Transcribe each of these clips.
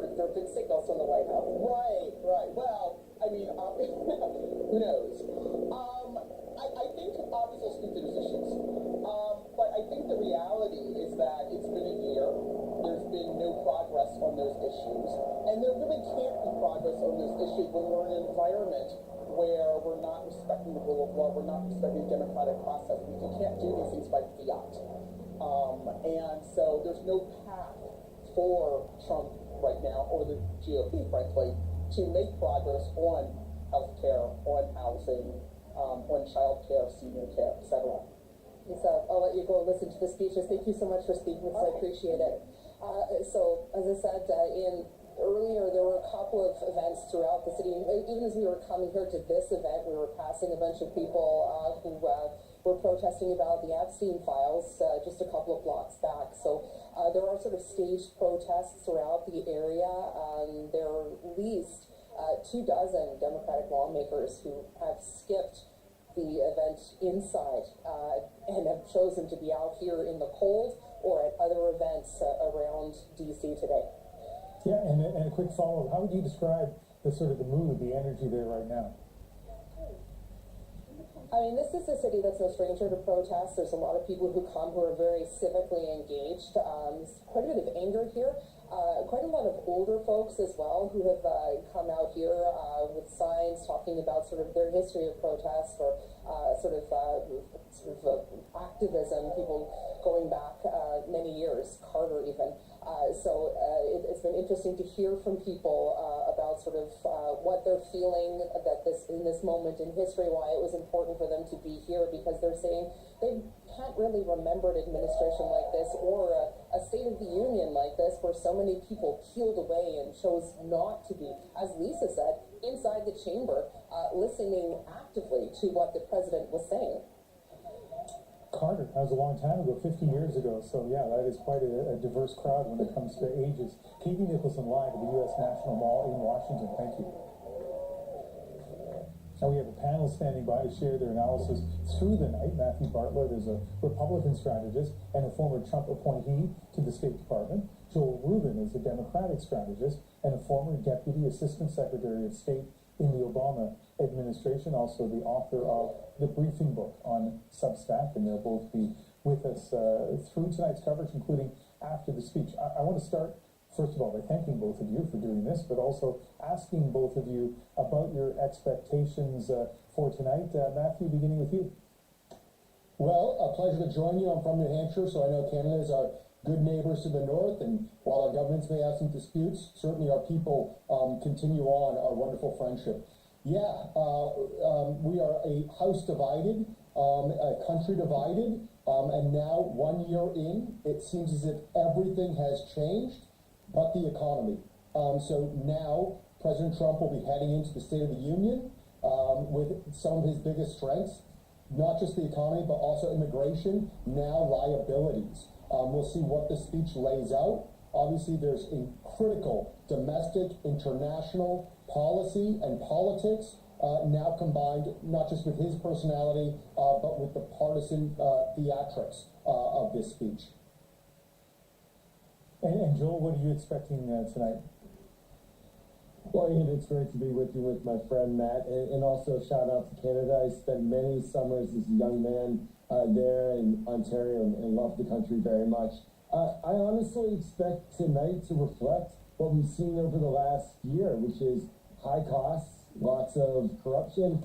there have been signals from the White House. Right. Well, I mean, who knows? I think obviously I'll speak to those issues. But I think the reality is that it's been a year. There's been no progress on those issues. And there really can't be progress on those issues when we're in an environment where we're not respecting the rule of law, we're not respecting the democratic process. You can't do these things by fiat. And so there's no path for Trump right now, or the GOP, frankly, to make progress on healthcare, on housing, on child care, senior care, etc. Lisa, I'll let you go and listen to the speeches. Thank you so much for speaking with us. I appreciate it. So, as I said, earlier there were a couple of events throughout the city. Even as we were coming here to this event, we were passing a bunch of people who were protesting about the Epstein files just a couple of blocks back. So there are sort of staged protests throughout the area. There are at least 24 Democratic lawmakers who have skipped the event inside and have chosen to be out here in the cold or at other events around D.C. today. Yeah, and a quick follow-up. How would you describe the mood, the energy there right now? I mean, this is a city that's no stranger to protests. There's a lot of people who come who are very civically engaged. There's quite a bit of anger here. Quite a lot of older folks as well who have come out here with signs talking about their history of protest or activism, people going back many years, Carter even. So it's been interesting to hear from people about what they're feeling that in this moment in history, why it was important for them to be here, because they're saying they can't really remember an administration like this or a State of the Union like this where so many people peeled away and chose not to be, as Lisa said, inside the chamber, listening actively to what the president was saying. Carter, that was a long time ago, 50 years ago. So yeah, that is quite a diverse crowd when it comes to ages. Katie Nicholson live at the U.S. National Mall in Washington. Thank you. Now we have a panel standing by to share their analysis through the night. Matthew Bartlett is a Republican strategist and a former Trump appointee to the State Department. Joel Rubin is a Democratic strategist and a former Deputy Assistant Secretary of State in the Obama administration, also the author of the briefing book on Substack, and they'll both be with us through tonight's coverage, including after the speech. I want to start, first of all, by thanking both of you for doing this, but also asking both of you about your expectations for tonight. Matthew, beginning with you. Well, a pleasure to join you. I'm from New Hampshire, so I know Canada is our good neighbors to the north, and while our governments may have some disputes, certainly our people continue on our wonderful friendship. Yeah, we are a house divided, a country divided, and now 1 year in, it seems as if everything has changed but the economy. So now President Trump will be heading into the State of the Union with some of his biggest strengths, not just the economy, but also immigration, now liabilities. We'll see what the speech lays out. Obviously, there's a critical domestic, international policy and politics now combined not just with his personality, but with the partisan theatrics of this speech. And Joel, what are you expecting tonight? Well, Ian, it's great to be with you with my friend Matt, and also a shout out to Canada. I spent many summers as a young man there in Ontario and love the country very much. I honestly expect tonight to reflect what we've seen over the last year, which is high costs, lots of corruption,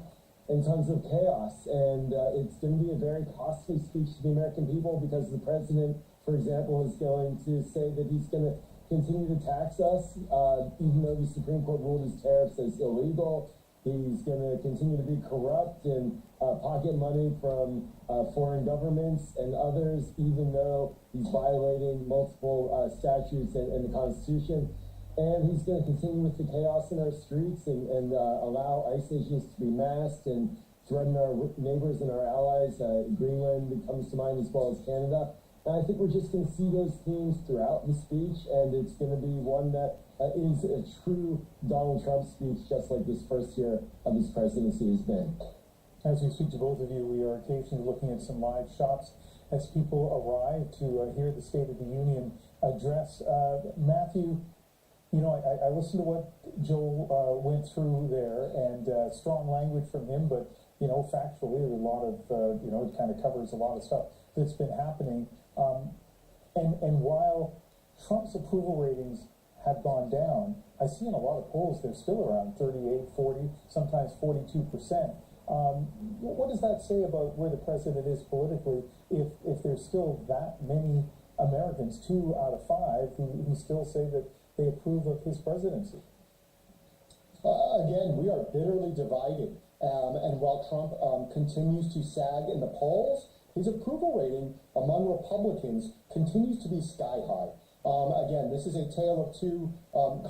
and tons of chaos. And it's going to be a very costly speech to the American people because the president, for example, is going to say that he's going to continue to tax us, even though the Supreme Court ruled his tariffs as illegal. He's going to continue to be corrupt and pocket money from foreign governments and others, even though he's violating multiple statutes and the Constitution. And he's going to continue with the chaos in our streets and allow ICE agents to be masked and threaten our neighbors and our allies. Greenland comes to mind, as well as Canada. And I think we're just going to see those themes throughout the speech, and it's going to be one that is a true Donald Trump speech, just like this first year of his presidency has been. As we speak to both of you, we are occasionally looking at some live shots as people arrive to hear the State of the Union address. Matthew, You know, I listened to what Joe went through there, and strong language from him, but, you know, factually, a lot of, you know, it kind of covers a lot of stuff that's been happening. And while Trump's approval ratings have gone down, I see in a lot of polls they're still around 38, 40, sometimes 42%. What does that say about where the president is politically if there's still that many Americans, 2 out of 5, who still say that they approve of his presidency? Again, we are bitterly divided. And while Trump continues to sag in the polls, his approval rating among Republicans continues to be sky high. Again, this is a tale of two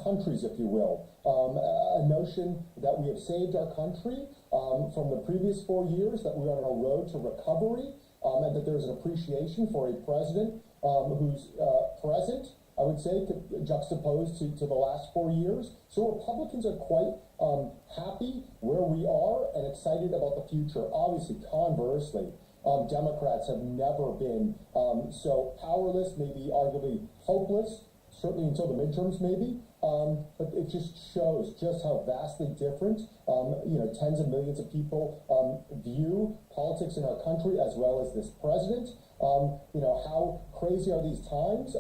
countries, if you will. A notion that we have saved our country from the previous 4 years, that we are on a road to recovery, and that there's an appreciation for a president who's present, I would say, juxtaposed to the last 4 years. So Republicans are quite happy where we are and excited about the future. Obviously, conversely, Democrats have never been so powerless, maybe arguably hopeless, certainly until the midterms maybe. But it just shows just how vastly different, you know, tens of millions of people view politics in our country, as well as this president. You know, how crazy are these times?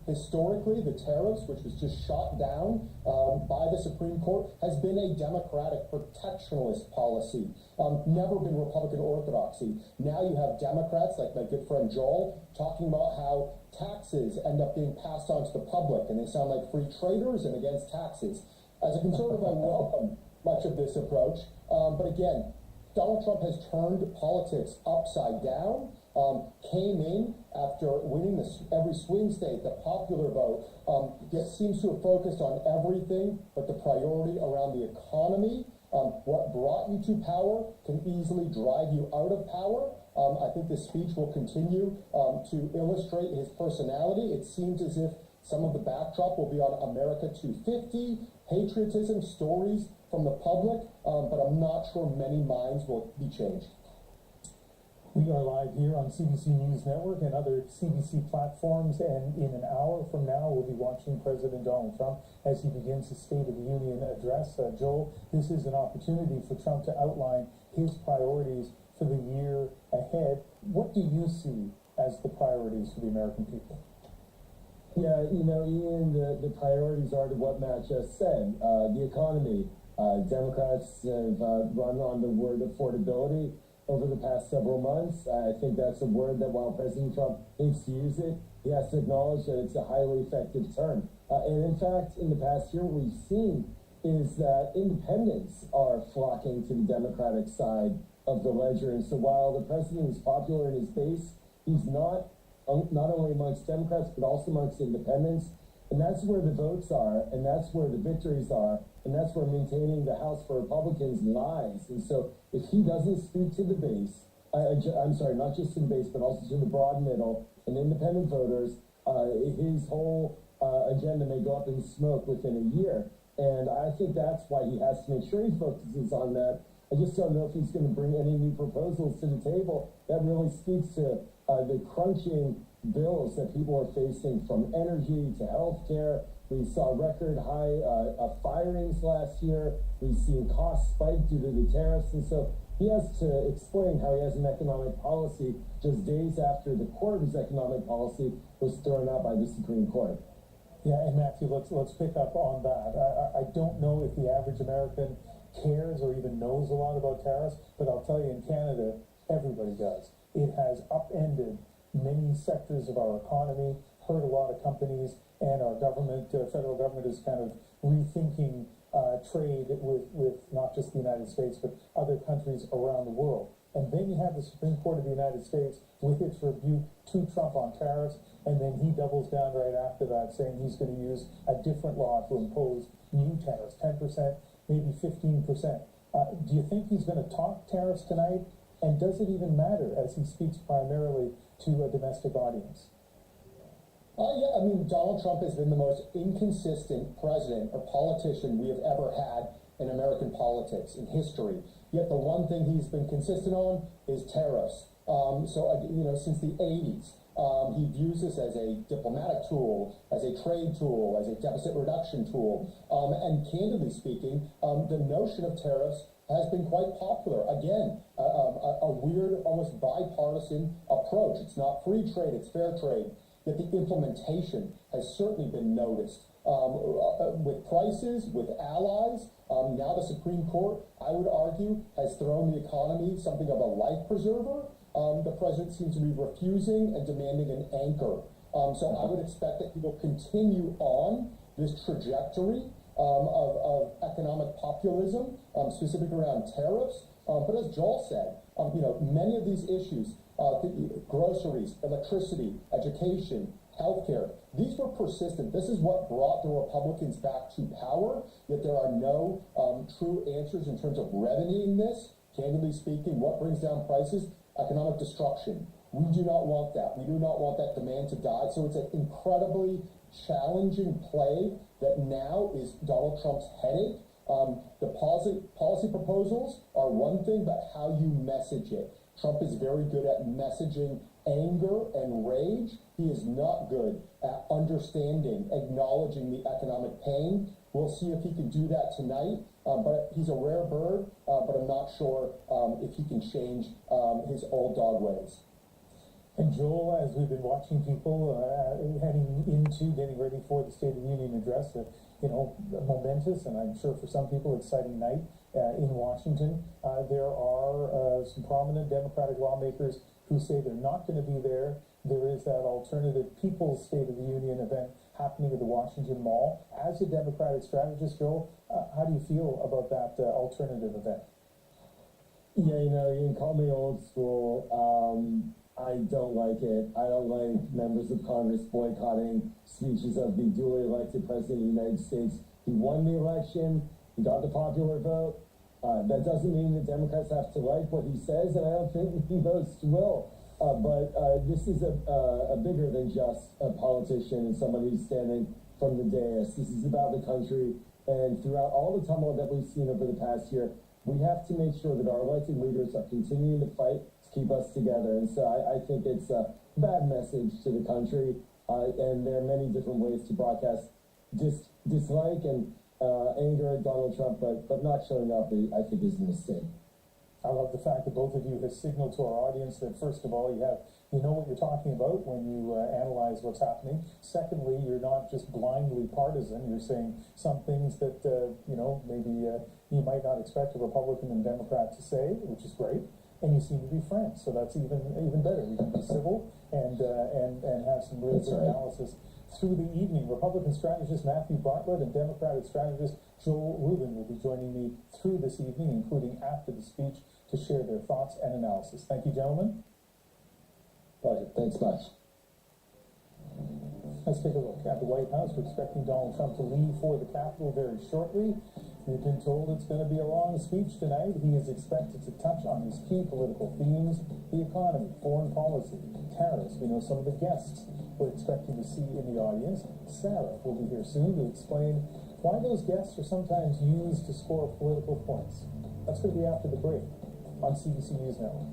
Historically, the tariffs, which was just shot down by the Supreme Court, has been a Democratic protectionist policy, never been Republican orthodoxy. Now you have Democrats, like my good friend Joel, talking about how taxes end up being passed on to the public, and they sound like free traders and against taxes. As a conservative, I welcome much of this approach. But again, Donald Trump has turned politics upside down. Came in after winning every swing state, the popular vote, yet seems to have focused on everything but the priority around the economy. What brought you to power can easily drive you out of power. I think this speech will continue to illustrate his personality. It seems as if some of the backdrop will be on America 250, patriotism, stories from the public, but I'm not sure many minds will be changed. We are live here on CBC News Network and other CBC platforms, and in an hour from now, we'll be watching President Donald Trump as he begins his State of the Union address. Joel, this is an opportunity for Trump to outline his priorities for the year ahead. What do you see as the priorities for the American people? Yeah, you know, Ian, the priorities are to what Matt just said. The economy. Democrats have run on the word affordability over the past several months. I think that's a word that, while President Trump hates to use it, he has to acknowledge that it's a highly effective term. And in fact, in the past year, what we've seen is that independents are flocking to the Democratic side of the ledger. And so while the president is popular in his base, he's not only amongst Democrats, but also amongst independents. And that's where the votes are, and that's where the victories are, and that's where maintaining the House for Republicans lies. And so if he doesn't speak to the base, I'm sorry, not just to the base, but also to the broad middle and independent voters, his whole agenda may go up in smoke within a year. And I think that's why he has to make sure he focuses on that. I just don't know if he's going to bring any new proposals to the table that really speaks to the crunching bills that people are facing, from energy to healthcare. We saw record high firings last year. We've seen costs spike due to the tariffs. And so he has to explain how he has an economic policy just days after the core of his economic policy was thrown out by the Supreme Court. Yeah, and Matthew, let's pick up on that. I don't know if the average American cares or even knows a lot about tariffs, but I'll tell you, in Canada, everybody does. It has upended many sectors of our economy, hurt a lot of companies, and our government, federal government, is kind of rethinking trade with not just the United States, but other countries around the world. And then you have the Supreme Court of the United States with its rebuke to Trump on tariffs, and then he doubles down right after that, saying he's going to use a different law to impose new tariffs, 10%, maybe 15%. Do you think he's going to talk tariffs tonight? And does it even matter, as he speaks primarily to a domestic audience? Yeah, I mean, Donald Trump has been the most inconsistent president or politician we have ever had in American politics, in history. Yet the one thing he's been consistent on is tariffs. So, you know, since the 80s, He views this as a diplomatic tool, as a trade tool, as a deficit reduction tool. And candidly speaking, the notion of tariffs has been quite popular. Again, a weird, almost bipartisan approach. It's not free trade, it's fair trade. Yet the implementation has certainly been noticed. With prices, with allies, now the Supreme Court, I would argue, has thrown the economy something of a life preserver. The president seems to be refusing and demanding an anchor. So I would expect that he will continue on this trajectory of economic populism, specifically around tariffs. But as Joel said, many of these issues, groceries, electricity, education, healthcare, these were persistent. This is what brought the Republicans back to power, yet there are no true answers in terms of remedying this. Candidly speaking, what brings down prices? Economic destruction. We do not want that. We do not want that demand to die. So it's an incredibly challenging play that now is Donald Trump's headache. The policy proposals are one thing, but how you message it. Trump is very good at messaging anger and rage. He is not good at understanding, acknowledging the economic pain. We'll see if he can do that tonight. But he's a rare bird, but I'm not sure if he can change his old dog ways. And Joel, as we've been watching people heading into getting ready for the State of the Union address, a momentous and I'm sure for some people exciting night in Washington, there are some prominent Democratic lawmakers who say they're not going to be there. There is that alternative People's State of the Union event happening at the Washington Mall. As a Democratic strategist, Joel, how do you feel about that alternative event? Yeah, you can call me old school. I don't like it. I don't like members of Congress boycotting speeches of the duly elected President of the United States. He won the election. He got the popular vote. That doesn't mean the Democrats have to like what he says, and I don't think most will. But this is a bigger than just a politician and somebody who's standing from the dais. This is about the country, and throughout all the turmoil that we've seen over the past year, we have to make sure that our elected leaders are continuing to fight to keep us together. And so I think it's a bad message to the country, and there are many different ways to broadcast dislike and anger at Donald Trump, but not showing up, I think, is a mistake. I love the fact that both of you have signaled to our audience that, first of all, you know what you're talking about when you analyze what's happening. Secondly, you're not just blindly partisan. You're saying some things that, maybe you might not expect a Republican and Democrat to say, which is great. And you seem to be friends, so that's even better. We can be civil and have some really good analysis through the evening. Republican strategist Matthew Bartlett and Democratic strategist Joel Rubin will be joining me through this evening, including after the speech, to share their thoughts and analysis. Thank you, gentlemen. Pleasure. Thanks much. Let's take a look at the White House. We're expecting Donald Trump to leave for the Capitol very shortly. We've been told it's going to be a long speech tonight. He is expected to touch on his key political themes: the economy, foreign policy, tariffs. We know some of the guests we're expecting to see in the audience. Sarah will be here soon to explain why those guests are sometimes used to score political points. That's going to be after the break on CBC News Network.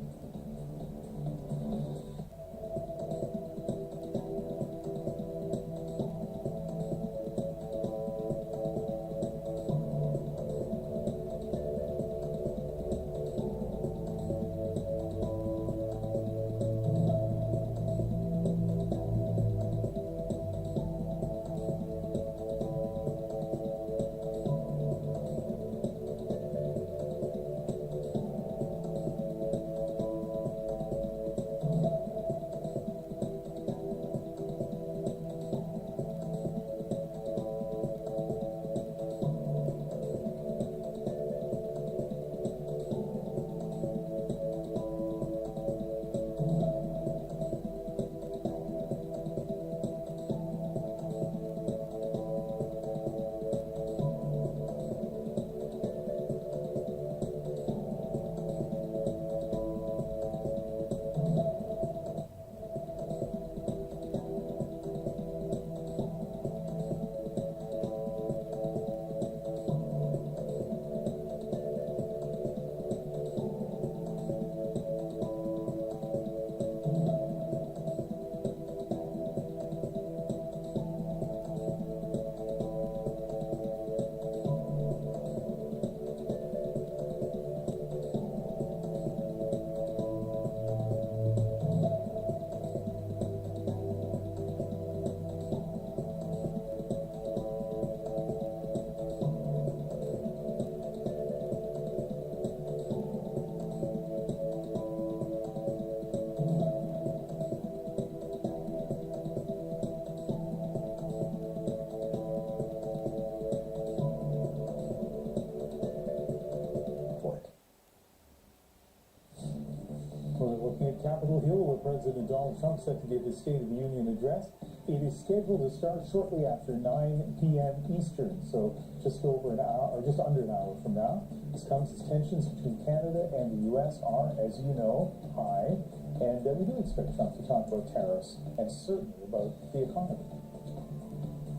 President Donald Trump set to give his State of the Union address. It is scheduled to start shortly after 9 p.m. Eastern, so just over an hour, or just under an hour from now. This comes as tensions between Canada and the U.S. are, as you know, high, and we do expect Trump to talk about tariffs and certainly about the economy.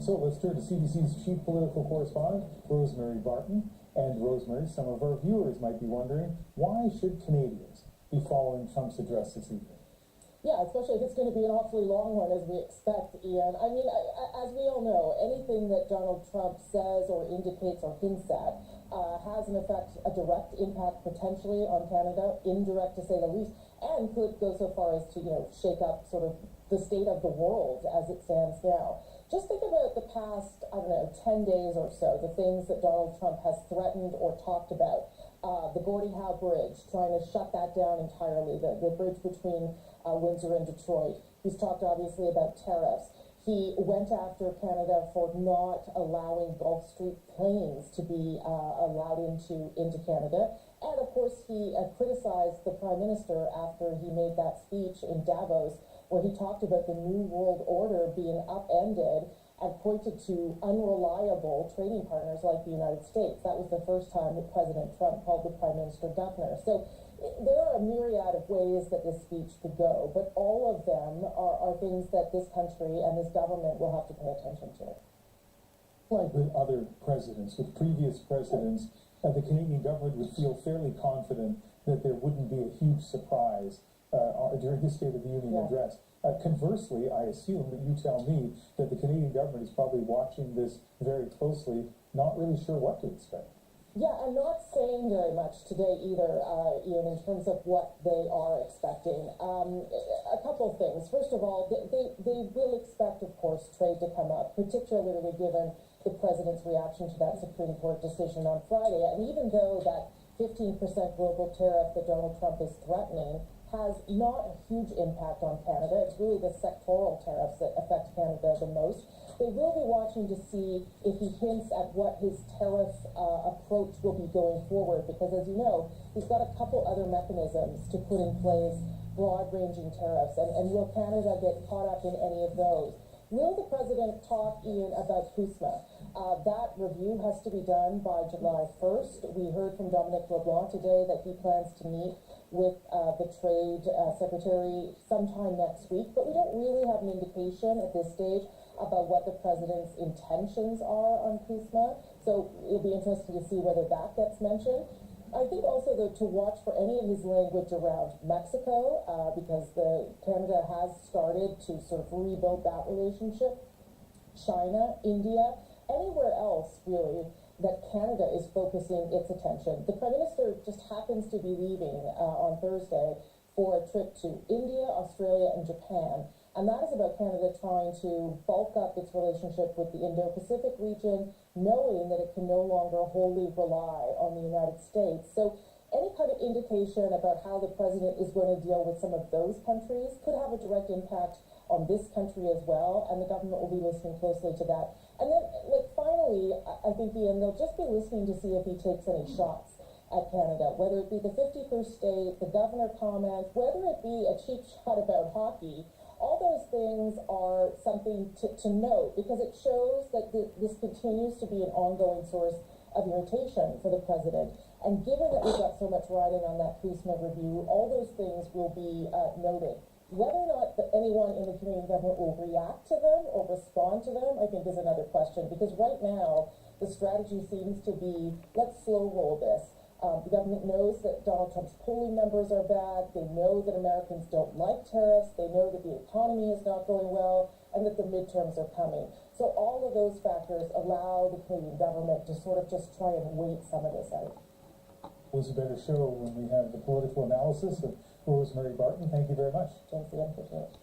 So let's turn to CBC's chief political correspondent, Rosemary Barton. And Rosemary, some of our viewers might be wondering, why should Canadians be following Trump's address this evening? Yeah, especially if it's going to be an awfully long one, as we expect, Ian. I mean, as we all know, anything that Donald Trump says or indicates or hints at has an effect, a direct impact potentially on Canada, indirect to say the least, and could go so far as to, shake up sort of the state of the world as it stands now. Just think about the past, 10 days or so, the things that Donald Trump has threatened or talked about. The Gordie Howe Bridge, trying to shut that down entirely, the bridge between Windsor and Detroit. He's talked obviously about tariffs. He went after Canada for not allowing Gulf Street planes to be allowed into Canada. And of course, he criticized the Prime Minister after he made that speech in Davos, where he talked about the New World Order being upended and pointed to unreliable trading partners like the United States. That was the first time that President Trump called the Prime Minister governor. So there are a myriad of ways that this speech could go, but all of them are things that this country and this government will have to pay attention to. Like with other presidents, with previous presidents, the Canadian government would feel fairly confident that there wouldn't be a huge surprise during his State of the Union address. Conversely, I assume that you tell me that the Canadian government is probably watching this very closely, not really sure what to expect. Yeah, I'm not saying very much today either, Ian, in terms of what they are expecting. A couple of things. First of all, they will expect, of course, trade to come up, particularly given the president's reaction to that Supreme Court decision on Friday. And even though that 15% global tariff that Donald Trump is threatening has not a huge impact on Canada, it's really the sectoral tariffs that affect Canada the most. They will be watching to see if he hints at what his tariff approach will be going forward, because as you know, he's got a couple other mechanisms to put in place, broad-ranging tariffs, and will Canada get caught up in any of those? Will the president talk, Ian, about CUSMA? That review has to be done by July 1st. We heard from Dominic LeBlanc today that he plans to meet with the Trade Secretary sometime next week, but we don't really have an indication at this stage about what the president's intentions are on CUSMA. So it'll be interesting to see whether that gets mentioned. I think also to watch for any of his language around Mexico, because Canada has started to sort of rebuild that relationship. China, India, anywhere else really that Canada is focusing its attention. The Prime Minister just happens to be leaving on Thursday for a trip to India, Australia, and Japan. And that is about Canada trying to bulk up its relationship with the Indo-Pacific region, knowing that it can no longer wholly rely on the United States. So any kind of indication about how the president is going to deal with some of those countries could have a direct impact on this country as well, and the government will be listening closely to that. And then, finally, I think, Ian, they'll just be listening to see if he takes any shots at Canada, whether it be the 51st state, the governor comment, whether it be a cheap shot about hockey. All those things are something to note, because it shows that this continues to be an ongoing source of irritation for the president. And given that we've got so much riding on that CUSMA review, all those things will be noted. Whether or not anyone in the Canadian government will react to them or respond to them, I think is another question, because right now the strategy seems to be, let's slow roll this. The government knows that Donald Trump's polling numbers are bad. They know that Americans don't like tariffs. They know that the economy is not going well and that the midterms are coming. So all of those factors allow the Canadian government to sort of just try and wait some of this out. It was a better show when we have the political analysis of Rosemary Barton. Thank you very much. Thanks again for sharing.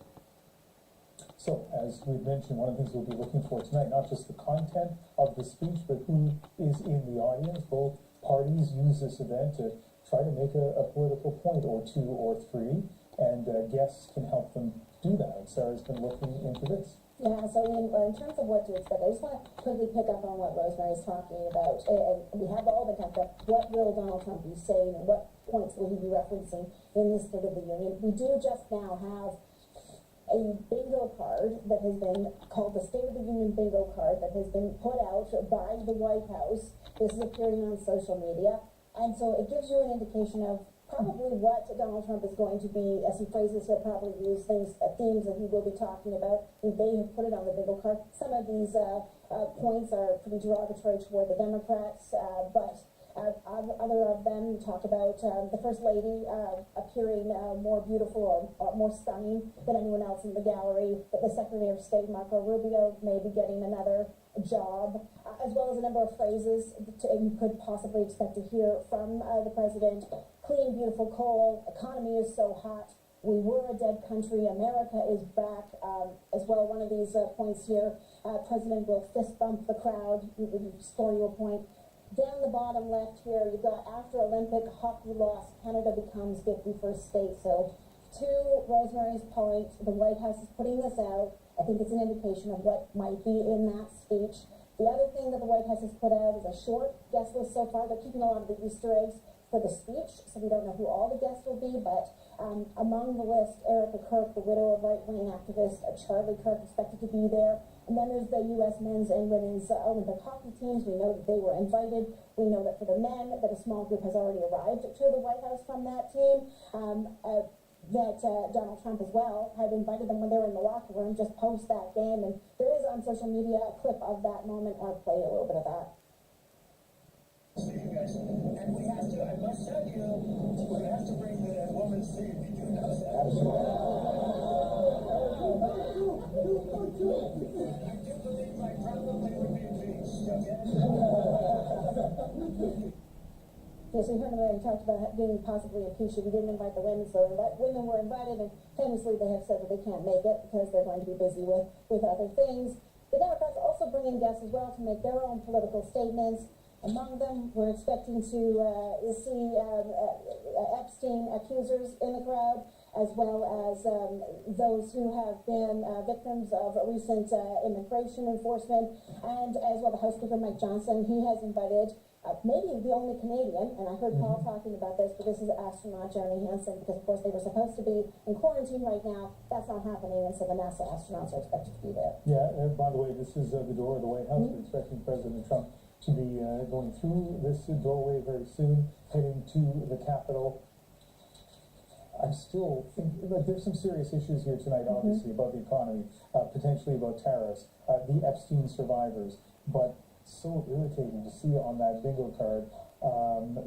So, as we've mentioned, one of the things we'll be looking for tonight, not just the content of the speech, but who is in the audience. Both parties use this event to try to make a political point or two or three, and guests can help them do that. Sarah's been looking into this. Yeah, so in terms of what to expect, I just want to quickly pick up on what Rosemary's talking about. And we have all been talking about what will Donald Trump be saying and what points will he be referencing in the State of the Union. We do just now have a bingo card that has been called the State of the Union bingo card that has been put out by the White House. This is appearing on social media. And so it gives you an indication of probably what Donald Trump is going to be, as he phrases, he'll probably use things, themes that he will be talking about. They have put it on the bingo card. Some of these points are pretty derogatory toward the Democrats, but other of them talk about the First Lady appearing more beautiful or more stunning than anyone else in the gallery, that the Secretary of State, Marco Rubio, may be getting another job, as well as a number of phrases you could possibly expect to hear from the president. Clean, beautiful coal, economy is so hot, we were a dead country, America is back. As well, one of these points here, President will fist bump the crowd, score you a point. Down the bottom left here, you've got after Olympic hockey loss, Canada becomes 51st state. So to Rosemary's point, the White House is putting this out. I think it's an indication of what might be in that speech. The other thing that the White House has put out is a short guest list so far. They're keeping a lot of the Easter eggs for the speech, so we don't know who all the guests will be, but among the list, Erica Kirk, the widow of right-wing activist Charlie Kirk, expected to be there. And then there's the U.S. men's and women's Olympic hockey teams. We know that they were invited. We know that for the men, that a small group has already arrived to the White House from that team. That Donald Trump as well had invited them when they were in the locker room just post that game. And there is on social media a clip of that moment. I'll play a little bit of that. You guys, and we have to, I must tell you, we have to bring the women's team. Did you know that? I do believe I probably would be impeached, okay? Yes, we heard already talked about being possibly impeached if he didn't invite the women. So women were invited, and famously they have said that they can't make it because they're going to be busy with other things. The Democrats also bring in guests as well to make their own political statements. Among them, we're expecting to see Epstein accusers in the crowd, as well as those who have been victims of recent immigration enforcement, and as well the House Speaker Mike Johnson. He has invited maybe the only Canadian, and I heard Paul talking about this, but this is astronaut Johnny Hansen, because of course they were supposed to be in quarantine right now. That's not happening, and so the NASA astronauts are expected to be there. Yeah, by the way, this is the door of the White House. We're expecting President Trump to be going through this doorway very soon, heading to the Capitol. I still think there's some serious issues here tonight, obviously, about the economy, potentially about tariffs, the Epstein survivors, but so irritating to see on that bingo card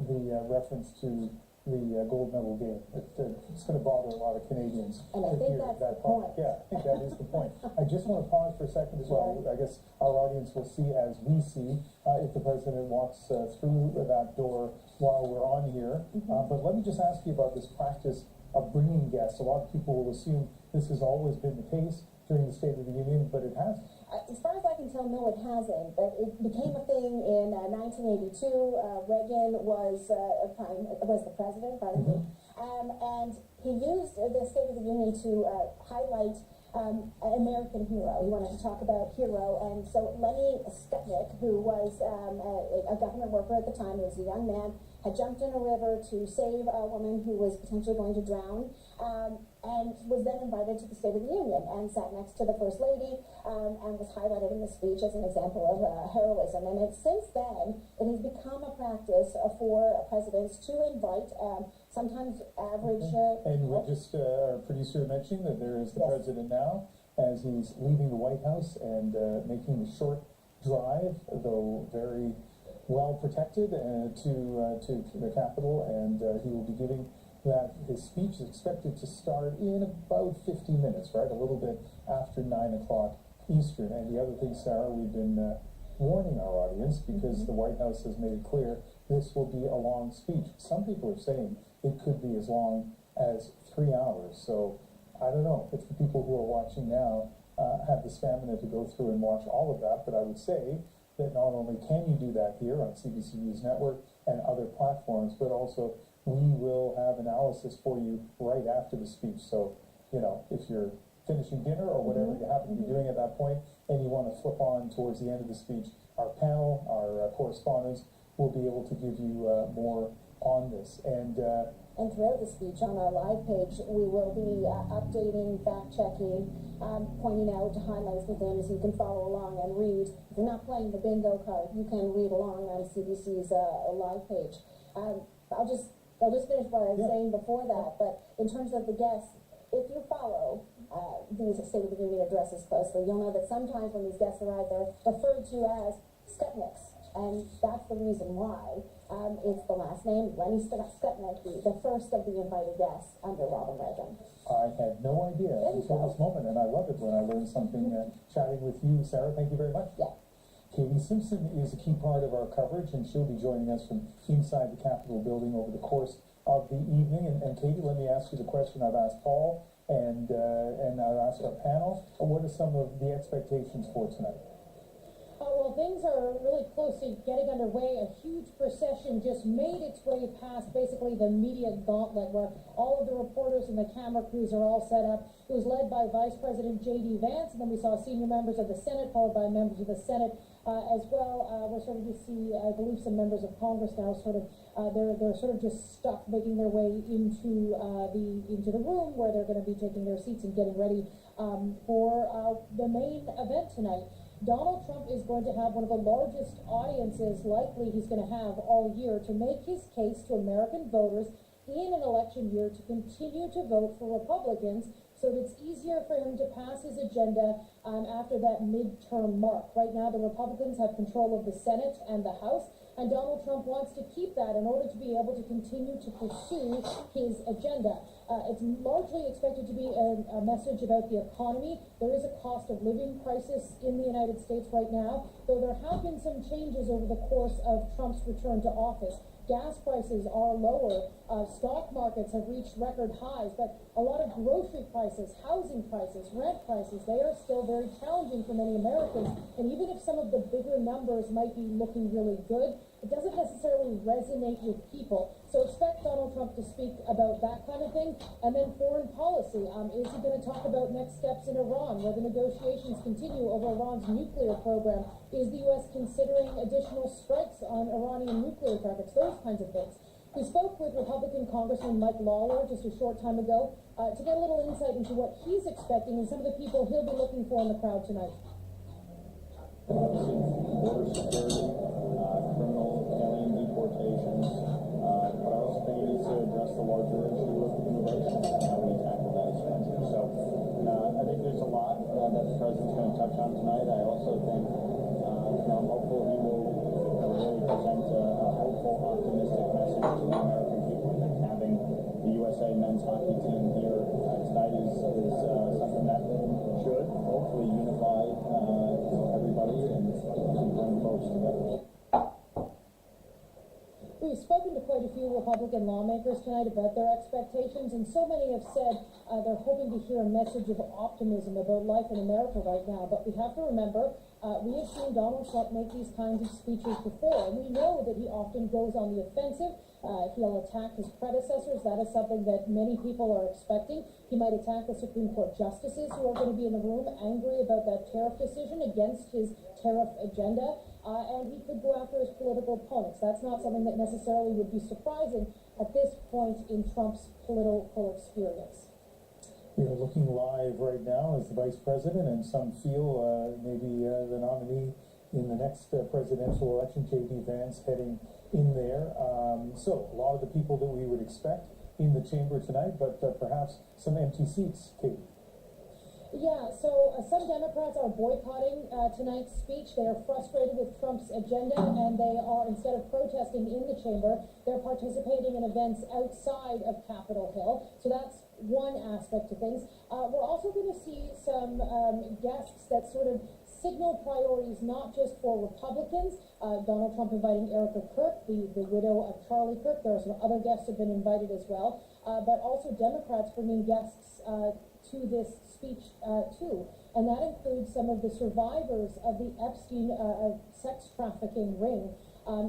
the reference to the gold medal game. It's going to bother a lot of Canadians. And I think that's the point. Yeah, I think that is the point. I just want to pause for a second as well. I guess our audience will see as we see if the president walks through that door while we're on here. But let me just ask you about this practice of bringing guests. A lot of people will assume this has always been the case during the State of the Union, but it hasn't. As far as I can tell, no, it hasn't. But it became a thing in 1982. Reagan was the president, and he used the State of the Union to highlight an American hero. He wanted to talk about hero, and so Lenny Stepnick, who was a government worker at the time, he was a young man, had jumped in a river to save a woman who was potentially going to drown, and was then invited to the State of the Union and sat next to the First Lady, and was highlighted in the speech as an example of heroism. And since then, it has become a practice for presidents to invite sometimes average... And we're just, our producer mentioning that there is the president now, as he's leaving the White House and making a short drive, though very well protected, to the Capitol, and he will be giving that. His speech is expected to start in about 50 minutes, right? A little bit after 9 o'clock Eastern. And the other thing, Sarah, we've been warning our audience, because the White House has made it clear this will be a long speech. Some people are saying it could be as long as 3 hours. So I don't know if the people who are watching now have the stamina to go through and watch all of that, but I would say that not only can you do that here on CBC News Network and other platforms, but also we will have analysis for you right after the speech. So, you know, if you're finishing dinner or whatever you happen to be doing at that point, and you want to flip on towards the end of the speech, our panel, our correspondents will be able to give you more on this. And And throughout the speech on our live page, we will be updating, fact-checking, pointing out highlights within so you can follow along and read. If you're not playing the bingo card, you can read along on CBC's live page. I'll just finish what I was saying before that, but in terms of the guests, if you follow these State of the Union addresses closely, you'll know that sometimes when these guests arrive, they're referred to as Skutniks, and that's the reason why. It's the last name, Lenny Skutnik, the first of the invited guests under Robin Reagan. I had no idea until this moment, and I love it when I learn something chatting with you, Sarah. Thank you very much. Yeah. Katie Simpson is a key part of our coverage, and she'll be joining us from inside the Capitol building over the course of the evening. And Katie, let me ask you the question I've asked Paul and I've asked our panel. What are some of the expectations for tonight? Well, things are really close to getting underway. A huge procession just made its way past basically the media gauntlet where all of the reporters and the camera crews are all set up. It was led by Vice President J.D. Vance, and then we saw senior members of the Senate, followed by members of the Senate as well. We're starting to see, I believe, some members of Congress now they're sort of just stuck making their way into the room where they're going to be taking their seats and getting ready for the main event tonight. Donald Trump is going to have one of the largest audiences likely he's going to have all year to make his case to American voters in an election year to continue to vote for Republicans so that it's easier for him to pass his agenda after that midterm mark. Right now, the Republicans have control of the Senate and the House, and Donald Trump wants to keep that in order to be able to continue to pursue his agenda. It's largely expected to be a message about the economy. There is a cost of living crisis in the United States right now, though there have been some changes over the course of Trump's return to office. Gas prices are lower, stock markets have reached record highs, but a lot of grocery prices, housing prices, rent prices, they are still very challenging for many Americans. And even if some of the bigger numbers might be looking really good, it doesn't necessarily resonate with people. So expect Donald Trump to speak about that kind of thing. And then foreign policy. Is he going to talk about next steps in Iran, where the negotiations continue over Iran's nuclear program? Is the U.S. considering additional strikes on Iranian nuclear targets? Those kinds of things. We spoke with Republican Congressman Mike Lawler just a short time ago to get a little insight into what he's expecting and some of the people he'll be looking for in the crowd tonight. Border security, criminal alien deportations, but I also think it needs to address the larger issue of immigration and how we tackle that expensive. So I think there's a lot that the president's going to touch on tonight. I also think I'm hopeful he will really present a hopeful, optimistic message to the American people. I think having the USA men's hockey team here tonight is something that should hopefully unify everybody and bring folks together. We've spoken to quite a few Republican lawmakers tonight about their expectations, and so many have said they're hoping to hear a message of optimism about life in America right now. But we have to remember, we have seen Donald Trump make these kinds of speeches before, and we know that he often goes on the offensive. He'll attack his predecessors. That is something that many people are expecting. He might attack the Supreme Court justices who are going to be in the room angry about that tariff decision against his tariff agenda. And he could go after his political opponents. That's not something that necessarily would be surprising at this point in Trump's political experience. We are looking live right now as the vice president, and some feel maybe the nominee in the next presidential election, J.D. Vance, heading in there. So a lot of the people that we would expect in the chamber tonight, but perhaps some empty seats, Katie. Yeah, so some Democrats are boycotting tonight's speech. They are frustrated with Trump's agenda, and they are, instead of protesting in the chamber, they're participating in events outside of Capitol Hill. So that's one aspect to things. We're also going to see some guests that sort of signal priorities not just for Republicans. Donald Trump inviting Erica Kirk, the widow of Charlie Kirk. There are some other guests who have been invited as well, but also Democrats bringing guests to this speech too, and that includes some of the survivors of the Epstein sex trafficking ring.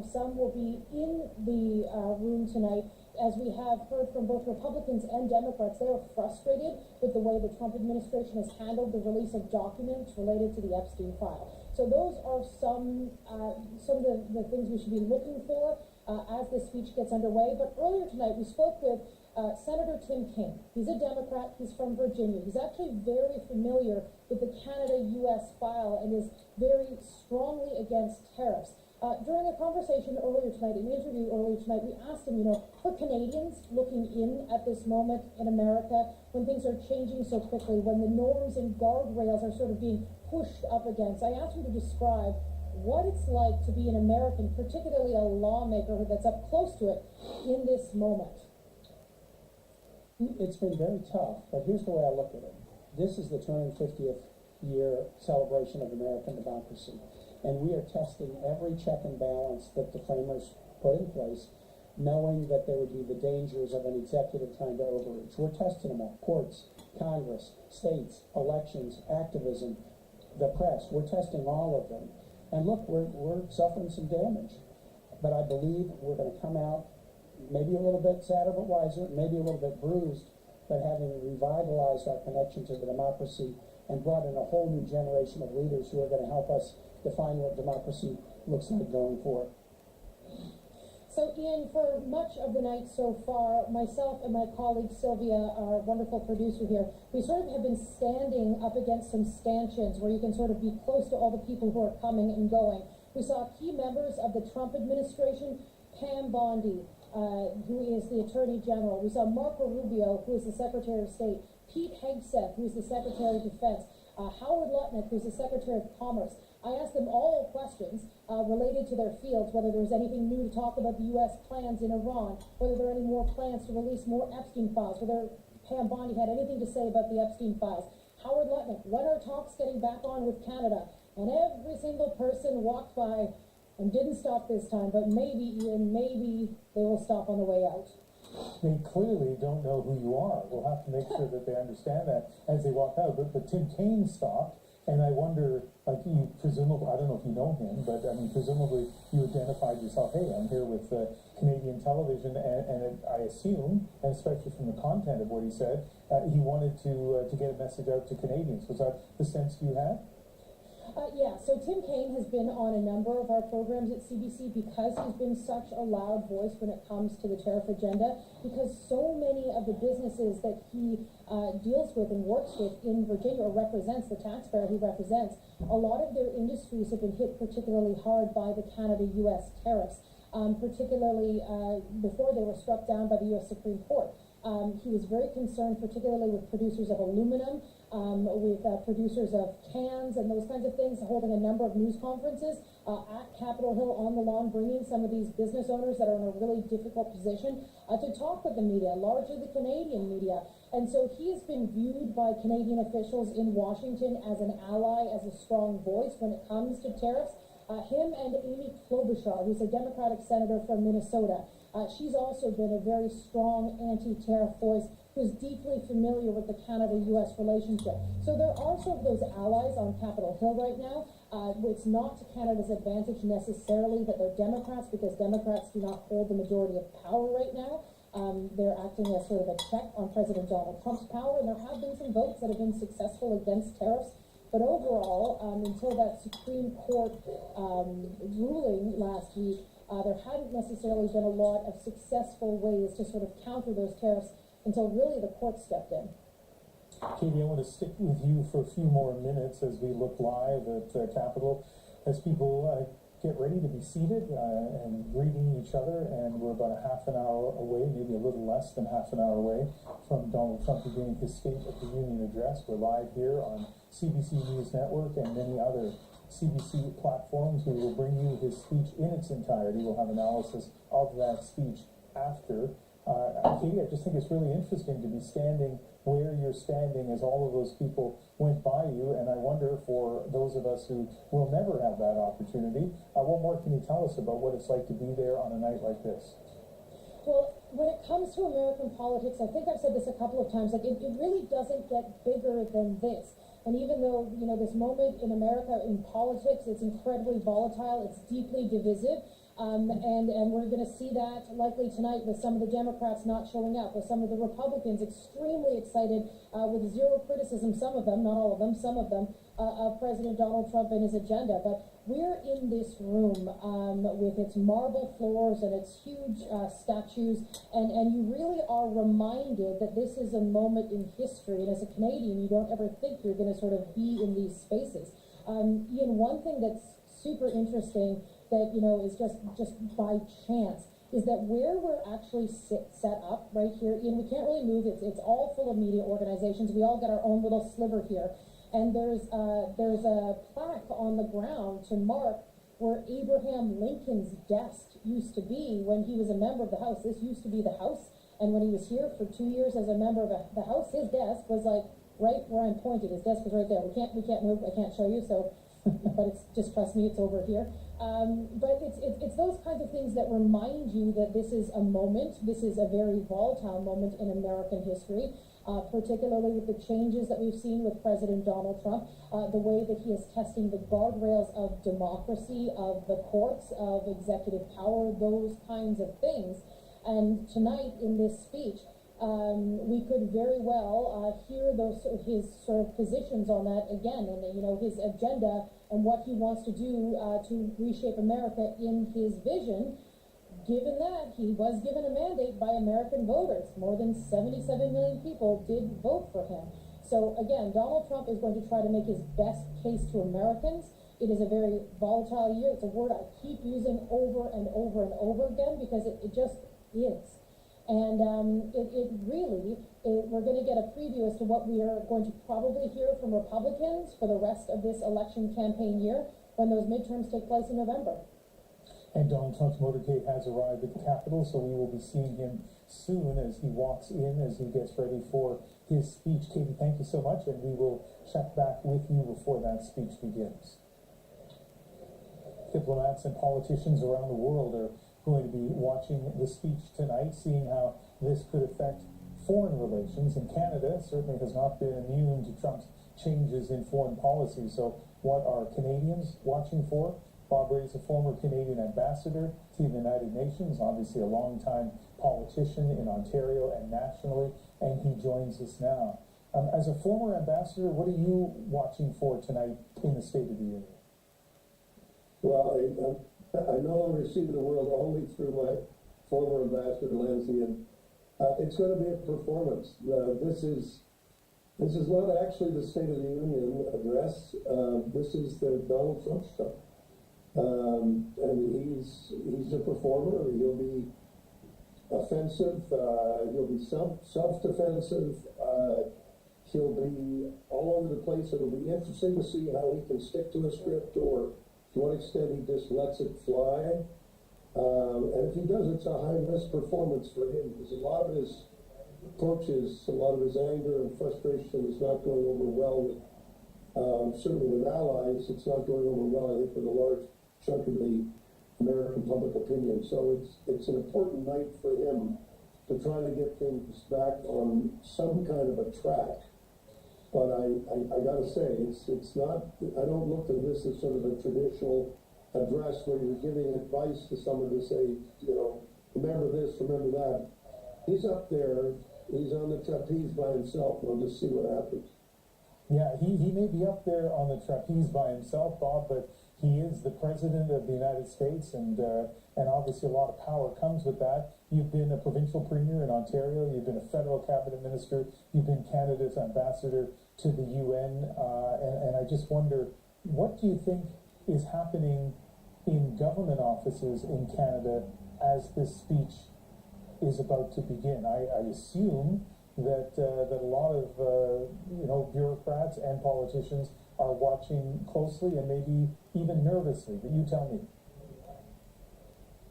Some will be in the room tonight. As we have heard from both Republicans and Democrats, they are frustrated with the way the Trump administration has handled the release of documents related to the Epstein file. So those are some of the things we should be looking for. as this speech gets underway. But earlier tonight, we spoke with Senator Tim Kaine. He's a Democrat. He's from Virginia. He's actually very familiar with the Canada-U.S. file and is very strongly against tariffs. During a conversation earlier tonight, an interview earlier tonight, we asked him, for Canadians looking in at this moment in America, when things are changing so quickly, when the norms and guardrails are sort of being pushed up against, I asked him to describe what it's like to be an American, particularly a lawmaker that's up close to it in this moment. It's been very tough, but here's the way I look at it. This is the 250th year celebration of American democracy, and we are testing every check and balance that the framers put in place, knowing that there would be the dangers of an executive trying to overreach. We're testing them all. Courts, Congress, states, elections, activism, the press. We're testing all of them. And look, we're suffering some damage, but I believe we're going to come out maybe a little bit sadder but wiser, maybe a little bit bruised, but having revitalized our connection to the democracy and brought in a whole new generation of leaders who are going to help us define what democracy looks like going forward. So, Ian, for much of the night so far, myself and my colleague Sylvia, our wonderful producer here, we sort of have been standing up against some stanchions where you can sort of be close to all the people who are coming and going. We saw key members of the Trump administration, Pam Bondi, who is the Attorney General. We saw Marco Rubio, who is the Secretary of State, Pete Hegseth, who is the Secretary of Defense, Howard Lutnick, who is the Secretary of Commerce. I asked them all questions related to their fields, whether there's anything new to talk about the U.S. plans in Iran, whether there are any more plans to release more Epstein files, whether Pam Bondi had anything to say about the Epstein files. Howard Lutnick, when are talks getting back on with Canada? And every single person walked by and didn't stop this time, but maybe, Ian, maybe they will stop on the way out. They clearly don't know who you are. We'll have to make sure that they understand that as they walk out. But Tim Kaine stopped, and I wonder, you presumably, I don't know if you know him, but I mean, presumably you identified yourself, hey, I'm here with Canadian television, and I assume, and especially from the content of what he said, he wanted to get a message out to Canadians. Was that the sense you had? Yeah, so Tim Kaine has been on a number of our programs at CBC because he's been such a loud voice when it comes to the tariff agenda, because so many of the businesses that he deals with and works with in Virginia, or represents, the taxpayer he represents, a lot of their industries have been hit particularly hard by the Canada-U.S. tariffs, particularly before they were struck down by the U.S. Supreme Court. He was very concerned, particularly with producers of aluminum, with producers of cans and those kinds of things, holding a number of news conferences at Capitol Hill on the lawn, bringing some of these business owners that are in a really difficult position to talk with the media, largely the Canadian media. And so he has been viewed by Canadian officials in Washington as an ally, as a strong voice when it comes to tariffs. Him and Amy Klobuchar, who's a Democratic senator from Minnesota, she's also been a very strong anti-tariff voice who's deeply familiar with the Canada-U.S. relationship. So there are some of those allies on Capitol Hill right now. It's not to Canada's advantage necessarily that they're Democrats, because Democrats do not hold the majority of power right now. They're acting as sort of a check on President Donald Trump's power, and there have been some votes that have been successful against tariffs. But overall, until that Supreme Court ruling last week, there hadn't necessarily been a lot of successful ways to sort of counter those tariffs until really the court stepped in. Katie, I want to stick with you for a few more minutes as we look live at Capitol, as people get ready to be seated and greeting each other. And we're about a half an hour away, maybe a little less than half an hour away, from Donald Trump beginning his State of the Union address. We're live here on CBC News Network and many other CBC platforms. We will bring you his speech in its entirety. We'll have analysis of that speech after. Katie, I just think it's really interesting to be standing where you're standing as all of those people went by you, and I wonder, for those of us who will never have that opportunity, what more can you tell us about what it's like to be there on a night like this? Well, when it comes to American politics, I think I've said this a couple of times, like it really doesn't get bigger than this. And even though, this moment in America in politics, it's incredibly volatile, it's deeply divisive, And we're going to see that likely tonight with some of the Democrats not showing up, with some of the Republicans extremely excited, with zero criticism, some of them, not all of them, some of them, of President Donald Trump and his agenda. But we're in this room with its marble floors and its huge statues, and you really are reminded that this is a moment in history. And as a Canadian, you don't ever think you're going to sort of be in these spaces. Ian, one thing that's super interesting that, you know, is just by chance is that where we're actually set up right here, Ian, we can't really move. It's all full of media organizations. We all got our own little sliver here. And there's a plaque on the ground to mark where Abraham Lincoln's desk used to be when he was a member of the House. This used to be the House. And when he was here for 2 years as a member of the House, his desk was like right where I'm pointing. His desk was right there. We can't move. I can't show you. So, but it's just trust me, it's over here. But it's those kinds of things that remind you that this is a moment. This is a very volatile moment in American history. Particularly with the changes that we've seen with President Donald Trump, the way that he is testing the guardrails of democracy, of the courts, of executive power, those kinds of things. And tonight in this speech, we could very well hear his sort of positions on that again, and you know, his agenda and what he wants to do to reshape America in his vision. Given that he was given a mandate by American voters, more than 77 million people did vote for him. So again, Donald Trump is going to try to make his best case to Americans. It is a very volatile year. It's a word I keep using over and over and over again because it just is. And we're going to get a preview as to what we are going to probably hear from Republicans for the rest of this election campaign year when those midterms take place in November. And Donald Trump's motorcade has arrived at the Capitol, so we will be seeing him soon as he walks in, as he gets ready for his speech. Katie, thank you so much, and we will check back with you before that speech begins. Diplomats and politicians around the world are going to be watching the speech tonight, seeing how this could affect foreign relations. And Canada certainly has not been immune to Trump's changes in foreign policy. So what are Canadians watching for? Bob Rae is a former Canadian ambassador to the United Nations, obviously a longtime politician in Ontario and nationally, and he joins us now. As a former ambassador, what are you watching for tonight in the State of the Union? Well, I no longer see the world only through my former ambassador, Lindsay, and it's going to be a performance. This is not actually the State of the Union address. This is the Donald Trump show. And he's a performer. He'll be offensive. He'll be self-defensive. He'll be all over the place. It'll be interesting to see how he can stick to a script or to what extent he just lets it fly. And if he does, it's a high-risk performance for him because a lot of his approaches, a lot of his anger and frustration is not going over well with, certainly with allies. It's not going over well, I think, with a large chunk of the American public opinion. So it's an important night for him to try to get things back on some kind of a track. But I gotta say, it's not, I don't look at this as sort of a traditional address where you're giving advice to someone to say, you know, remember this, remember that. He's up there, he's on the trapeze by himself. We'll just see what happens. Yeah, he may be up there on the trapeze by himself, Bob, but he is the president of the United States, and obviously a lot of power comes with that. You've been a provincial premier in Ontario, you've been a federal cabinet minister, you've been Canada's ambassador to the UN, and I just wonder, what do you think is happening in government offices in Canada as this speech is about to begin? I assume that a lot of bureaucrats and politicians are watching closely and maybe even nervously. But you tell me.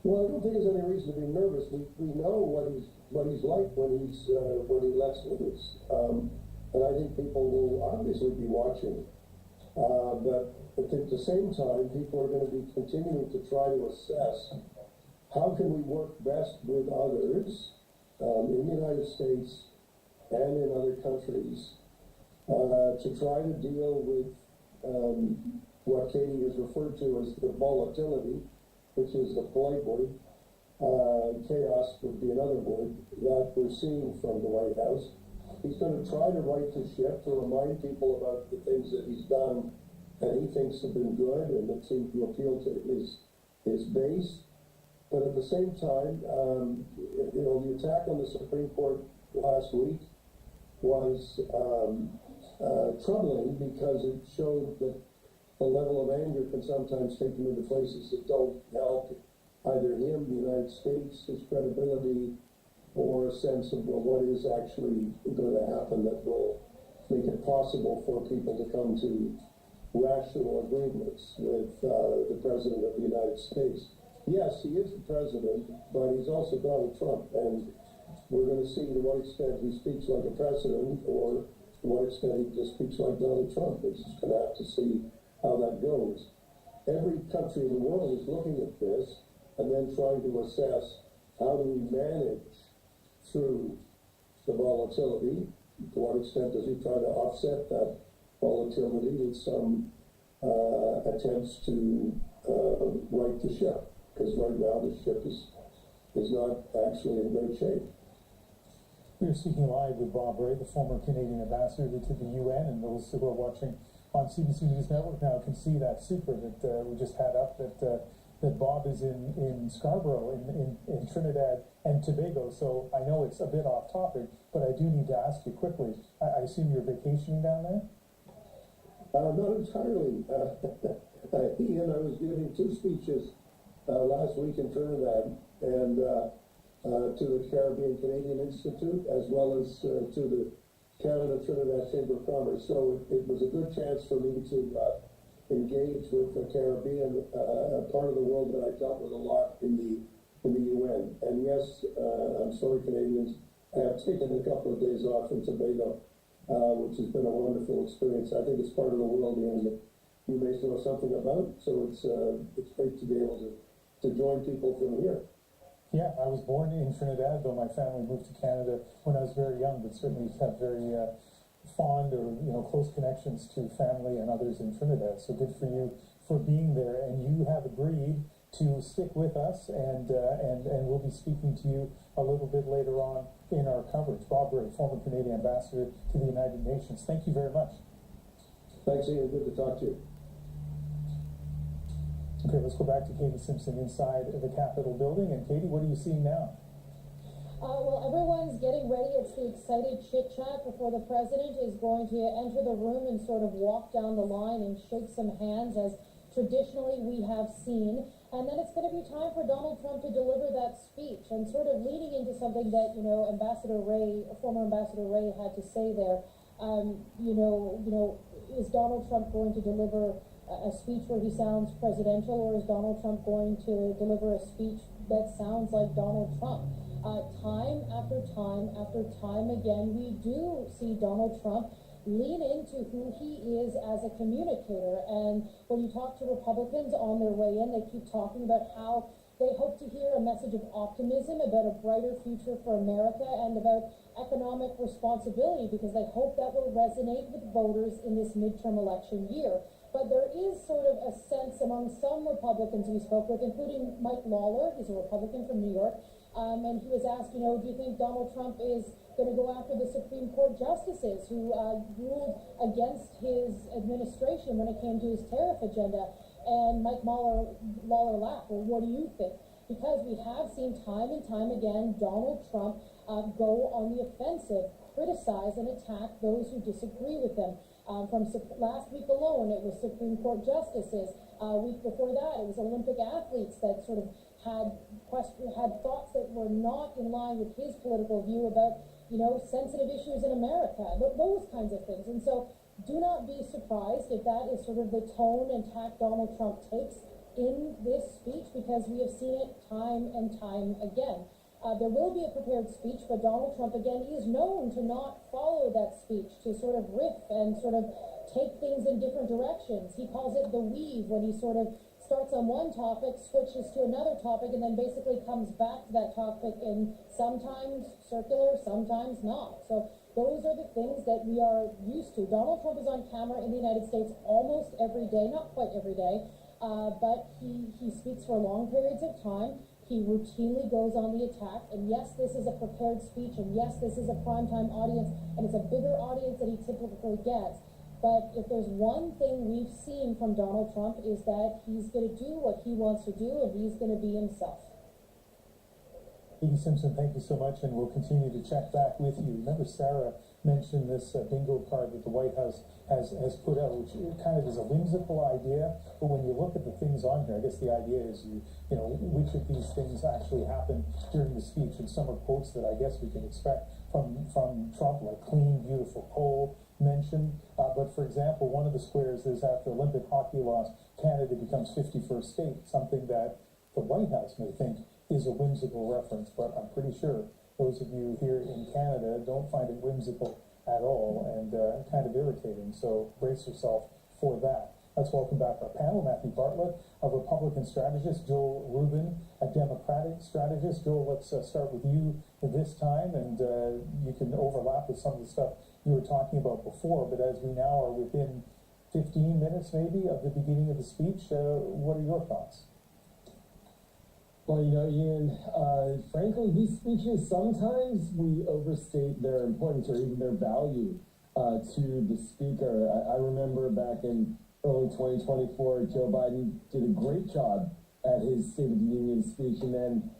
Well, I don't think there's any reason to be nervous. We know what he's like when he lets loose, and I think people will obviously be watching. But at the same time, people are going to be continuing to try to assess how can we work best with others in the United States and in other countries to try to deal with what Katie has referred to as the volatility which is the polite word, chaos would be another word, that we're seeing from the White House. He's going to try to right the ship, to remind people about the things that he's done that he thinks have been good and that seem to appeal to his base. But at the same time, the attack on the Supreme Court last week was troubling because it showed that the level of anger can sometimes take him into places that don't help either him, the United States, his credibility, or a sense of what is actually going to happen that will make it possible for people to come to rational agreements with the President of the United States. Yes, he is the President, but he's also Donald Trump, and we're going to see to what extent he speaks like a president or to what extent he just speaks like Donald Trump. We're just going to have to see how that goes. Every country in the world is looking at this and then trying to assess how do we manage through the volatility. To what extent does he try to offset that volatility with some attempts to right the ship? Because right now the ship is not actually in great shape. We are speaking live with Bob Rae, the former Canadian ambassador to the UN, and those who are watching on CBC News Network now can see that super that we just had up, that Bob is in Scarborough, in Trinidad and Tobago. So I know it's a bit off topic, but I do need to ask you quickly. I assume you're vacationing down there? Not entirely. He and I was giving 2 speeches last week in Trinidad and to the Caribbean Canadian Institute as well as to the Canada Trinidad Chamber of Commerce. So it was a good chance for me to engage with the Caribbean, part of the world that I dealt with a lot in the UN. And yes, I'm sorry, Canadians, I have taken a couple of days off in Tobago, which has been a wonderful experience. I think it's part of the world, Ian, that you may know something about. So it's great to be able to join people from here. Yeah, I was born in Trinidad, though my family moved to Canada when I was very young, but certainly have very fond or close connections to family and others in Trinidad. So good for you for being there, and you have agreed to stick with us, and we'll be speaking to you a little bit later on in our coverage. Bob Rae, former Canadian ambassador to the United Nations. Thank you very much. Thanks, Ian. Good to talk to you. Okay, let's go back to Katie Simpson inside the Capitol building. And Katie, what are you seeing now? Well, everyone's getting ready. It's the excited chit-chat before the president is going to enter the room and sort of walk down the line and shake some hands, as traditionally we have seen. And then it's going to be time for Donald Trump to deliver that speech, and sort of leading into something that, Ambassador Rae, former Ambassador Rae, had to say there. Is Donald Trump going to deliver a speech where he sounds presidential, or is Donald Trump going to deliver a speech that sounds like Donald Trump? Time after time after time again, we do see Donald Trump lean into who he is as a communicator. And when you talk to Republicans on their way in, they keep talking about how they hope to hear a message of optimism about a brighter future for America and about economic responsibility, because they hope that will resonate with voters in this midterm election year. But there is sort of a sense among some Republicans we spoke with, including Mike Lawler, he's a Republican from New York, and he was asked, do you think Donald Trump is going to go after the Supreme Court justices who ruled against his administration when it came to his tariff agenda? And Mike Lawler laughed. Well, what do you think? Because we have seen time and time again Donald Trump go on the offensive, criticize and attack those who disagree with him. From last week alone, it was Supreme Court justices. Week before that, it was Olympic athletes that sort of had thoughts that were not in line with his political view about, sensitive issues in America, those kinds of things. And so do not be surprised if that is sort of the tone and tack Donald Trump takes in this speech, because we have seen it time and time again. There will be a prepared speech, but Donald Trump, again, he is known to not follow that speech, to sort of riff and sort of take things in different directions. He calls it the weave, when he sort of starts on one topic, switches to another topic, and then basically comes back to that topic in sometimes circular, sometimes not. So those are the things that we are used to. Donald Trump is on camera in the United States almost every day, not quite every day, but he speaks for long periods of time. He routinely goes on the attack, and yes, this is a prepared speech, and yes, this is a primetime audience, and it's a bigger audience than he typically gets. But if there's one thing we've seen from Donald Trump is that he's going to do what he wants to do, and he's going to be himself. Edie Simpson, thank you so much, and we'll continue to check back with you. Remember, Sarah mentioned this bingo card that the White House has put out, which kind of is a whimsical idea, but when you look at the things on here, I guess the idea is you know which of these things actually happened during the speech, and some are quotes that I guess we can expect from Trump, like clean, beautiful coal mentioned. But for example, one of the squares is after Olympic hockey loss, Canada becomes 51st state, something that the White House may think is a whimsical reference, but I'm pretty sure those of you here in Canada don't find it whimsical at all, and kind of irritating, so brace yourself for that. Let's welcome back our panel, Matthew Bartlett, a Republican strategist, Joel Rubin, a Democratic strategist. Joel, let's start with you this time, and you can overlap with some of the stuff you were talking about before, but as we now are within 15 minutes maybe of the beginning of the speech, what are your thoughts? Well, Ian, frankly, these speeches, sometimes we overstate their importance or even their value to the speaker. I remember back in early 2024, Joe Biden did a great job at his State of the Union speech, and then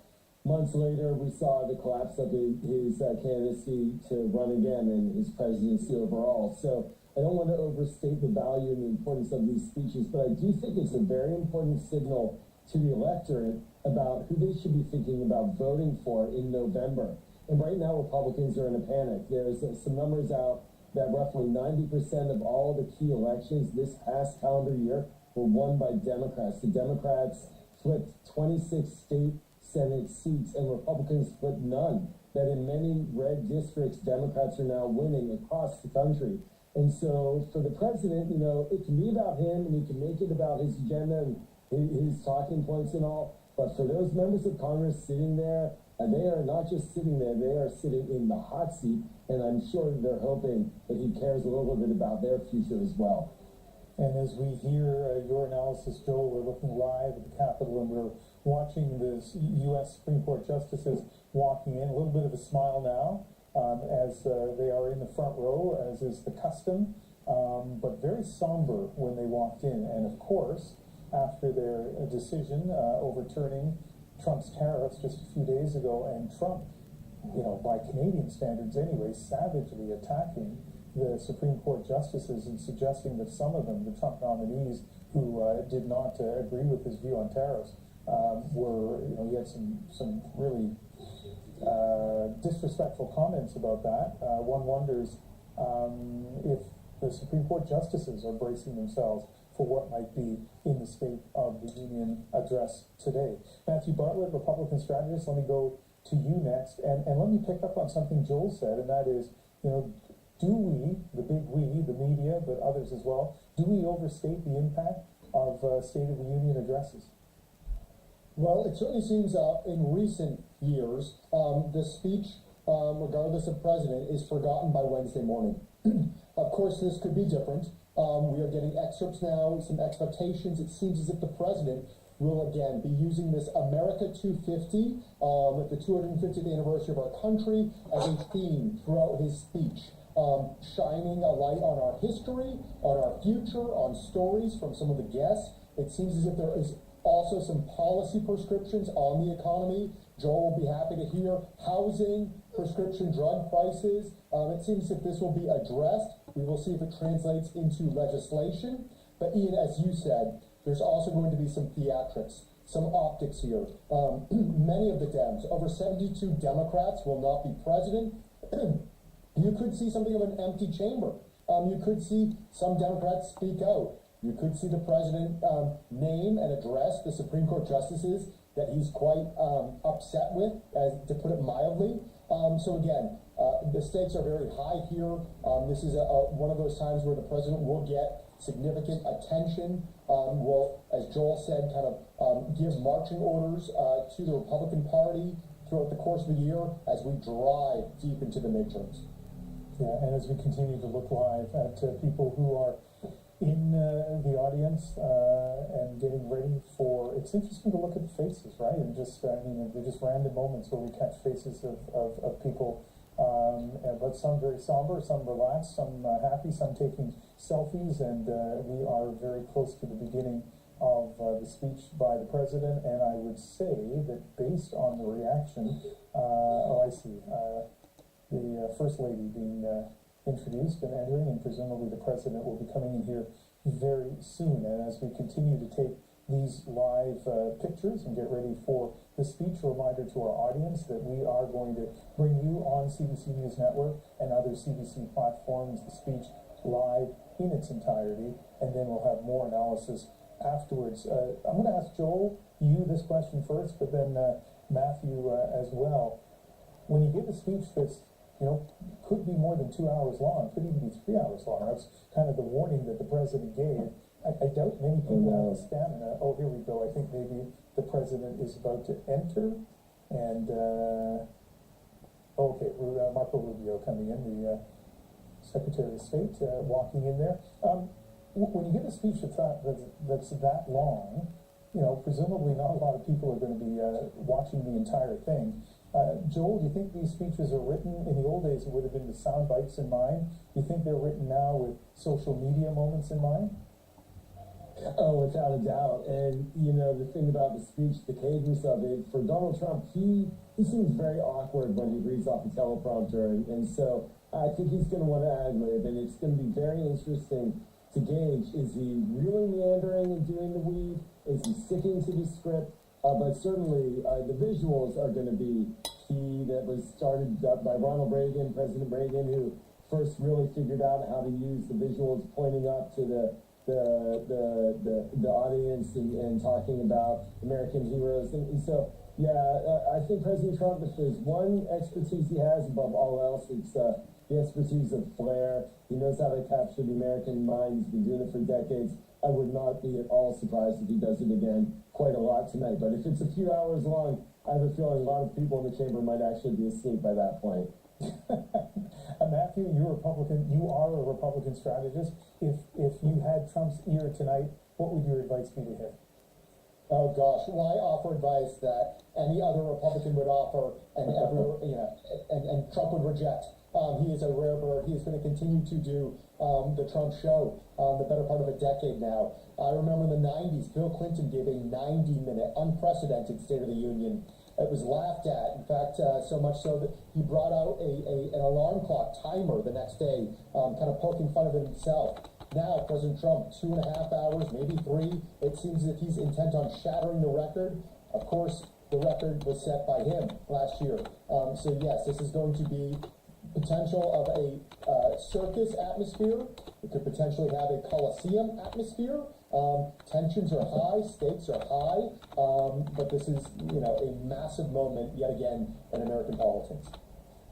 months later, we saw the collapse of his candidacy to run again and his presidency overall. So I don't want to overstate the value and the importance of these speeches, but I do think it's a very important signal to the electorate about who they should be thinking about voting for in November. And right now, Republicans are in a panic. There's some numbers out that roughly 90% of all the key elections this past calendar year were won by Democrats. The Democrats flipped 26 state Senate seats, and Republicans flipped none. That in many red districts, Democrats are now winning across the country. And so for the president, it can be about him, and he can make it about his agenda and his talking points and all. But for those members of Congress sitting there, they are not just sitting there, they are sitting in the hot seat, and I'm sure they're hoping that he cares a little bit about their future as well. And as we hear your analysis, Joel, we're looking live at the Capitol, and we're watching the U.S. Supreme Court justices walking in. A little bit of a smile now as they are in the front row, as is the custom, but very somber when they walked in. And of course, after their decision overturning Trump's tariffs just a few days ago, and Trump, by Canadian standards anyway, savagely attacking the Supreme Court justices and suggesting that some of them, the Trump nominees who did not agree with his view on tariffs, he had some really disrespectful comments about that. One wonders if the Supreme Court justices are bracing themselves for what might be in the State of the Union address today. Matthew Bartlett, Republican strategist, let me go to you next, and let me pick up on something Joel said, and that is, do we, the big we, the media, but others as well, do we overstate the impact of State of the Union addresses? Well, it certainly seems in recent years, the speech, regardless of president, is forgotten by Wednesday morning. Of course, this could be different. We are getting excerpts now, some expectations. It seems as if the president will again be using this America 250, the 250th anniversary of our country, as a theme throughout his speech, shining a light on our history, on our future, on stories from some of the guests. It seems as if there is also some policy prescriptions on the economy. Joel will be happy to hear housing, prescription drug prices. It seems as if this will be addressed. We will see if it translates into legislation. But Ian, as you said, there's also going to be some theatrics, some optics here. Many of the Dems, over 72 Democrats, will not be president. You could see something of an empty chamber. You could see some Democrats speak out. You could see the president name and address the Supreme Court justices that he's quite upset with, to put it mildly. So again, the stakes are very high here. This is one of those times where the president will get significant attention, will, as Joel said, kind of give marching orders to the Republican Party throughout the course of the year as we drive deep into the midterms. Yeah, and as we continue to look live at people who are in the audience and getting ready for. It's interesting to look at the faces, right? And just, I mean, they're just random moments where we catch faces of people, but some very somber, some relaxed, some happy, some taking selfies, and we are very close to the beginning of the speech by the president, and I would say that based on the reaction, I see, the First Lady being introduced and entering, and presumably the president will be coming in here very soon. And as we continue to take these live pictures and get ready for the speech, a reminder to our audience that we are going to bring you on CBC News Network and other CBC platforms the speech live in its entirety, and then we'll have more analysis afterwards. I'm going to ask Joel, you this question first, but then Matthew as well. When you give a speech that's, you know, could be more than 2 hours long, could even be 3 hours long. That's kind of the warning that the president gave. I doubt many people have the stamina. Oh, here we go. I think maybe the president is about to enter. And, okay, Marco Rubio coming in, the Secretary of State, walking in there. When you give a speech that's that long, you know, presumably not a lot of people are going to be watching the entire thing. Joel, do you think these speeches are written, in the old days it would have been with sound bites in mind? Do you think they're written now with social media moments in mind? Oh, without a doubt. And, you know, the thing about the speech, the cadence of it, for Donald Trump, he seems very awkward when he reads off the teleprompter. And so I think he's going to want to ad-lib, and it's going to be very interesting to gauge, is he really meandering and doing the weave? Is he sticking to the script? But certainly the visuals are going to be key. That was started by Ronald Reagan, President Reagan, who first really figured out how to use the visuals pointing up to the audience and talking about American heroes. And so, yeah, I think President Trump, if there's one expertise he has above all else, it's the expertise of flair. He knows how to capture the American mind. He's been doing it for decades. I would not be at all surprised if he does it again quite a lot tonight. But if it's a few hours long, I have a feeling a lot of people in the chamber might actually be asleep by that point. Matthew, you're a Republican. You are a Republican strategist. If you had Trump's ear tonight, what would your advice be to him? Oh gosh, why offer advice that any other Republican would offer and and Trump would reject? He is a rare bird. He is going to continue to do the Trump show the better part of a decade now. I remember in the 90s, Bill Clinton gave a 90-minute, unprecedented State of the Union. It was laughed at. In fact, so much so that he brought out an alarm clock timer the next day, kind of poking fun of it himself. Now, President Trump, 2.5 hours, maybe 3. It seems as if he's intent on shattering the record. Of course, the record was set by him last year. So yes, this is going to be potential of a circus atmosphere. It could potentially have a Coliseum atmosphere. Tensions are high, stakes are high, but this is, you know, a massive moment yet again in American politics.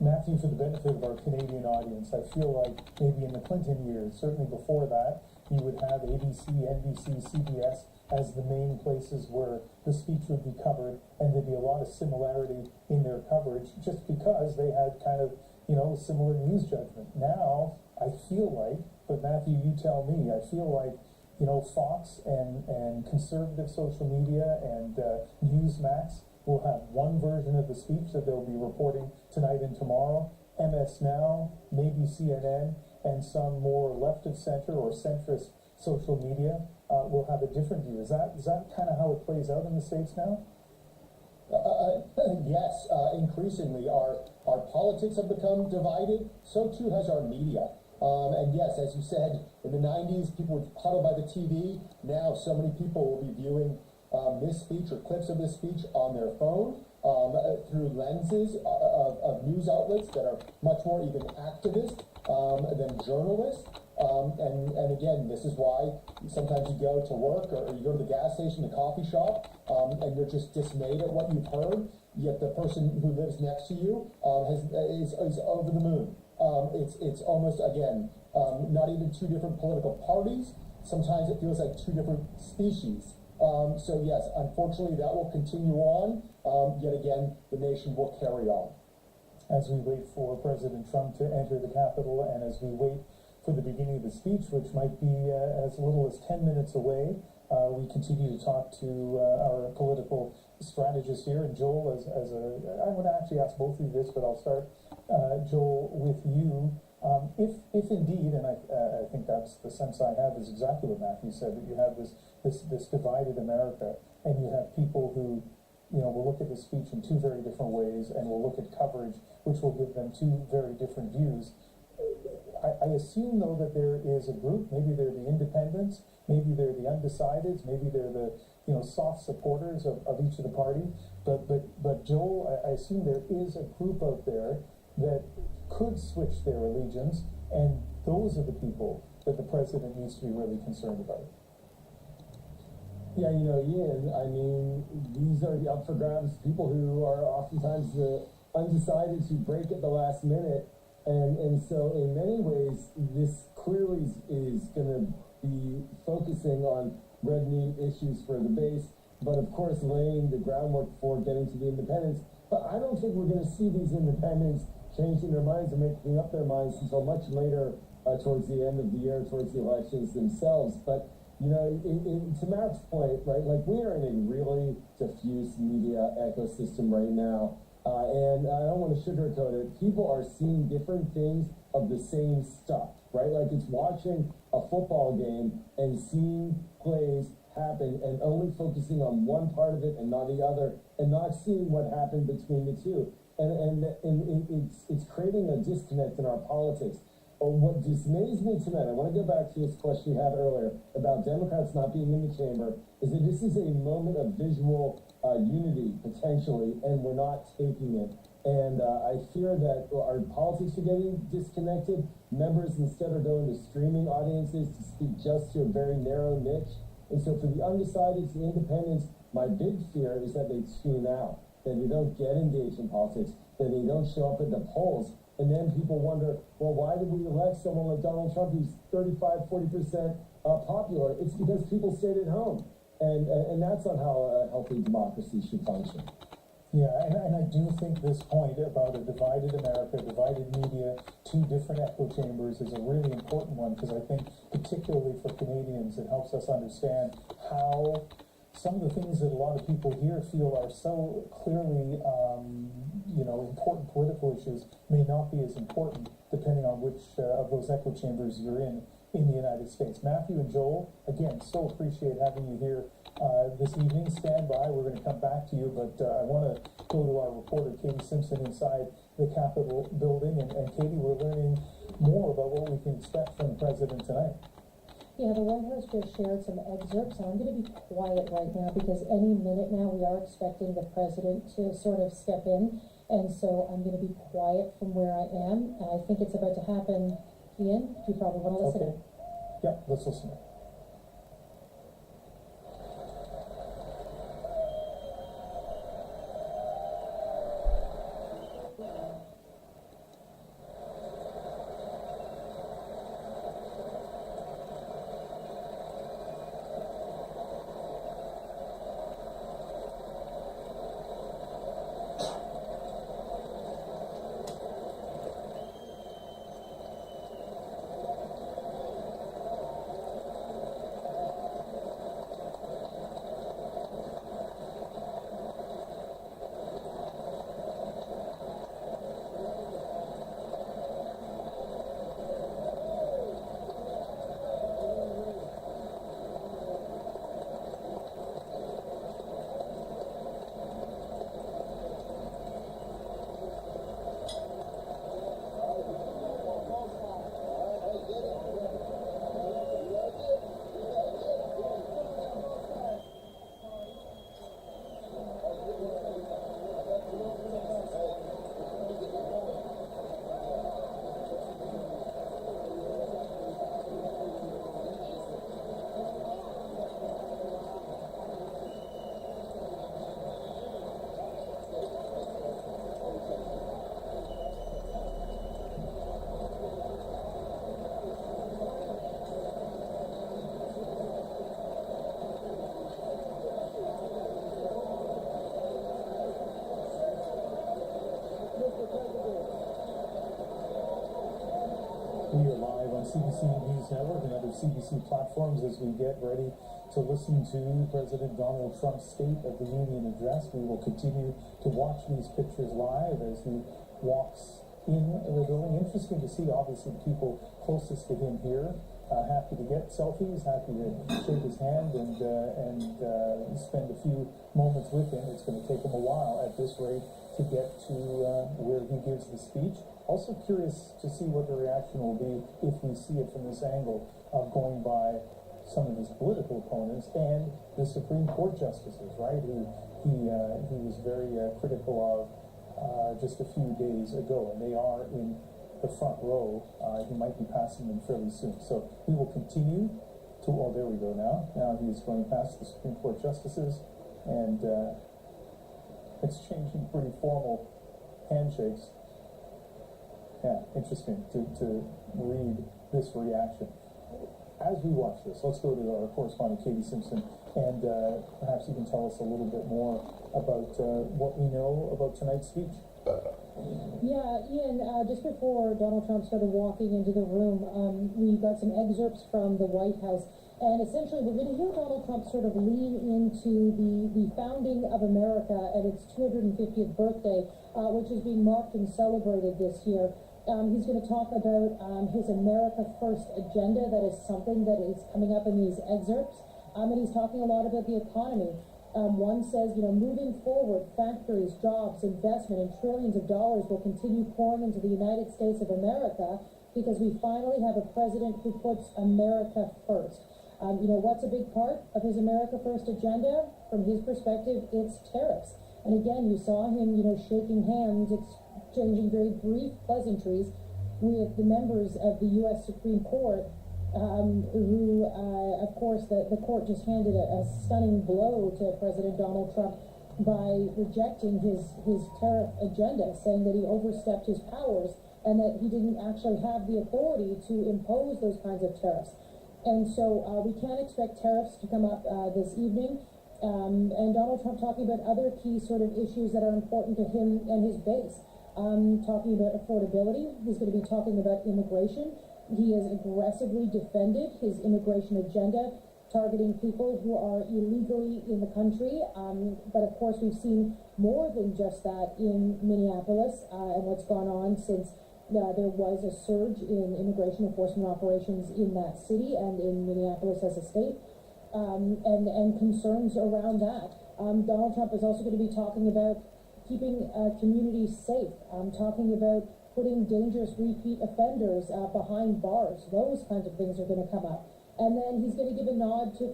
Matthew, for the benefit of our Canadian audience, I feel like maybe in the Clinton years, certainly before that, you would have ABC, NBC, CBS as the main places where the speech would be covered, and there'd be a lot of similarity in their coverage just because they had kind of, you know, similar news judgment. Now, I feel like, but Matthew, you tell me, I feel like, you know, Fox and conservative social media and Newsmax will have one version of the speech that they'll be reporting tonight and tomorrow. MS Now, maybe CNN, and some more left of center or centrist social media will have a different view. Is that kind of how it plays out in the States now? Yes, increasingly our politics have become divided. So too has our media. And yes, as you said, in the 90s, people would huddle by the TV. Now, so many people will be viewing this speech or clips of this speech on their phone through lenses of news outlets that are much more even activist than journalist. And again, this is why sometimes you go to work or you go to the gas station, the coffee shop, and you're just dismayed at what you've heard, yet the person who lives next to you is over the moon. It's almost, again, not even two different political parties. Sometimes it feels like two different species. So yes, unfortunately that will continue on. Yet again, the nation will carry on. As we wait for President Trump to enter the Capitol and as we wait for the beginning of the speech, which might be as little as 10 minutes away. We continue to talk to our political strategist here, and Joel, I'm going to actually ask both of you this, but I'll start, Joel, with you. If indeed, and I think that's the sense I have, is exactly what Matthew said, that you have this divided America, and you have people who, will look at the speech in two very different ways, and will look at coverage, which will give them two very different views. I assume, though, that there is a group, maybe they're the independents, maybe they're the undecideds, maybe they're the soft supporters of each of the party. But Joel, I assume there is a group out there that could switch their allegiance, and those are the people that the president needs to be really concerned about. Yeah, Ian, I mean, these are the up for grabs people who are oftentimes the undecideds who break at the last minute. And so in many ways, this clearly is going to be focusing on red meat issues for the base, but of course laying the groundwork for getting to the independents. But I don't think we're going to see these independents changing their minds or making up their minds until much later, towards the end of the year, towards the elections themselves. But, to Matt's point, right, like we are in a really diffuse media ecosystem right now. And I don't want to sugarcoat it. People are seeing different things of the same stuff, right? Like it's watching a football game and seeing plays happen and only focusing on one part of it and not the other, and not seeing what happened between the two. And it's creating a disconnect in our politics. What dismays me tonight, I want to go back to this question you had earlier about Democrats not being in the chamber, is that this is a moment of visual unity, potentially, and we're not taking it. And I fear that our politics are getting disconnected. Members instead are going to streaming audiences to speak just to a very narrow niche. And so for the undecideds, the independents, my big fear is that they tune out, that they don't get engaged in politics, that they don't show up at the polls. And then people wonder, well, why did we elect someone like Donald Trump who's 35, 40% popular? It's because people stayed at home. And that's not how a healthy democracy should function. Yeah, and I do think this point about a divided America, divided media, two different echo chambers is a really important one, because I think particularly for Canadians, it helps us understand how some of the things that a lot of people here feel are so clearly, important political issues may not be as important depending on which of those echo chambers you're in the United States. Matthew and Joel, again, so appreciate having you here this evening. Stand by. We're going to come back to you, but I want to go to our reporter, Katie Simpson, inside the Capitol building. And Katie, we're learning more about what we can expect from the president tonight. Yeah, the White House just shared some excerpts, and I'm going to be quiet right now because any minute now we are expecting the president to sort of step in, and so I'm going to be quiet from where I am, and I think it's about to happen. Ian, you probably want to listen. Okay. Yeah, let's listen. on CBC News Network and other CBC platforms as we get ready to listen to President Donald Trump's State of the Union address. We will continue to watch these pictures live as he walks in the building. Interesting to see, obviously, the people closest to him here. Happy to get selfies, happy to shake his hand and spend a few moments with him. It's going to take him a while at this rate to get to where he gives the speech. Also curious to see what the reaction will be if we see it from this angle of going by some of his political opponents and the Supreme Court justices, right? Who he was very critical of just a few days ago, and they are in the front row. He might be passing them fairly soon. So we will continue to, oh, there we go now. Now he's going past the Supreme Court justices and exchanging pretty formal handshakes. Yeah, interesting to read this reaction. As we watch this, let's go to our correspondent, Katie Simpson, and perhaps you can tell us a little bit more about what we know about tonight's speech. Yeah, Ian, just before Donald Trump started walking into the room, we got some excerpts from the White House. And essentially, we're going to hear Donald Trump sort of lean into the founding of America at its 250th birthday, which is being marked and celebrated this year. He's going to talk about his America First agenda. That is something that is coming up in these excerpts. And he's talking a lot about the economy. One says, moving forward, factories, jobs, investment, and trillions of dollars will continue pouring into the United States of America because we finally have a president who puts America first. What's a big part of his America First agenda? From his perspective, it's tariffs. And again, you saw him, shaking hands, exchanging very brief pleasantries with the members of the U.S. Supreme Court, who, of course, the court just handed a stunning blow to President Donald Trump by rejecting his tariff agenda, saying that he overstepped his powers and that he didn't actually have the authority to impose those kinds of tariffs. And so we can't expect tariffs to come up this evening. And Donald Trump talking about other key sort of issues that are important to him and his base. Talking about affordability. He's going to be talking about immigration. He has aggressively defended his immigration agenda, targeting people who are illegally in the country. But of course, we've seen more than just that in Minneapolis and what's gone on since there was a surge in immigration enforcement operations in that city and in Minneapolis as a state, and concerns around that. Donald Trump is also going to be talking about keeping communities safe, talking about putting dangerous repeat offenders behind bars. Those kinds of things are going to come up. And then he's going to give a nod to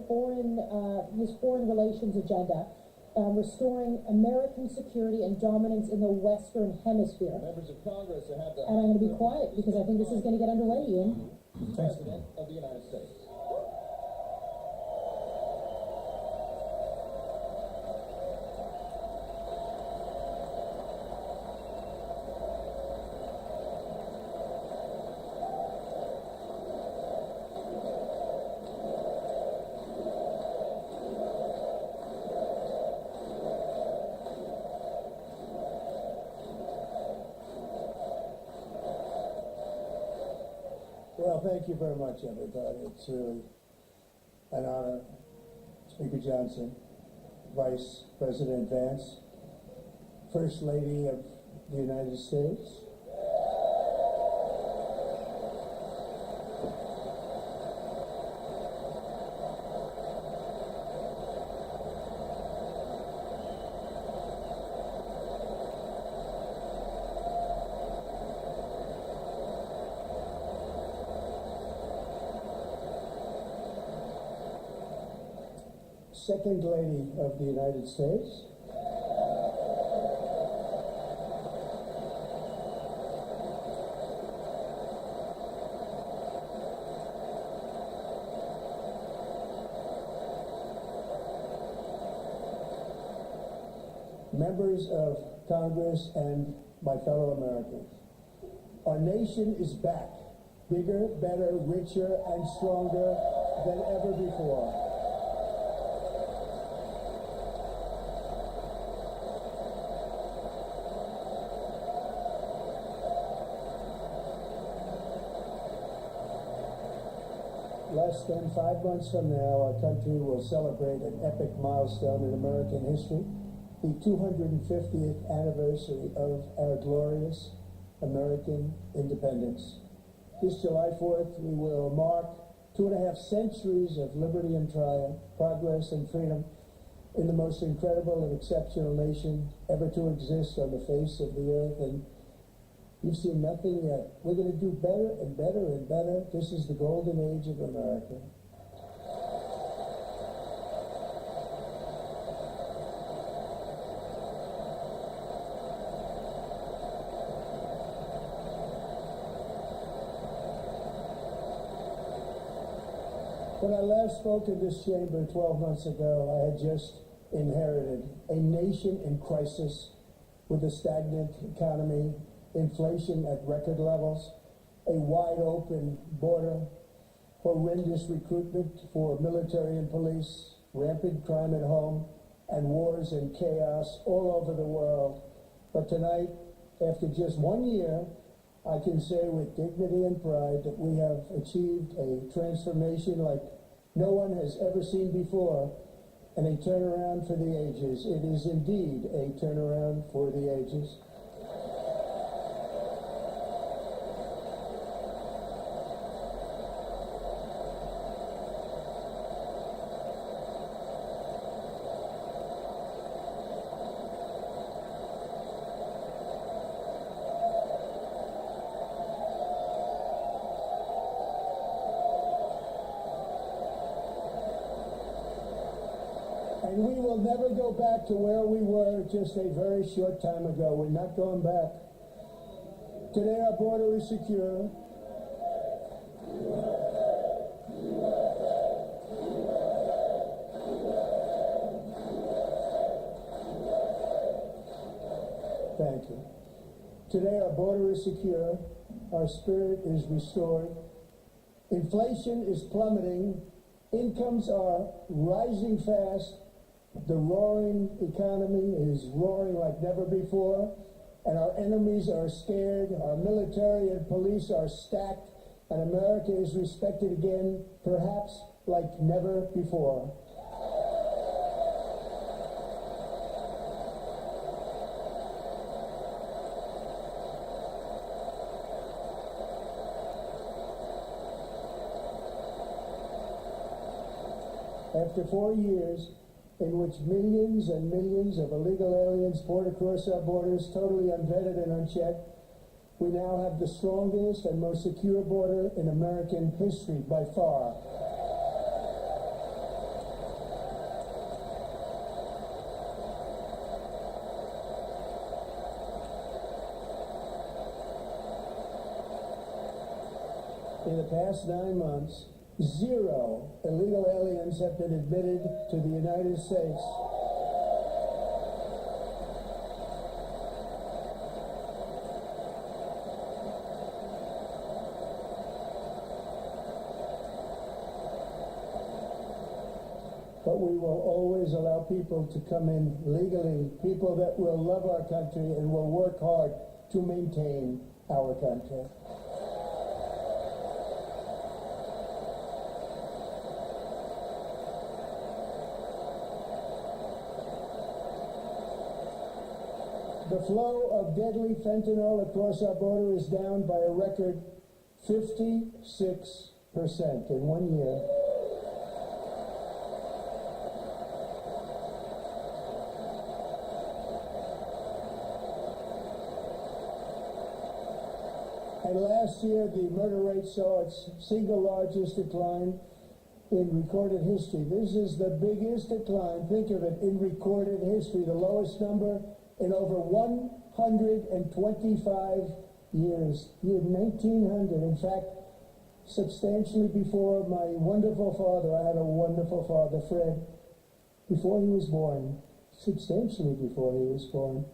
his foreign relations agenda, restoring American security and dominance in the Western Hemisphere. Members of Congress have the And I'm going to be quiet because I think this is going to get underway, Ian. President of the United States. Well, thank you very much, everybody. It's really an honor. Speaker Johnson, Vice President Vance, First Lady of the United States. Second Lady of the United States. Members of Congress and my fellow Americans, our nation is back, bigger, better, richer, and stronger than ever before. less than 5 months from now, our country will celebrate an epic milestone in American history, the 250th anniversary of our glorious American independence. This July 4th, we will mark 2.5 centuries of liberty and triumph, progress and freedom in the most incredible and exceptional nation ever to exist on the face of the earth. And you've seen nothing yet. We're going to do better and better and better. This is the golden age of America. When I last spoke in this chamber 12 months ago, I had just inherited a nation in crisis with a stagnant economy, inflation at record levels, a wide open border, horrendous recruitment for military and police, rampant crime at home, and wars and chaos all over the world. But tonight, after just 1 year, I can say with dignity and pride that we have achieved a transformation like no one has ever seen before, and a turnaround for the ages. It is indeed a turnaround for the ages. And we will never go back to where we were just a very short time ago. We're not going back. Today our border is secure. Thank you. Today our border is secure. Our spirit is restored. Inflation is plummeting. Incomes are rising fast. The roaring economy is roaring like never before, and our enemies are scared, our military and police are stacked, and America is respected again, perhaps like never before. After 4 years, in which millions and millions of illegal aliens poured across our borders, totally unvetted and unchecked, we now have the strongest and most secure border in American history by far. In the past 9 months, 0 illegal aliens have been admitted to the United States. But we will always allow people to come in legally, people that will love our country and will work hard to maintain our country. The flow of deadly fentanyl across our border is down by a record 56% in 1 year. And last year, the murder rate saw its single largest decline in recorded history. This is the biggest decline, think of it, in recorded history, the lowest number in over 125 years. Year 1900, in fact, substantially before my wonderful father, I had a wonderful father, Fred, before he was born, substantially before he was born.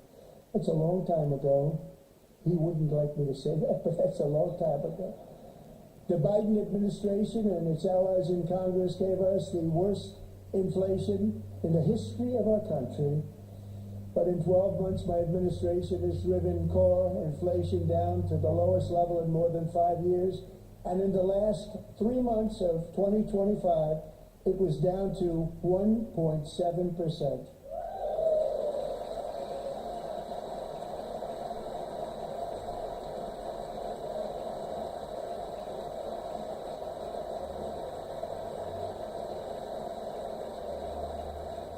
That's a long time ago. He wouldn't like me to say that, but that's a long time ago. The Biden administration and its allies in Congress gave us the worst inflation in the history of our country. But in 12 months, my administration has driven core inflation down to the lowest level in more than 5 years. And in the last 3 months of 2025, it was down to 1.7%.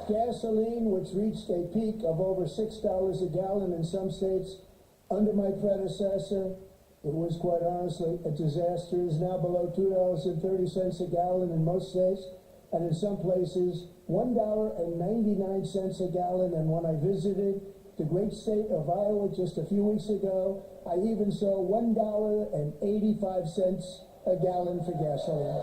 Gasoline, which reached a peak of over $6 a gallon in some states under my predecessor, it was quite honestly a disaster, is now below $2.30 a gallon in most states, and in some places $1.99 a gallon. And when I visited the great state of Iowa just a few weeks ago, I even saw $1.85 a gallon for gasoline.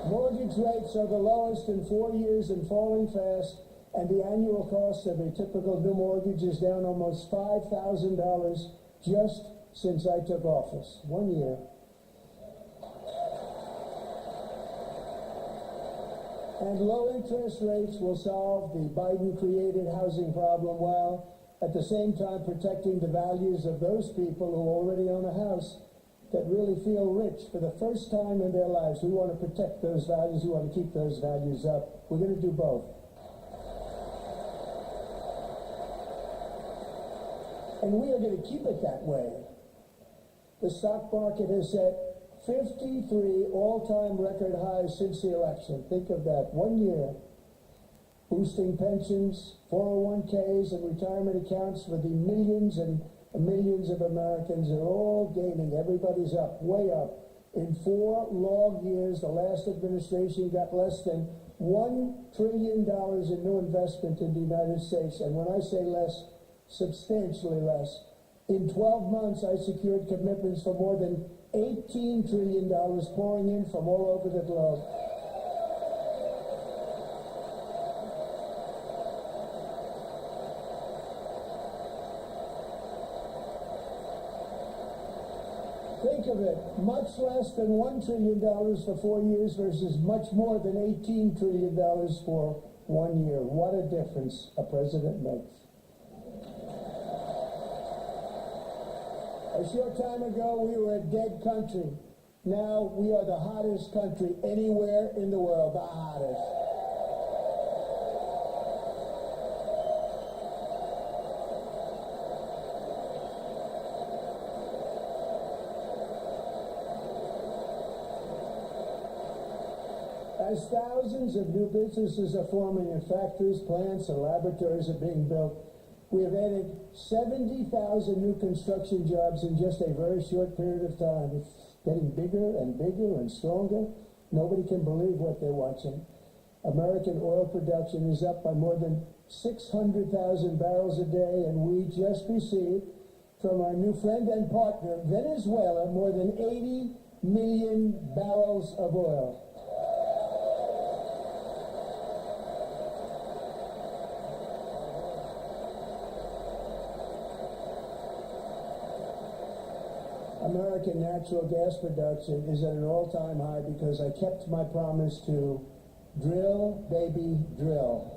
Mortgage rates are the lowest in 4 years and falling fast, and the annual cost of a typical new mortgage is down almost $5,000 just since I took office. 1 year. And low interest rates will solve the Biden-created housing problem while at the same time protecting the values of those people who already own a house that really feel rich for the first time in their lives. We want to protect those values. We want to keep those values up. We're going to do both. And we are going to keep it that way. The stock market has set 53 all-time record highs since the election. Think of that. 1 year. Boosting pensions, 401ks, and retirement accounts for the millions and millions of Americans are all gaining. Everybody's up, way up. In 4 long years, the last administration got less than $1 trillion in new investment in the United States. And when I say less, substantially less. In 12 months, I secured commitments for more than $18 trillion pouring in from all over the globe. Think of it, much less than $1 trillion for 4 years versus much more than $18 trillion for 1 year. What a difference a president makes. A short time ago, we were a dead country. Now we are the hottest country anywhere in the world, the hottest. As thousands of new businesses are forming and factories, plants, and laboratories are being built, we have added 70,000 new construction jobs in just a very short period of time. It's getting bigger and bigger and stronger. Nobody can believe what they're watching. American oil production is up by more than 600,000 barrels a day, and we just received from our new friend and partner, Venezuela, more than 80 million barrels of oil. American natural gas production is at an all-time high because I kept my promise to drill, baby, drill.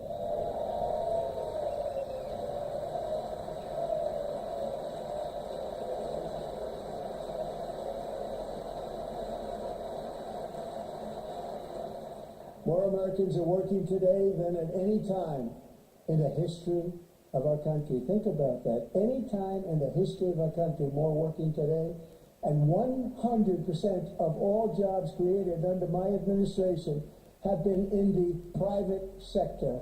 More Americans are working today than at any time in the history of our country. Think about that. Any time in the history of our country, more working today. And 100% of all jobs created under my administration have been in the private sector.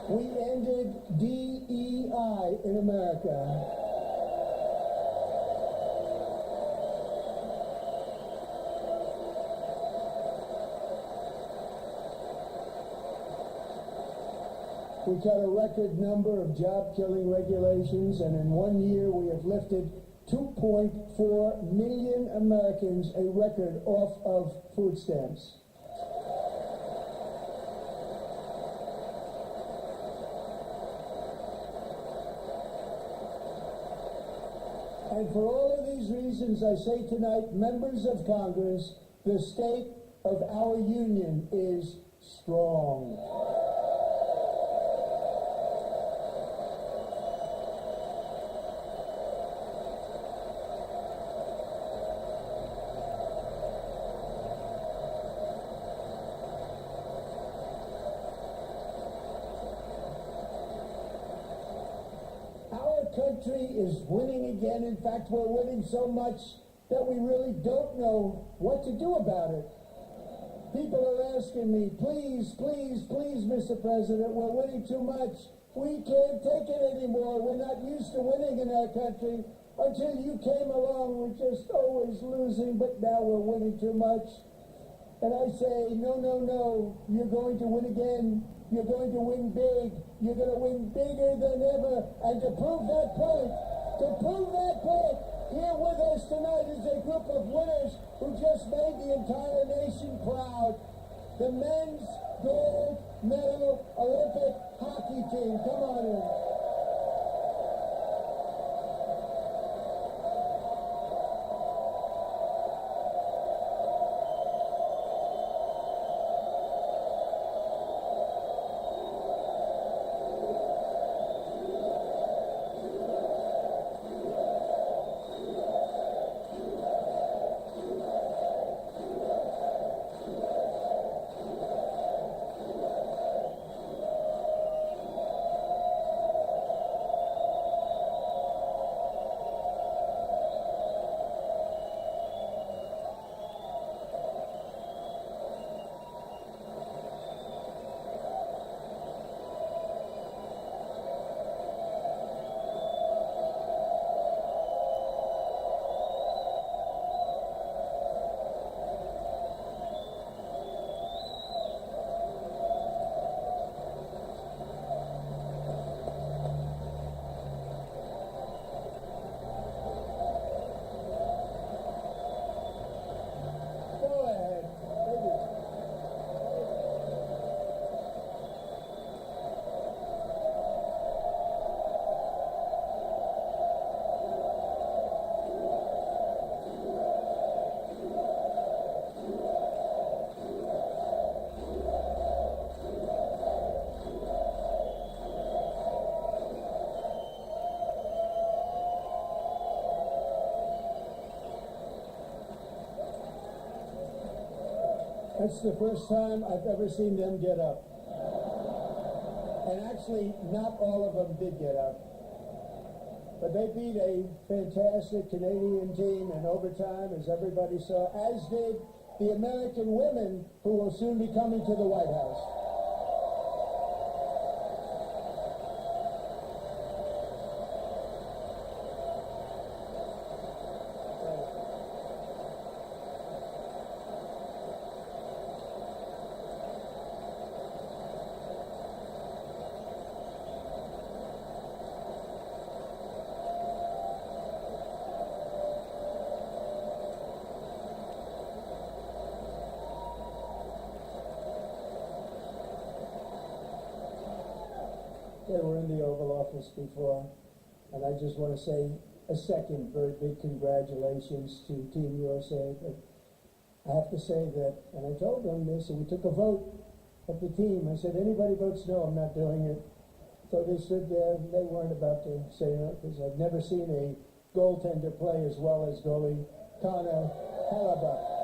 We ended DEI in America. We cut a record number of job-killing regulations, and in 1 year we have lifted 2.4 million Americans, a record, off of food stamps. And for all of these reasons, I say tonight, members of Congress, the state of our union is strong. Our country is winning again. In fact, we're winning so much that we really don't know what to do about it. People are asking me, please, please, please, Mr. President, we're winning too much. We can't take it anymore. We're not used to winning in our country. Until you came along, we're just always losing, but now we're winning too much. And I say, no, no, no, you're going to win again. You're going to win big. You're going to win bigger than ever. And to prove that point, here with us tonight is a group of winners who just made the entire nation proud. The men's gold medal Olympic hockey team. Come on in. That's the first time I've ever seen them get up. And actually, not all of them did get up. But they beat a fantastic Canadian team in overtime, as everybody saw, as did the American women who will soon be coming to the White House. They were in the Oval Office before, and I just want to say a second very big congratulations to Team USA. But I have to say that, and I told them this, and we took a vote of the team. I said, anybody votes no, I'm not doing it. So they stood there, and they weren't about to say no, because I've never seen a goaltender play as well as goalie Connor Hellebuyck.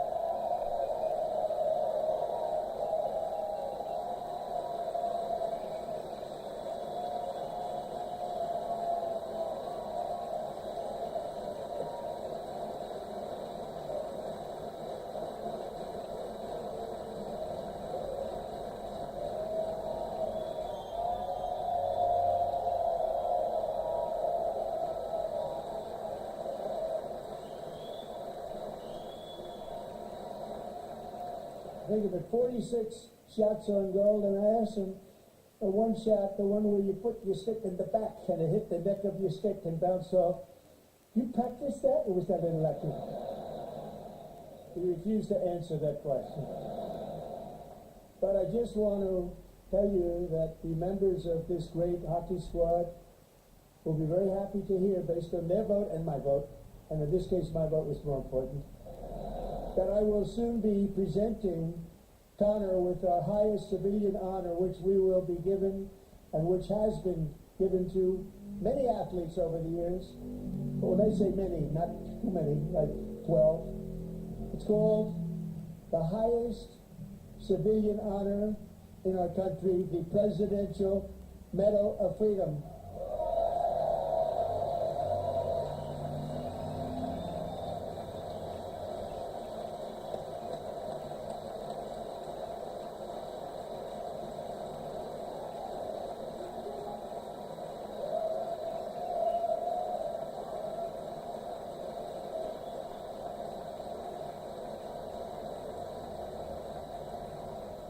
Think of it, 46 shots on goal, and I asked him, one shot, the one where you put your stick in the back and it hit the neck of your stick and bounced off. You practiced that, or was that an electric? He refused to answer that question. But I just want to tell you that the members of this great hockey squad will be very happy to hear, based on their vote and my vote, and in this case my vote was more important, that I will soon be presenting Connor with our highest civilian honor, which we will be given, and which has been given to many athletes over the years. But when I say many, not too many, like 12. It's called the highest civilian honor in our country, the Presidential Medal of Freedom.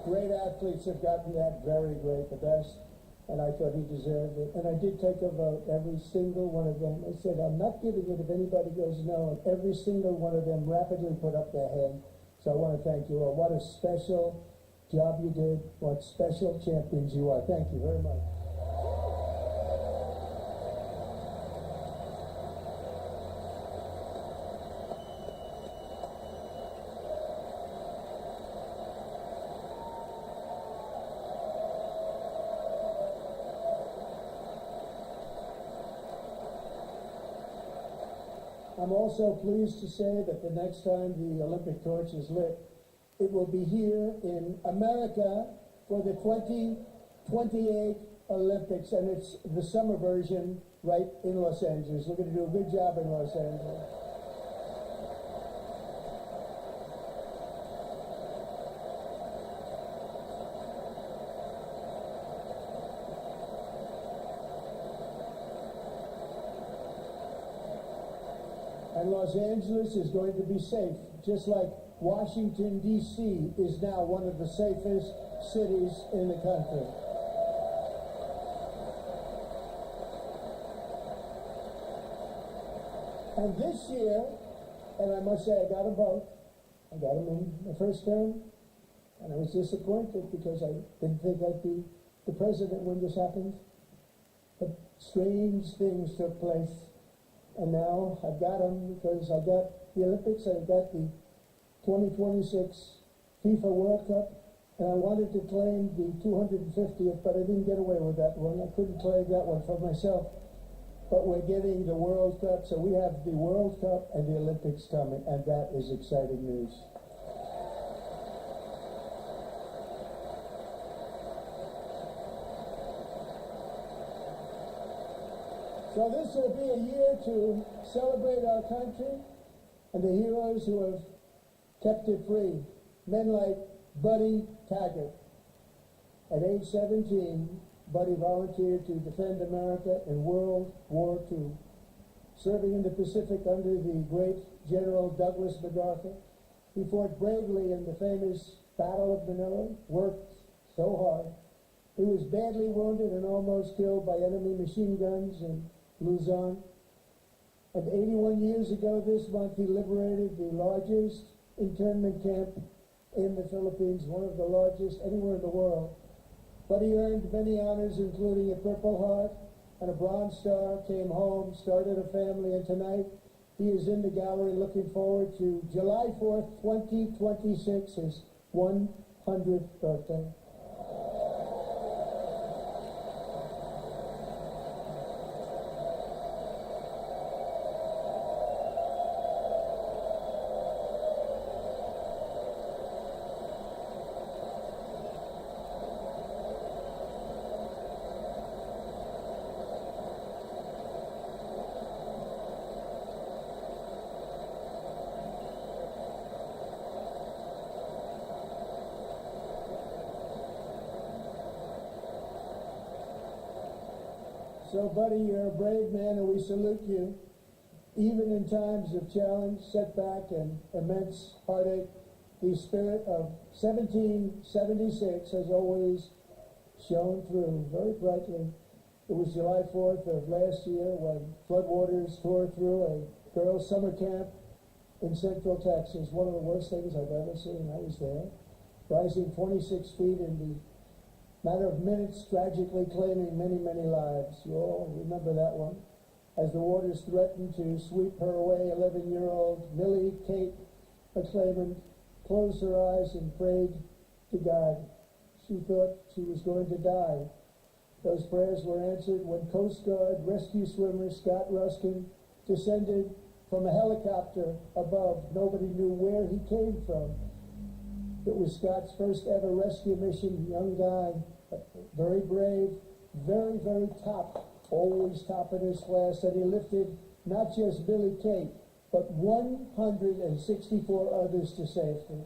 Great athletes have gotten that, very great, the best, and I thought he deserved it. And I did take a vote, every single one of them. I said, I'm not giving it if anybody goes no, and every single one of them rapidly put up their hand. So I want to thank you all. What a special job you did. What special champions you are. Thank you very much. I'm also pleased to say that the next time the Olympic torch is lit, it will be here in America for the 2028 Olympics, and it's the summer version right in Los Angeles. We're going to do a good job in Los Angeles. And Los Angeles is going to be safe, just like Washington, D.C. is now one of the safest cities in the country. And this year, and I must say I got them both. I got them in the first term, and I was disappointed because I didn't think I'd be the president when this happened. But strange things took place. And now I've got them because I got the Olympics and I got the 2026 FIFA World Cup. And I wanted to claim the 250th, but I didn't get away with that one. I couldn't claim that one for myself. But we're getting the World Cup, so we have the World Cup and the Olympics coming, and that is exciting news. So this will be a year to celebrate our country and the heroes who have kept it free. Men like Buddy Taggart. At age 17, Buddy volunteered to defend America in World War II, serving in the Pacific under the great General Douglas MacArthur. He fought bravely in the famous Battle of Manila, worked so hard. He was badly wounded and almost killed by enemy machine guns in Luzon. And 81 years ago this month, he liberated the largest internment camp in the Philippines, one of the largest anywhere in the world. But he earned many honors, including a Purple Heart and a Bronze Star, came home, started a family, and tonight he is in the gallery looking forward to July 4th, 2026, his 100th birthday. So, Buddy, you're a brave man, and we salute you. Even in times of challenge, setback, and immense heartache, the spirit of 1776 has always shone through very brightly. It was July 4th of last year when floodwaters tore through a girls' summer camp in Central Texas. One of the worst things I've ever seen. I was there, rising 26 feet in the Matter of minutes, tragically claiming many, many lives. You all remember that one. As the waters threatened to sweep her away, 11-year-old Millie Kate McClelland closed her eyes and prayed to God. She thought she was going to die. Those prayers were answered when Coast Guard rescue swimmer Scott Ruskin descended from a helicopter above. Nobody knew where he came from. It was Scott's first ever rescue mission. Young guy, very brave, very, very top, always top in his class. And he lifted not just Billy Kate, but 164 others to safety.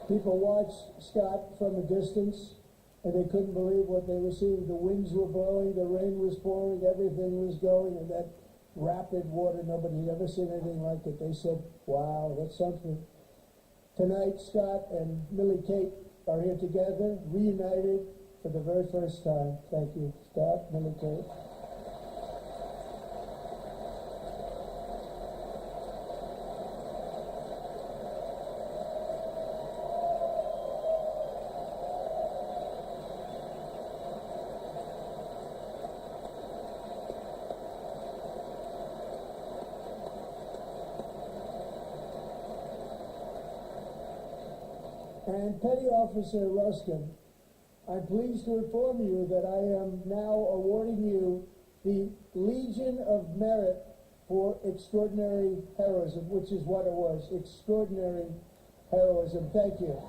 People watched Scott from a distance, and they couldn't believe what they were seeing. The winds were blowing, the rain was pouring, everything was going, and that rapid water, nobody had ever seen anything like it. They said, wow, that's something. Tonight, Scott and Millie Kate are here together, reunited for the very first time. Thank you, Scott, Millie Kate. And Petty Officer Ruskin, I'm pleased to inform you that I am now awarding you the Legion of Merit for extraordinary heroism, which is what it was, extraordinary heroism. Thank you.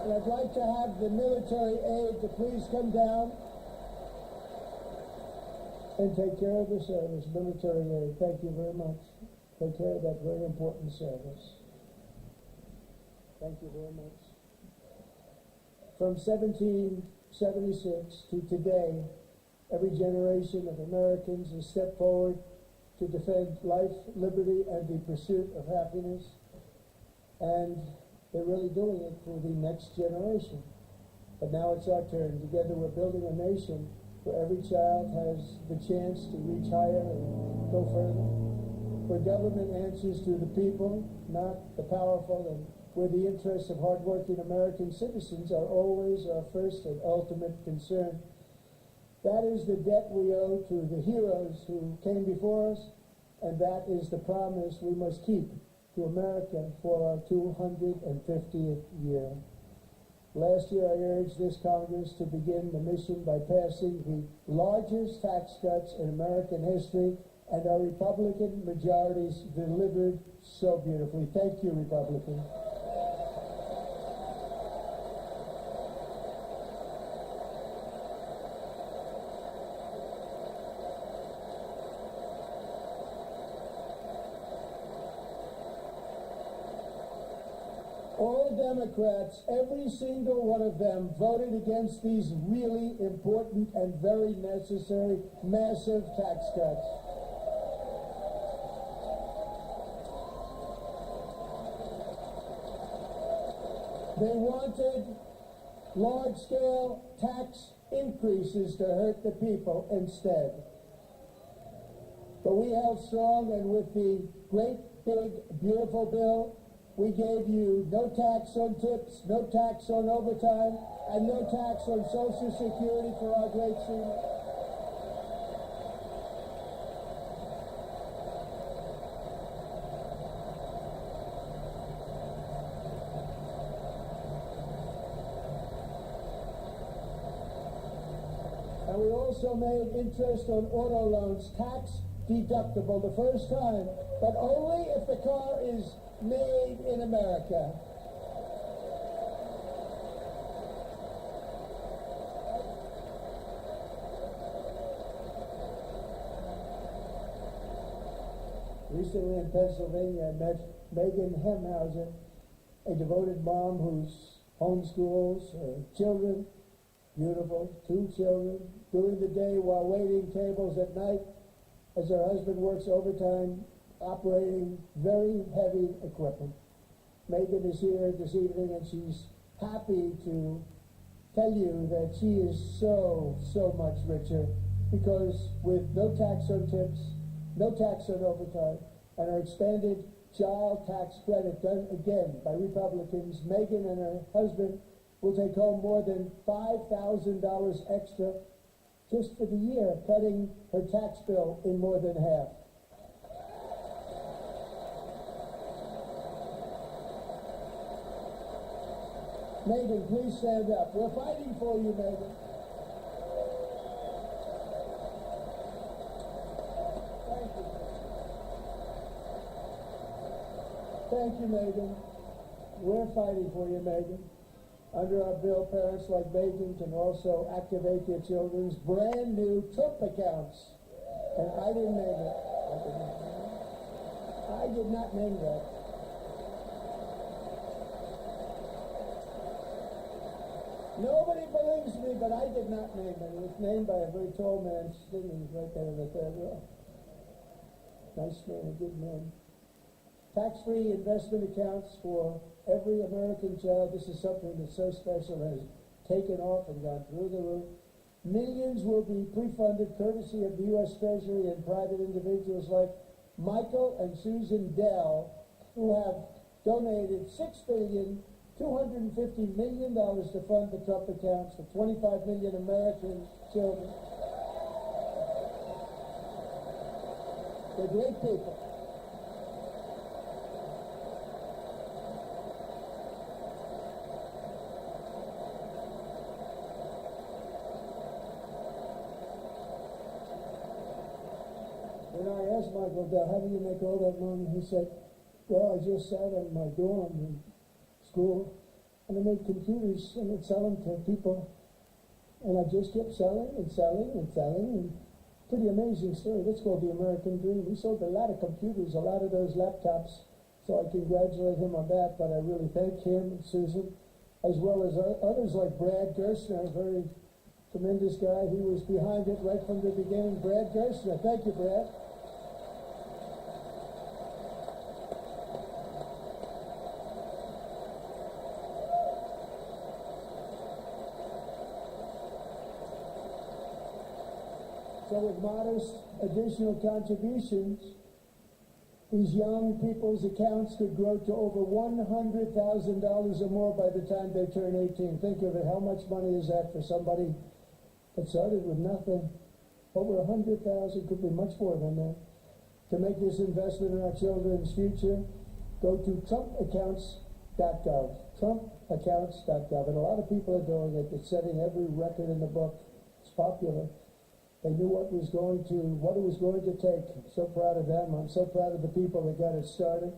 And I'd like to have the military aide to please come down and take care of the service. Military aide, thank you very much. Take care of that very important service. Thank you very much. From 1776 to today, every generation of Americans has stepped forward to defend life, liberty, and the pursuit of happiness. And they're really doing it for the next generation. But now it's our turn. Together we're building a nation where every child has the chance to reach higher and go further. Where government answers to the people, not the powerful, and where the interests of hardworking American citizens are always our first and ultimate concern. That is the debt we owe to the heroes who came before us, and that is the promise we must keep to America for our 250th year. Last year, I urged this Congress to begin the mission by passing the largest tax cuts in American history, and our Republican majorities delivered so beautifully. Thank you, Republicans. All Democrats, every single one of them, voted against these really important and very necessary massive tax cuts. They wanted large-scale tax increases to hurt the people instead. But we held strong, and with the great, big, beautiful bill, we gave you no tax on tips, no tax on overtime, and no tax on Social Security for our great seniors. And we also made interest on auto loans tax deductible the first time, but only if the car is made in America. Recently in Pennsylvania, I met Megan Hemhauser, a devoted mom who's homeschools her children, beautiful, 2 children, during the day while waiting tables at night as her husband works overtime, operating very heavy equipment. Megan is here this evening and she's happy to tell you that she is so much richer because with no tax on tips, no tax on overtime, and her expanded child tax credit done again by Republicans, Megan and her husband will take home more than $5,000 extra just for the year, cutting her tax bill in more than half. Megan, please stand up. We're fighting for you, Megan. Thank you. Thank you, Megan. We're fighting for you, Megan. Under our bill, parents like Megan can also activate their children's brand new Trump accounts. And I didn't name it. I did not name that. Nobody believes me, but I did not name it. It was named by a very tall man sitting right there in the third row. Nice man, a good man. Tax-free investment accounts for every American child. This is something that's so special, has taken off and gone through the roof. Millions will be pre-funded courtesy of the U.S. Treasury and private individuals like Michael and Susan Dell, who have donated $6,250 million to fund the Trump accounts for 25 million American children. They're great people. When I asked Michael Dell, how do you make all that money? He said, well, I just sat in my dorm in school and I made computers and I'd sell them to people. And I just kept selling and selling and selling. And pretty amazing story. That's called the American dream. We sold a lot of computers, a lot of those laptops. So I congratulate him on that, but I really thank him and Susan, as well as others like Brad Gerstner, a very tremendous guy. He was behind it right from the beginning. Brad Gerstner. Thank you, Brad. So with modest additional contributions, these young people's accounts could grow to over $100,000 or more by the time they turn 18. Think of it. How much money is that for somebody that started with nothing? Over 100,000, could be much more than that. To make this investment in our children's future, go to trumpaccounts.gov. Trumpaccounts.gov. And a lot of people are doing it. It's setting every record in the book. It's popular. They knew what it was going to take. I'm so proud of them. I'm so proud of the people that got it started.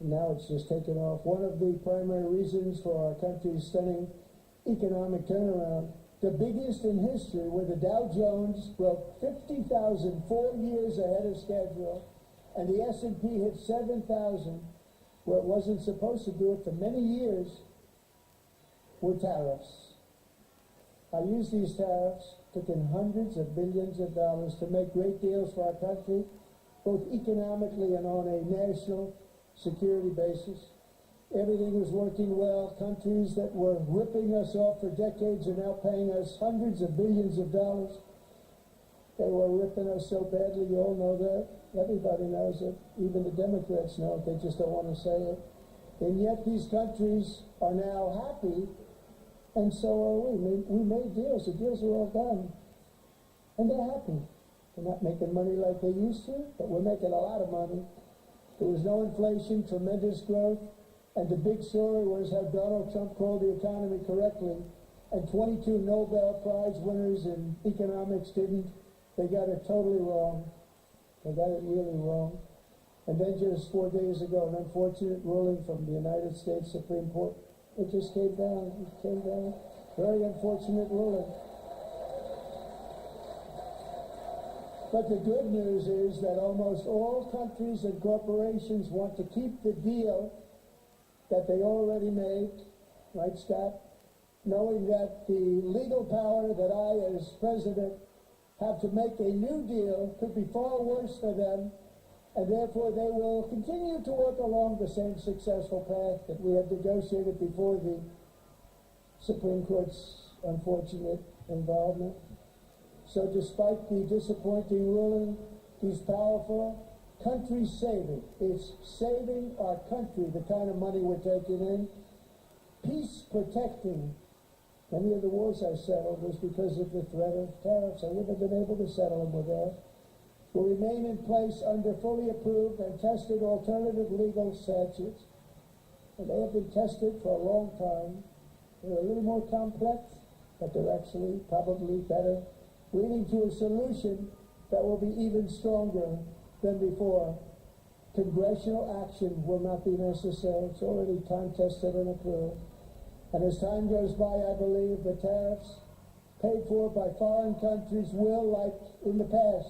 And now it's just taken off. One of the primary reasons for our country's stunning economic turnaround, the biggest in history, where the Dow Jones broke 50,000 4 years ahead of schedule, and the S&P hit 7,000, where it wasn't supposed to do it for many years, were tariffs. I used these tariffs, took in hundreds of billions of dollars to make great deals for our country, both economically and on a national security basis. Everything was working well. Countries that were ripping us off for decades are now paying us hundreds of billions of dollars. They were ripping us so badly, you all know that. Everybody knows it. Even the Democrats know it. They just don't want to say it. And yet these countries are now happy, and so are we. We made deals. The deals are all done. And they're happy. They're not making money like they used to, but we're making a lot of money. There was no inflation, tremendous growth, and the big story was how Donald Trump called the economy correctly, and 22 Nobel Prize winners in economics didn't. They got it totally wrong. They got it really wrong. And then just 4 days ago, an unfortunate ruling from the United States Supreme Court. It just came down. It came down. Very unfortunate ruling. But the good news is that almost all countries and corporations want to keep the deal that they already made, right, Scott? Knowing that the legal power that I, as president, have to make a new deal could be far worse for them, and therefore they will continue to work along the same successful path that we had negotiated before the Supreme Court's unfortunate involvement. So despite the disappointing ruling, he's powerful. Country's saving. It's saving our country, the kind of money we're taking in. Peace protecting. Many of the wars I settled was because of the threat of tariffs. I wouldn't have been able to settle them without. Will remain in place under fully approved and tested alternative legal statutes. And they have been tested for a long time. They're a little more complex, but they're actually probably better, leading to a solution that will be even stronger than before. Congressional action will not be necessary. It's already time-tested and approved. And as time goes by, I believe the tariffs paid for by foreign countries will, like in the past,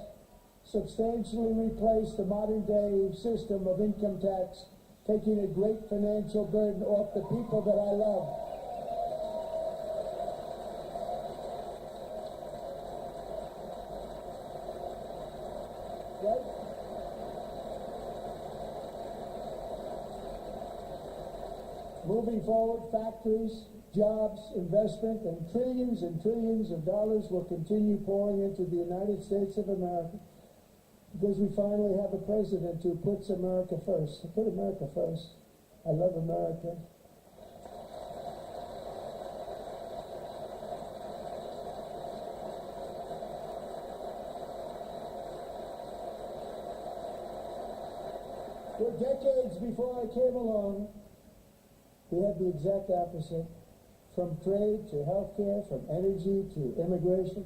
substantially replace the modern-day system of income tax, taking a great financial burden off the people that I love. Right? Moving forward, factories, jobs, investment, and trillions of dollars will continue pouring into the United States of America because we finally have a president who puts America first. I put America first. I love America. For decades before I came along, we had the exact opposite. From trade to healthcare, from energy to immigration,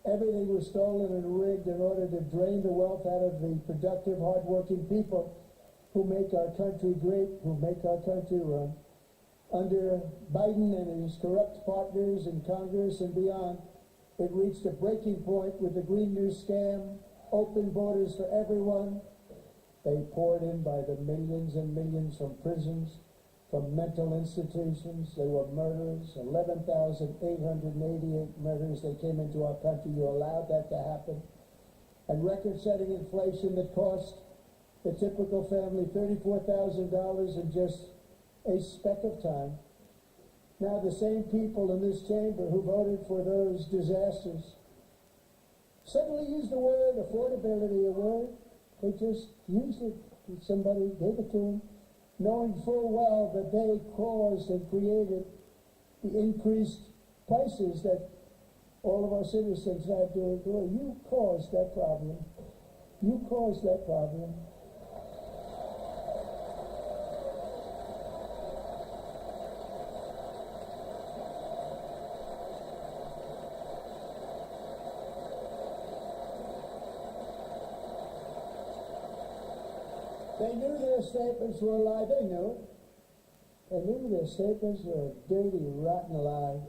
everything was stolen and rigged in order to drain the wealth out of the productive, hardworking people who make our country great, who make our country run. Under Biden and his corrupt partners in Congress and beyond, it reached a breaking point with the Green New Scam, open borders for everyone. They poured in by the millions and millions from prisons, from mental institutions. They were murderers, 11,888 murders. They came into our country. You allowed that to happen. And record-setting inflation that cost the typical family $34,000 in just a speck of time. Now the same people in this chamber who voted for those disasters suddenly used the word affordability, a word. They just used it. Somebody gave it to them, knowing full well that they caused and created the increased prices that all of our citizens had to endure. You caused that problem. You caused that problem. They knew their statements were a lie. They knew it. They knew their statements were a dirty, rotten lie.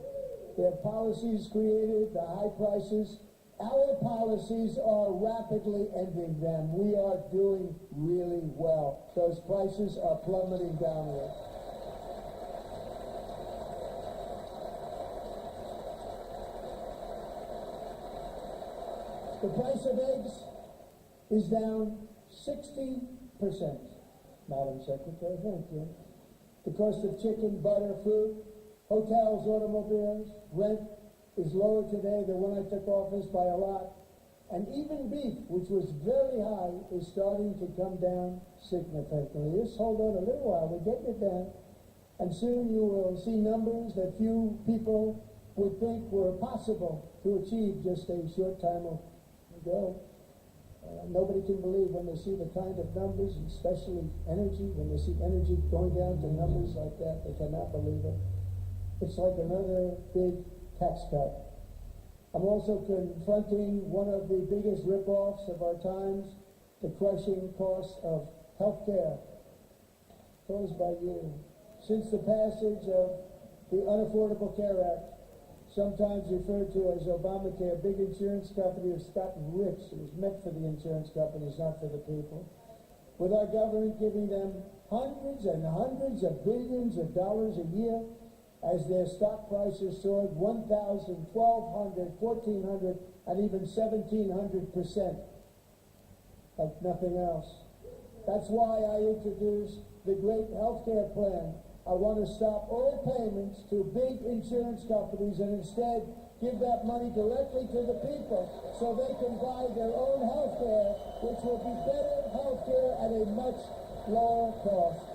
Their policies created the high prices. Our policies are rapidly ending them. We are doing really well. Those prices are plummeting downward. The price of eggs is down 60%. Madam Secretary, thank you. The cost of chicken, butter, fruit, hotels, automobiles, rent is lower today than when I took office by a lot. And even beef, which was very high, is starting to come down significantly. Just hold on a little while, we're getting it down. And soon you will see numbers that few people would think were possible to achieve just a short time ago. Nobody can believe when they see the kind of numbers, especially energy, when they see energy going down to numbers like that, they cannot believe it. It's like another big tax cut. I'm also confronting one of the biggest rip-offs of our times, the crushing cost of health care. Caused by you. Since the passage of the Unaffordable Care Act, sometimes referred to as Obamacare, big insurance companies have gotten rich. It was meant for the insurance companies, not for the people. With our government giving them hundreds and hundreds of billions of dollars a year as their stock prices soared 1,000, 1,200, 1,400, and even 1,700%, like nothing else. That's why I introduced the great healthcare plan. I want to stop all payments to big insurance companies and instead give that money directly to the people so they can buy their own health care, which will be better health care at a much lower cost.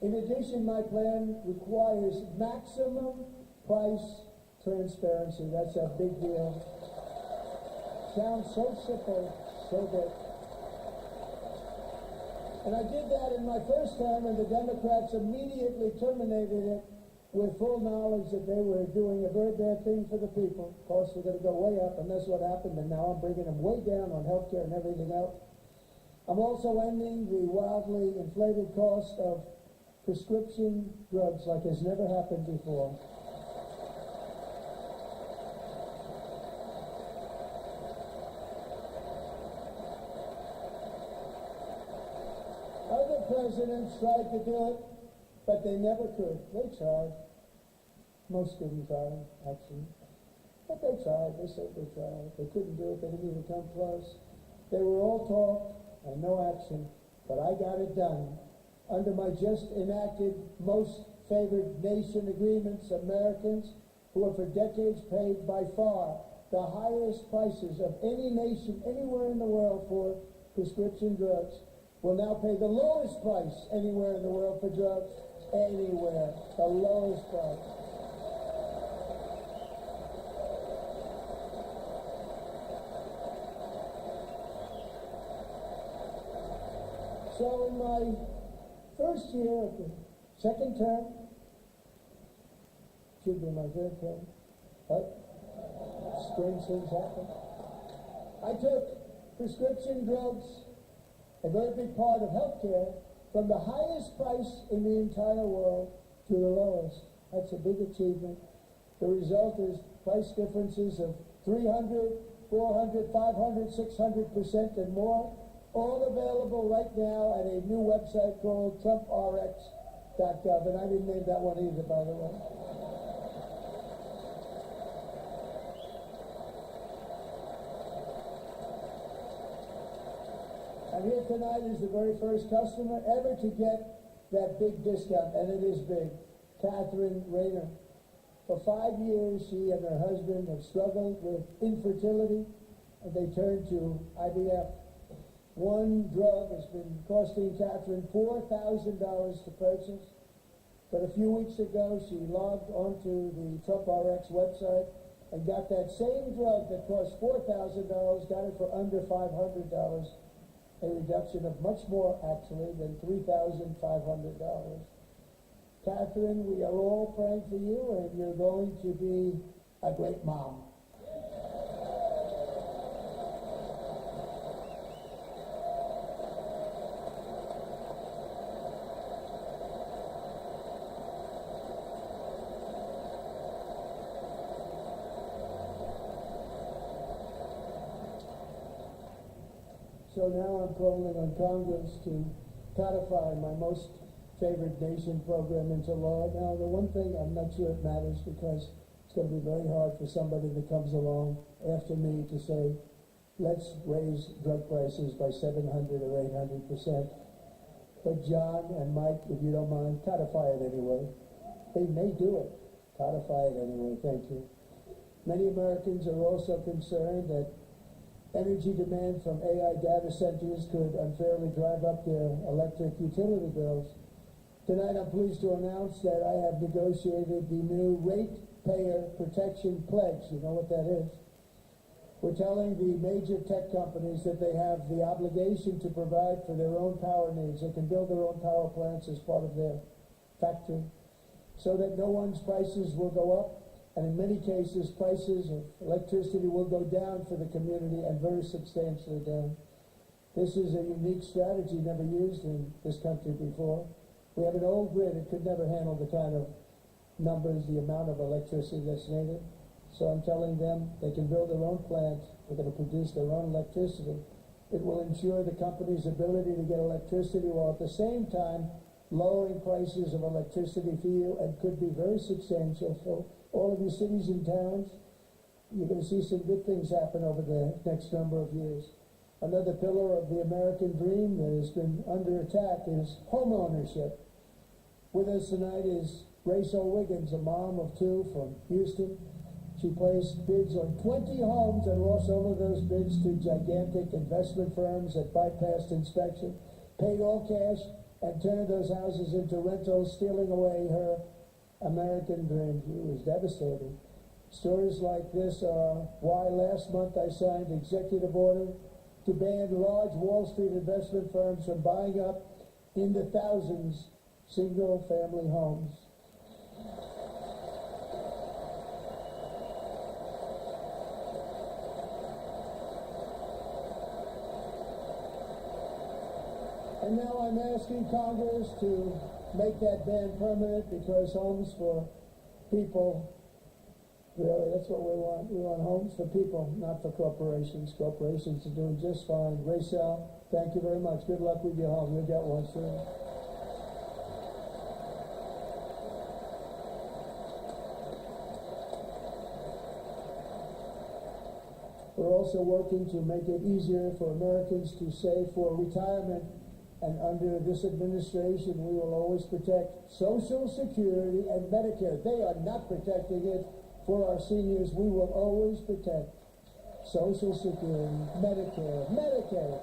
In addition, my plan requires maximum price transparency. That's a big deal. Sounds so simple, so big. And I did that in my first term, and the Democrats immediately terminated it with full knowledge that they were doing a very bad thing for the people. Costs were going to go way up, and that's what happened, and now I'm bringing them way down on health care and everything else. I'm also ending the wildly inflated cost of prescription drugs like has never happened before. Other presidents tried to do it, but they never could. They tried. Most didn't try, actually. But they tried. They said they tried. They couldn't do it. They didn't even come close. They were all talk and no action, but I got it done. Under my just enacted most favored nation agreements, Americans who have for decades paid by far the highest prices of any nation anywhere in the world for prescription drugs will now pay the lowest price anywhere in the world for drugs. Anywhere. The lowest price. So in my first year of the second term, should be my third term, but strange things happen. I took prescription drugs, a very big part of healthcare, from the highest price in the entire world to the lowest. That's a big achievement. The result is price differences of 300, 400, 500, 600% and more. All available right now at a new website called TrumpRx.gov, and I didn't name that one either, by the way. And here tonight is the very first customer ever to get that big discount, and it is big. Catherine Rayner. For 5 years, she and her husband have struggled with infertility, and they turned to IVF. One drug has been costing Catherine $4,000 to purchase. But a few weeks ago, she logged onto the TrumpRx website and got that same drug that cost $4,000, got it for under $500, a reduction of much more, actually, than $3,500. Catherine, we are all praying for you, and you're going to be a great mom. So now I'm calling on Congress to codify my most favored nation program into law. Now, the one thing, I'm not sure it matters because it's going to be very hard for somebody that comes along after me to say, let's raise drug prices by 700 or 800%. But John and Mike, if you don't mind, codify it anyway. They may do it. Codify it anyway. Thank you. Many Americans are also concerned that energy demand from AI data centers could unfairly drive up their electric utility bills. Tonight, I'm pleased to announce that I have negotiated the new Ratepayer Protection Pledge. You know what that is? We're telling the major tech companies that they have the obligation to provide for their own power needs. They can build their own power plants as part of their factory so that no one's prices will go up And in many cases, prices of electricity will go down for the community and very substantially down. This is a unique strategy never used in this country before. We have an old grid. It could never handle the kind of numbers, the amount of electricity that's needed. So I'm telling them they can build their own plant. They're going to produce their own electricity. It will ensure the company's ability to get electricity while at the same time lowering prices of electricity for you, and could be very substantial. So all of you cities and towns, you're going to see some good things happen over the next number of years. Another pillar of the American dream that has been under attack is home ownership. With us tonight is Rachel Wiggins, a mom of two from Houston. She placed bids on 20 homes and lost all of those bids to gigantic investment firms that bypassed inspection, paid all cash, and turned those houses into rentals, stealing away her American dream. It was devastating. Stories like this are why last month I signed executive order to ban large Wall Street investment firms from buying up in the thousands single-family homes. And now I'm asking Congress to make that ban permanent, because homes for people, really, that's what we want. We want homes for people, not for corporations. Corporations are doing just fine. Rachel, thank you very much. Good luck with your home. You'll get one soon. We're also working to make it easier for Americans to save for retirement. And under this administration, we will always protect Social Security and Medicare. They are not protecting it for our seniors. We will always protect Social Security, Medicare, Medicaid.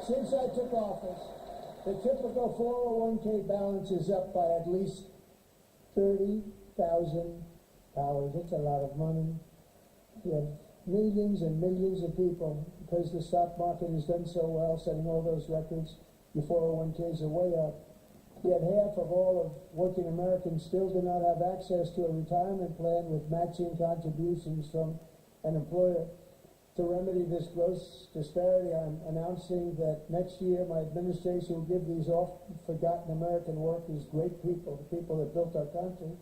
Since I took office, the typical 401k balance is up by at least $30,000. It's a lot of money. We have millions and millions of people, because the stock market has done so well, setting all those records. Your 401ks are way up. Yet half of all of working Americans still do not have access to a retirement plan with matching contributions from an employer. To remedy this gross disparity, I'm announcing that next year my administration will give these oft-forgotten American workers, great people, the people that built our country,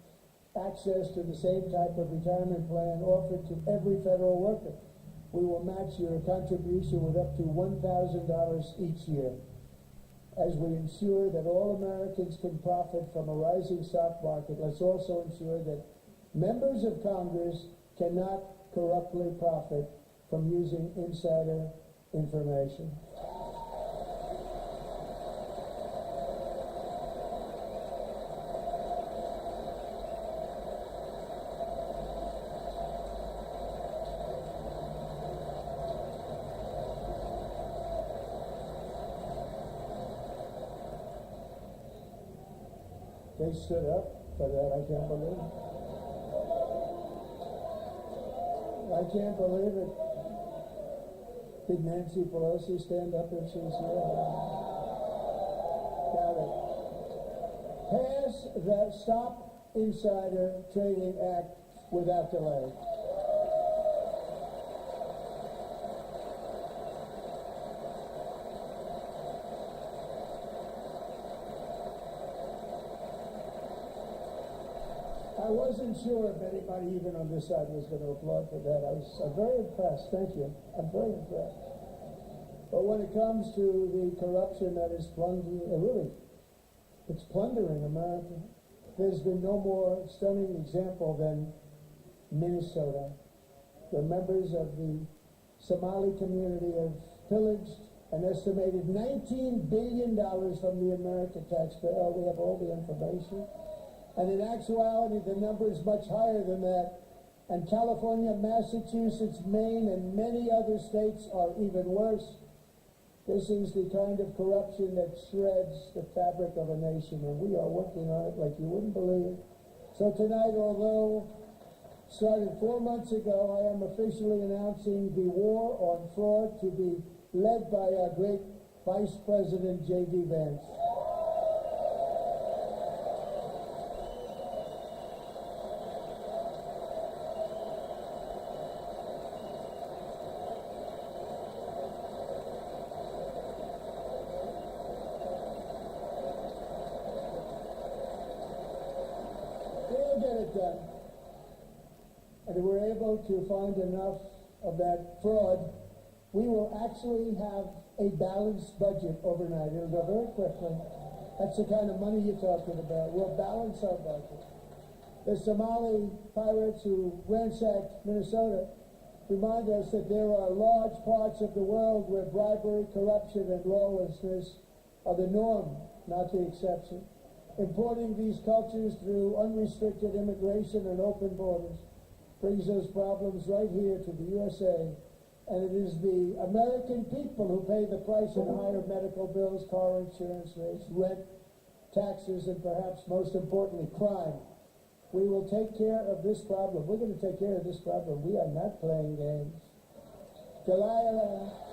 access to the same type of retirement plan offered to every federal worker. We will match your contribution with up to $1,000 each year. As we ensure that all Americans can profit from a rising stock market, let's also ensure that members of Congress cannot corruptly profit from using insider information. They stood up for that. I can't believe it. I can't believe it. Did Nancy Pelosi stand up if she was here? Got it. Pass the Stop Insider Trading Act without delay. I wasn't sure if anybody even on this side was going to applaud for that. I'm very impressed. Thank you. I'm very impressed. But when it comes to the corruption that is plundering, it's plundering America. There's been no more stunning example than Minnesota. The members of the Somali community have pillaged an estimated $19 billion from the American taxpayer. Oh, we have all the information. And in actuality, the number is much higher than that. And California, Massachusetts, Maine, and many other states are even worse. This is the kind of corruption that shreds the fabric of a nation, and we are working on it like you wouldn't believe. So tonight, although started 4 months ago, I am officially announcing the war on fraud to be led by our great Vice President J.D. Vance. it done, and if we're able to find enough of that fraud, we will actually have a balanced budget overnight. It'll go very quickly. That's the kind of money you're talking about. We'll balance our budget. The Somali pirates who ransacked Minnesota remind us that there are large parts of the world where bribery, corruption, and lawlessness are the norm, not the exception. Importing these cultures through unrestricted immigration and open borders brings those problems right here to the USA. And it is the American people who pay the price in higher medical bills, car insurance rates, rent, taxes, and perhaps most importantly, crime. We will take care of this problem. We're going to take care of this problem. We are not playing games. Delilah.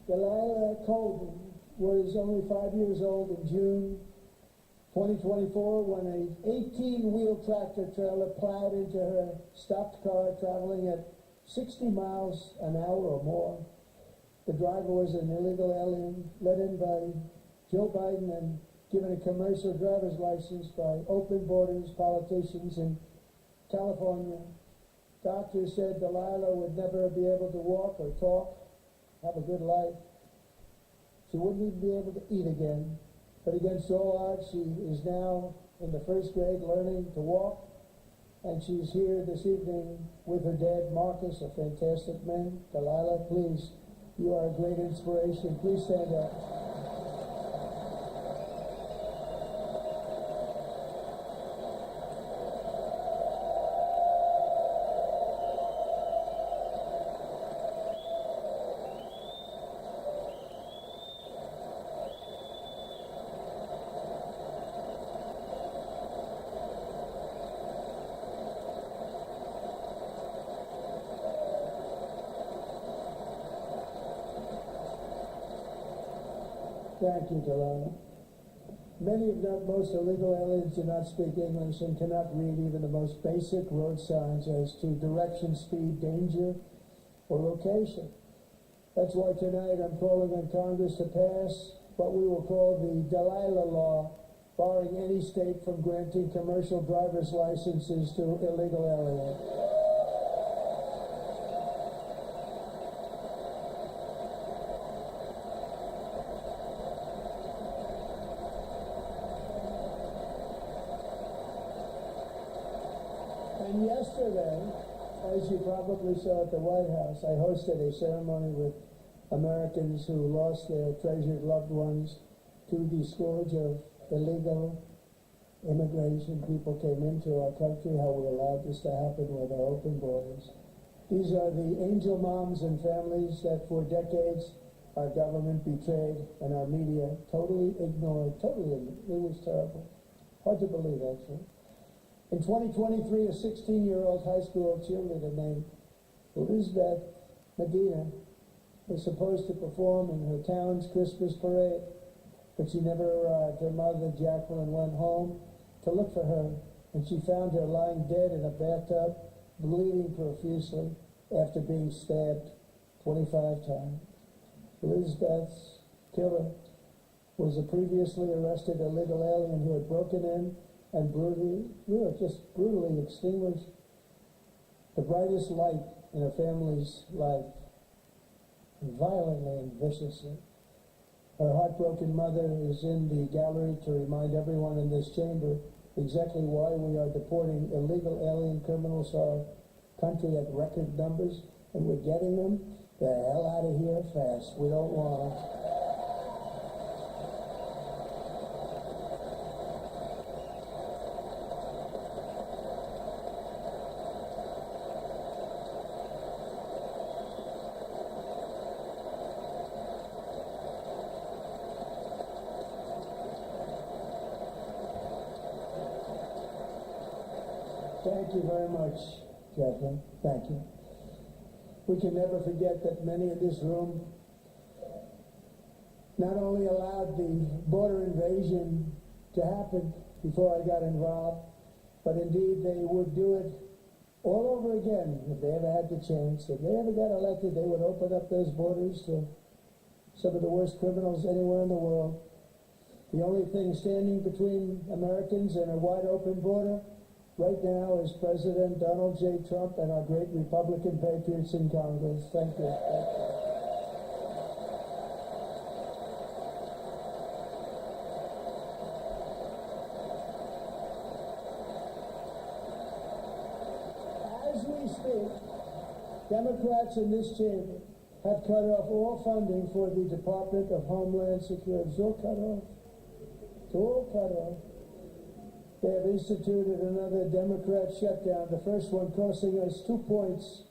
Delilah Colden was only 5 years old in June 2024 when an 18-wheel tractor trailer plowed into her stopped car traveling at 60 miles an hour or more. The driver was an illegal alien let in by Joe Biden and given a commercial driver's license by Open Borders politicians in California. Doctors said Delilah would never be able to walk or talk, have a good life. She wouldn't even be able to eat again. But against all odds, she is now in the first grade learning to walk. And she's here this evening with her dad, Marcus, a fantastic man. Delilah, please, you are a great inspiration. Please stand up. Thank you, Delilah. Many, if not most, illegal aliens do not speak English and cannot read even the most basic road signs as to direction, speed, danger, or location. That's why tonight I'm calling on Congress to pass what we will call the Delilah Law, barring any state from granting commercial driver's licenses to illegal aliens. And yesterday, as you probably saw at the White House, I hosted a ceremony with Americans who lost their treasured loved ones to the scourge of illegal immigration. People came into our country, how we allowed this to happen with our open borders. These are the angel moms and families that for decades our government betrayed and our media totally ignored. It was terrible. Hard to believe, actually. In 2023, a 16-year-old high school cheerleader named Elizabeth Medina was supposed to perform in her town's Christmas parade, but she never arrived. Her mother, Jacqueline, went home to look for her, and she found her lying dead in a bathtub, bleeding profusely after being stabbed 25 times. Elizabeth's killer was a previously arrested illegal alien who had broken in and brutally extinguished the brightest light in a family's life, violently and viciously. Her heartbroken mother is in the gallery to remind everyone in this chamber exactly why we are deporting illegal alien criminals to our country at record numbers, and we're getting them the hell out of here fast. We don't want them. Thank you very much, Jacqueline. Thank you. We can never forget that many in this room not only allowed the border invasion to happen before I got involved, but indeed they would do it all over ever again, if they ever had the chance, if they ever got elected, they would open up those borders to some of the worst criminals anywhere in the world. The only thing standing between Americans and a wide open border right now is President Donald J. Trump and our great Republican patriots in Congress. Thank you. As we speak, Democrats in this chamber have cut off all funding for the Department of Homeland Security. It's all cut off. It's all cut off. They have instituted another Democrat shutdown, the first one costing us 2 points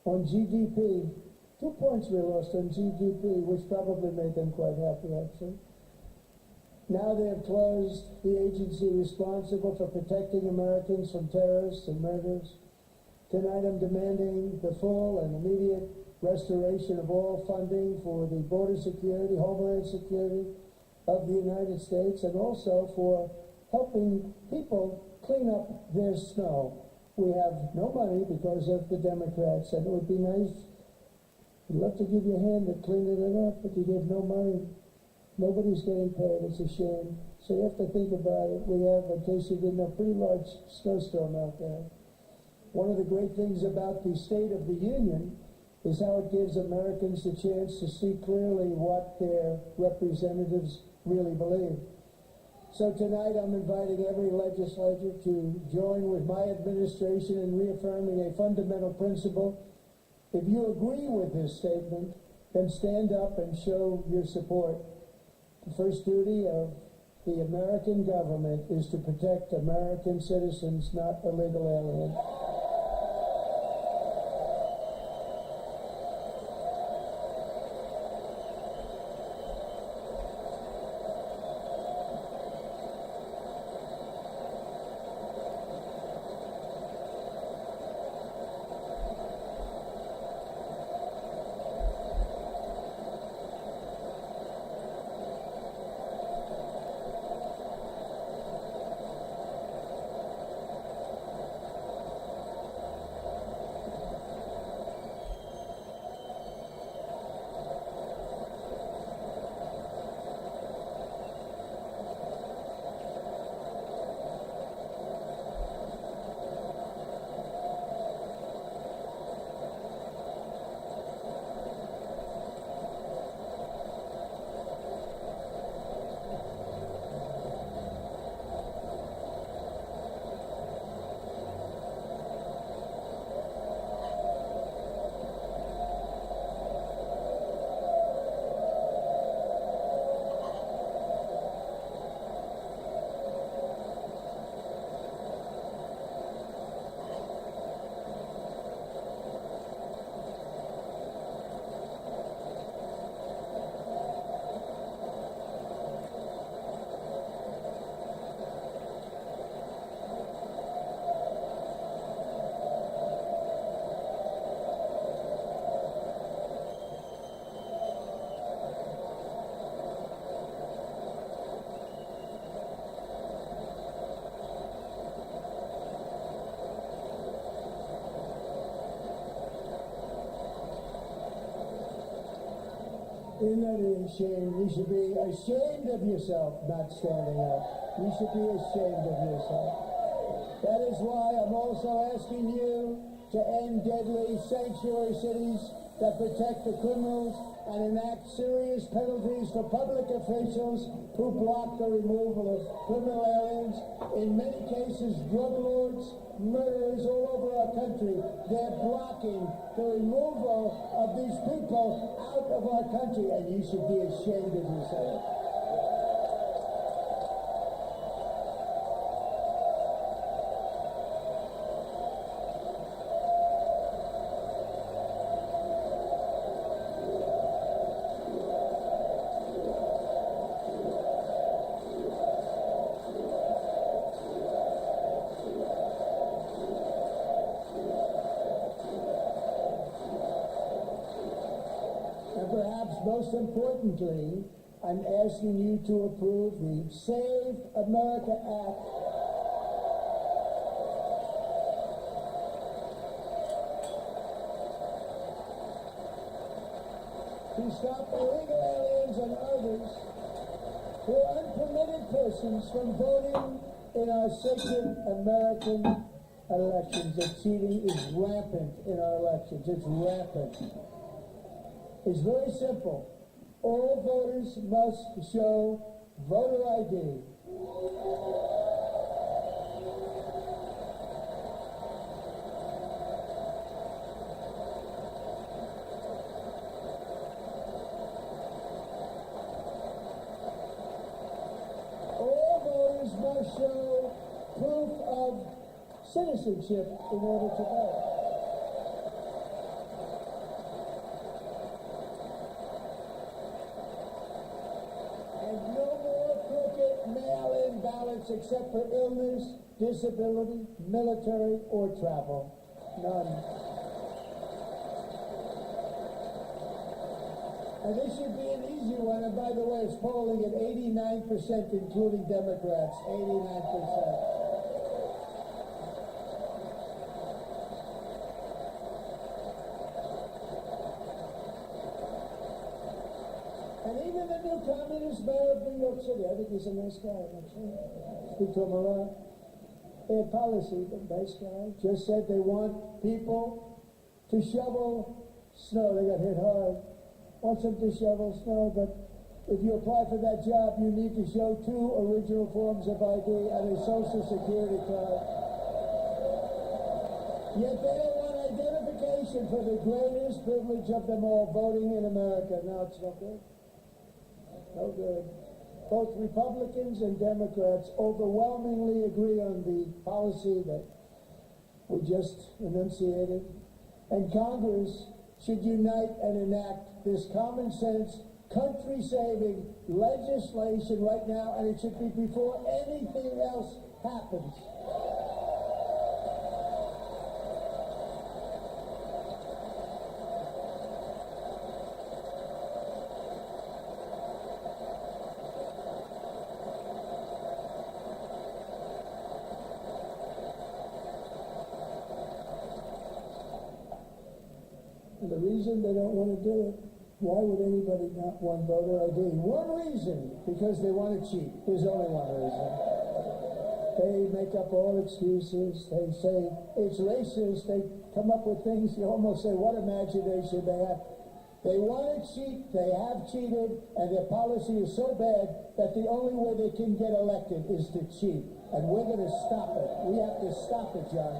on GDP. 2 points we lost on GDP, which probably made them quite happy, actually. Now they have closed the agency responsible for protecting Americans from terrorists and murders. Tonight I'm demanding the full and immediate restoration of all funding for the border security, homeland security of the United States, and also for helping people clean up their snow. We have no money because of the Democrats, and it would be nice. We'd love to give you a hand at cleaning it up, but you give no money. Nobody's getting paid. It's a shame. So you have to think about it. We have, in case you didn't know, a pretty large snowstorm out there. One of the great things about the State of the Union is how it gives Americans a chance to see clearly what their representatives really believe. So tonight I'm inviting every legislator to join with my administration in reaffirming a fundamental principle. If you agree with this statement, then stand up and show your support. The first duty of the American government is to protect American citizens, not illegal aliens. Isn't that a shame? You should be ashamed of yourself not standing up. You should be ashamed of yourself. That is why I'm also asking you to end deadly sanctuary cities that protect the criminals and enact serious penalties for public officials who block the removal of criminal aliens. In many cases, drug lords, murderers all over our country, they're blocking the removal of these people out of our country, and you should be ashamed of yourself. Most importantly, I'm asking you to approve the Save America Act. to stop illegal aliens and others who are unpermitted persons from voting in our sacred American elections. The cheating is rampant in our elections. It's rampant. It's very simple. All voters must show voter ID. Must show proof of citizenship in order to vote. And no more crooked mail-in ballots except for illness, disability, military, or travel. None. And this should be an easy one, and by the way, it's polling at 89%, including Democrats, 89%. And even the new communist mayor of New York City, I think he's a nice guy, I'm sure. Speak to him a lot. Bad policy, but nice guy. Just said they want people to shovel snow. They got hit hard. Wants them to shovel snow, but if you apply for that job, you need to show 2 original forms of ID and a social security card. Yet they don't want identification for the greatest privilege of them all, voting in America. No, it's no good. No good. Both Republicans and Democrats overwhelmingly agree on the policy that we just enunciated. And Congress should unite and enact this common sense, country-saving legislation right now, and it should be before anything else happens. And the reason they don't want to do it, why would anybody not want voter ID? One reason, because they want to cheat. There's only one reason. They make up all excuses. They say it's racist. They come up with things, you almost say, what imagination they have. They want to cheat, they have cheated, and their policy is so bad that the only way they can get elected is to cheat. And we're going to stop it. We have to stop it, John.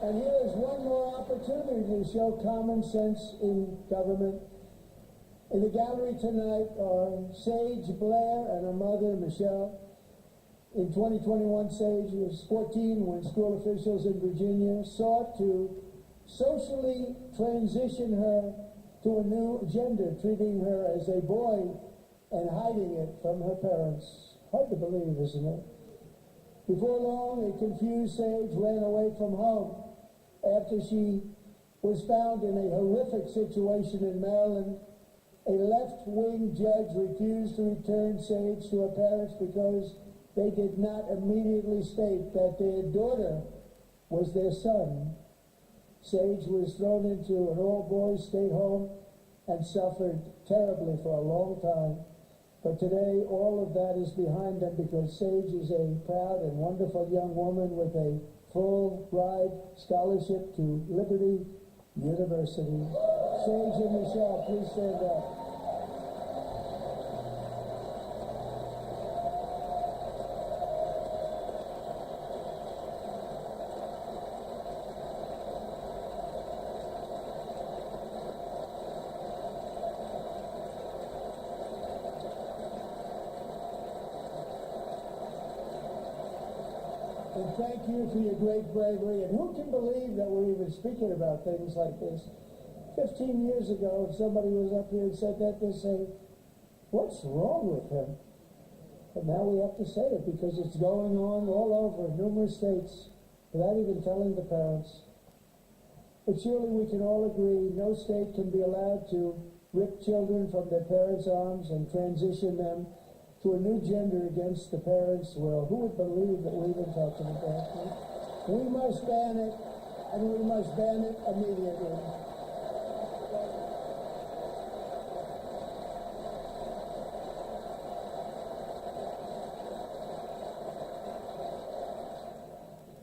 And here is one more opportunity to show common sense in government. In the gallery tonight are Sage Blair and her mother, Michelle. In 2021, Sage was 14 when school officials in Virginia sought to socially transition her to a new gender, treating her as a boy and hiding it from her parents. Hard to believe, isn't it? Before long, a confused Sage ran away from home after she was found in a horrific situation in Maryland. A left-wing judge refused to return Sage to her parents because they did not immediately state that their daughter was their son. Sage was thrown into an all-boys state home and suffered terribly for a long time. But today, all of that is behind them because Sage is a proud and wonderful young woman with a full ride scholarship to Liberty University. Sage and Michelle, please stand up. And thank you for your great bravery. And who can believe that we're even speaking about things like this? 15 years ago, if somebody was up here and said that, they'd say, what's wrong with him? But now we have to say it because it's going on all over in numerous states without even telling the parents. But surely we can all agree no state can be allowed to rip children from their parents' arms and transition them to a new gender against the parents' will. Who would believe that we've been talking about this? We must ban it, and we must ban it immediately.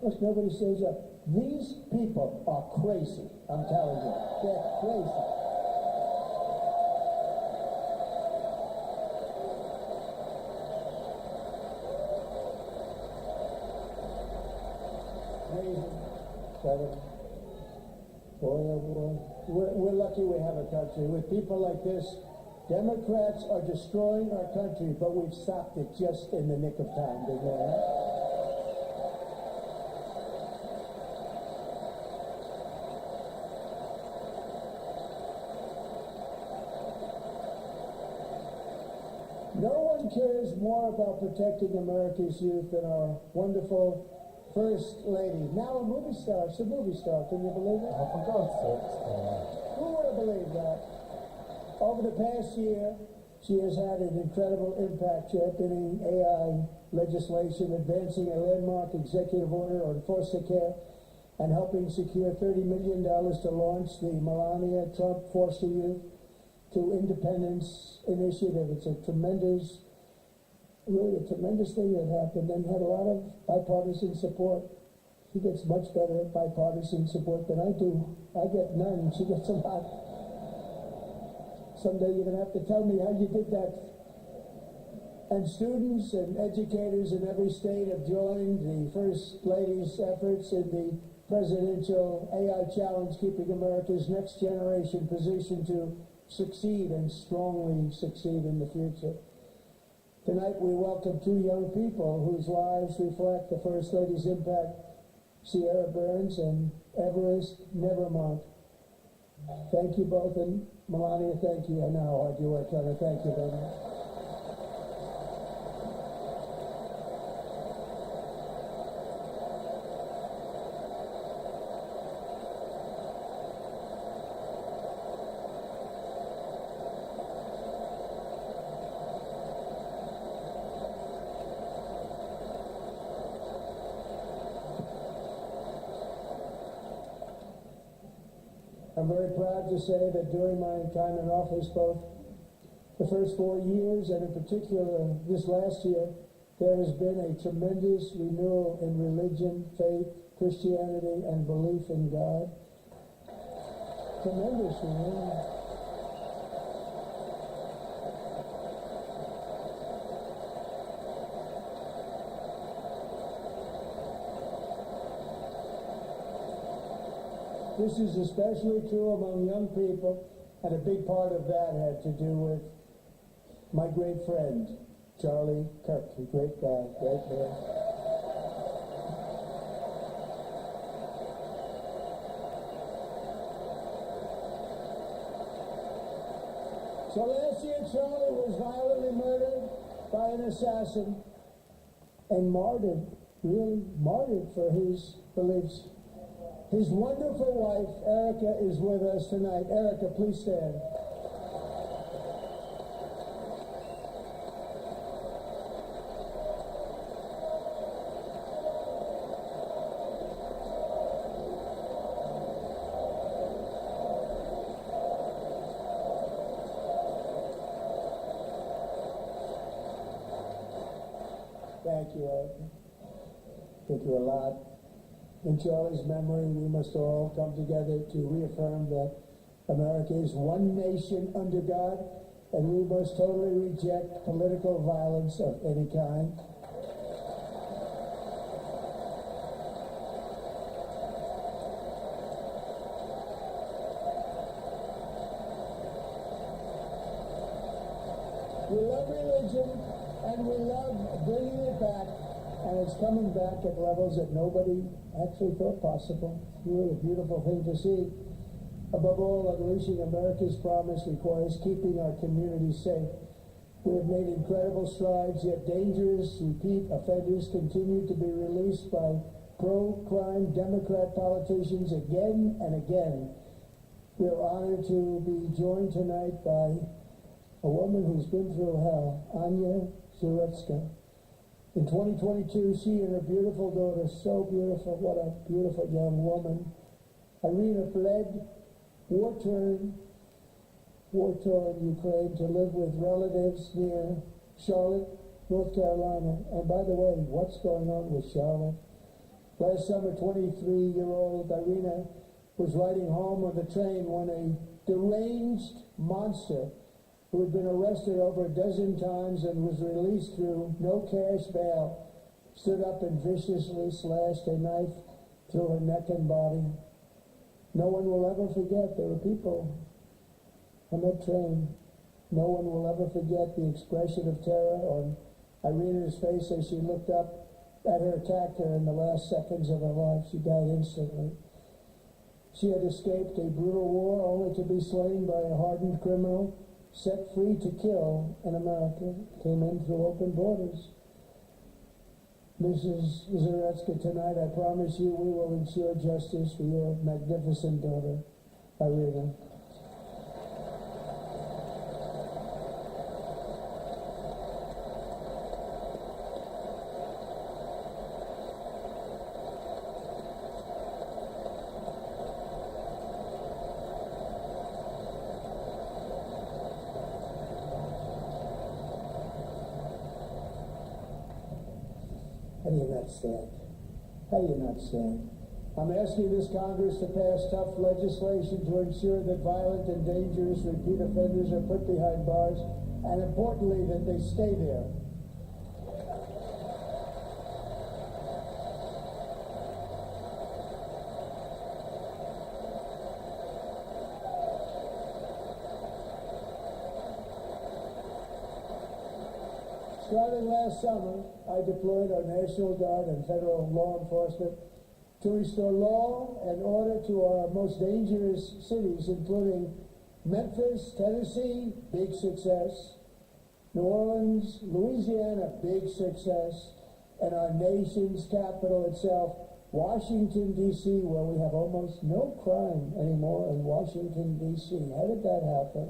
Look, nobody stays up. These people are crazy, I'm telling you. They're crazy. Boy, oh boy. We're lucky we have a country. With people like this, Democrats are destroying our country, but we've stopped it just in the nick of time, didn't we? No one cares more about protecting America's youth than our wonderful First Lady, now a movie star. She's a movie star. Can you believe it? Oh, for God's sakes, Who would have believed that? Over the past year, she has had an incredible impact championing AI legislation, advancing a landmark executive order on foster care, and helping secure $30 million to launch the Melania Trump Foster Youth to Independence Initiative. It's a tremendous thing that happened, and had a lot of bipartisan support. She gets much better bipartisan support than I do. I get none. She gets a lot. Someday you're going to have to tell me how you did that. And students and educators in every state have joined the First Lady's efforts in the presidential AI challenge, keeping America's next generation positioned to succeed and strongly succeed in the future. Tonight we welcome two young people whose lives reflect the First Lady's impact, Sierra Burns and Everest Nevermont. Thank you both, and Melania, thank you. I know how hard you worked on it. Thank you very much. I'm very proud to say that during my time in office, both the first 4 years and in particular this last year, there has been a tremendous renewal in religion, faith, Christianity, and belief in God. Tremendous renewal. This is especially true among young people, and a big part of that had to do with my great friend, Charlie Kirk. A great guy, great man. So last year, Charlie was violently murdered by an assassin and martyred, really martyred for his beliefs. His wonderful wife, Erica, is with us tonight. Erica, please stand. Thank you, Erica. Thank you a lot. In Charlie's memory, we must all come together to reaffirm that America is one nation under God, and we must totally reject political violence of any kind. We love religion, and we love bringing it back, and it's coming back at levels that nobody actually thought possible. It's really a beautiful thing to see. Above all, unleashing America's promise requires keeping our communities safe. We have made incredible strides, yet dangerous repeat offenders continue to be released by pro-crime Democrat politicians again and again. We are honored to be joined tonight by a woman who's been through hell, Anya Zaretsky. In 2022, she and her beautiful daughter, so beautiful, what a beautiful young woman, Irina fled war-torn Ukraine to live with relatives near Charlotte, North Carolina. And by the way, what's going on with Charlotte? Last summer, 23-year-old Irina was riding home on the train when a deranged monster who had been arrested over a dozen times and was released through no cash bail stood up and viciously slashed a knife through her neck and body. No one will ever forget. There were people on that train. No one will ever forget the expression of terror on Irina's face as she looked up at her attacker in the last seconds of her life. She died instantly. She had escaped a brutal war only to be slain by a hardened criminal, set free to kill in America, came in through open borders. Mrs. Zaretsky, tonight I promise you we will ensure justice for your magnificent daughter, Irina. How do you not stand? How do you not stand? I'm asking this Congress to pass tough legislation to ensure that violent and dangerous repeat offenders are put behind bars, and importantly, that they stay there. Starting last summer, I deployed our National Guard and federal law enforcement to restore law and order to our most dangerous cities, including Memphis, Tennessee, big success, New Orleans, Louisiana, big success, and our nation's capital itself, Washington, D.C., where we have almost no crime anymore in Washington, D.C. How did that happen?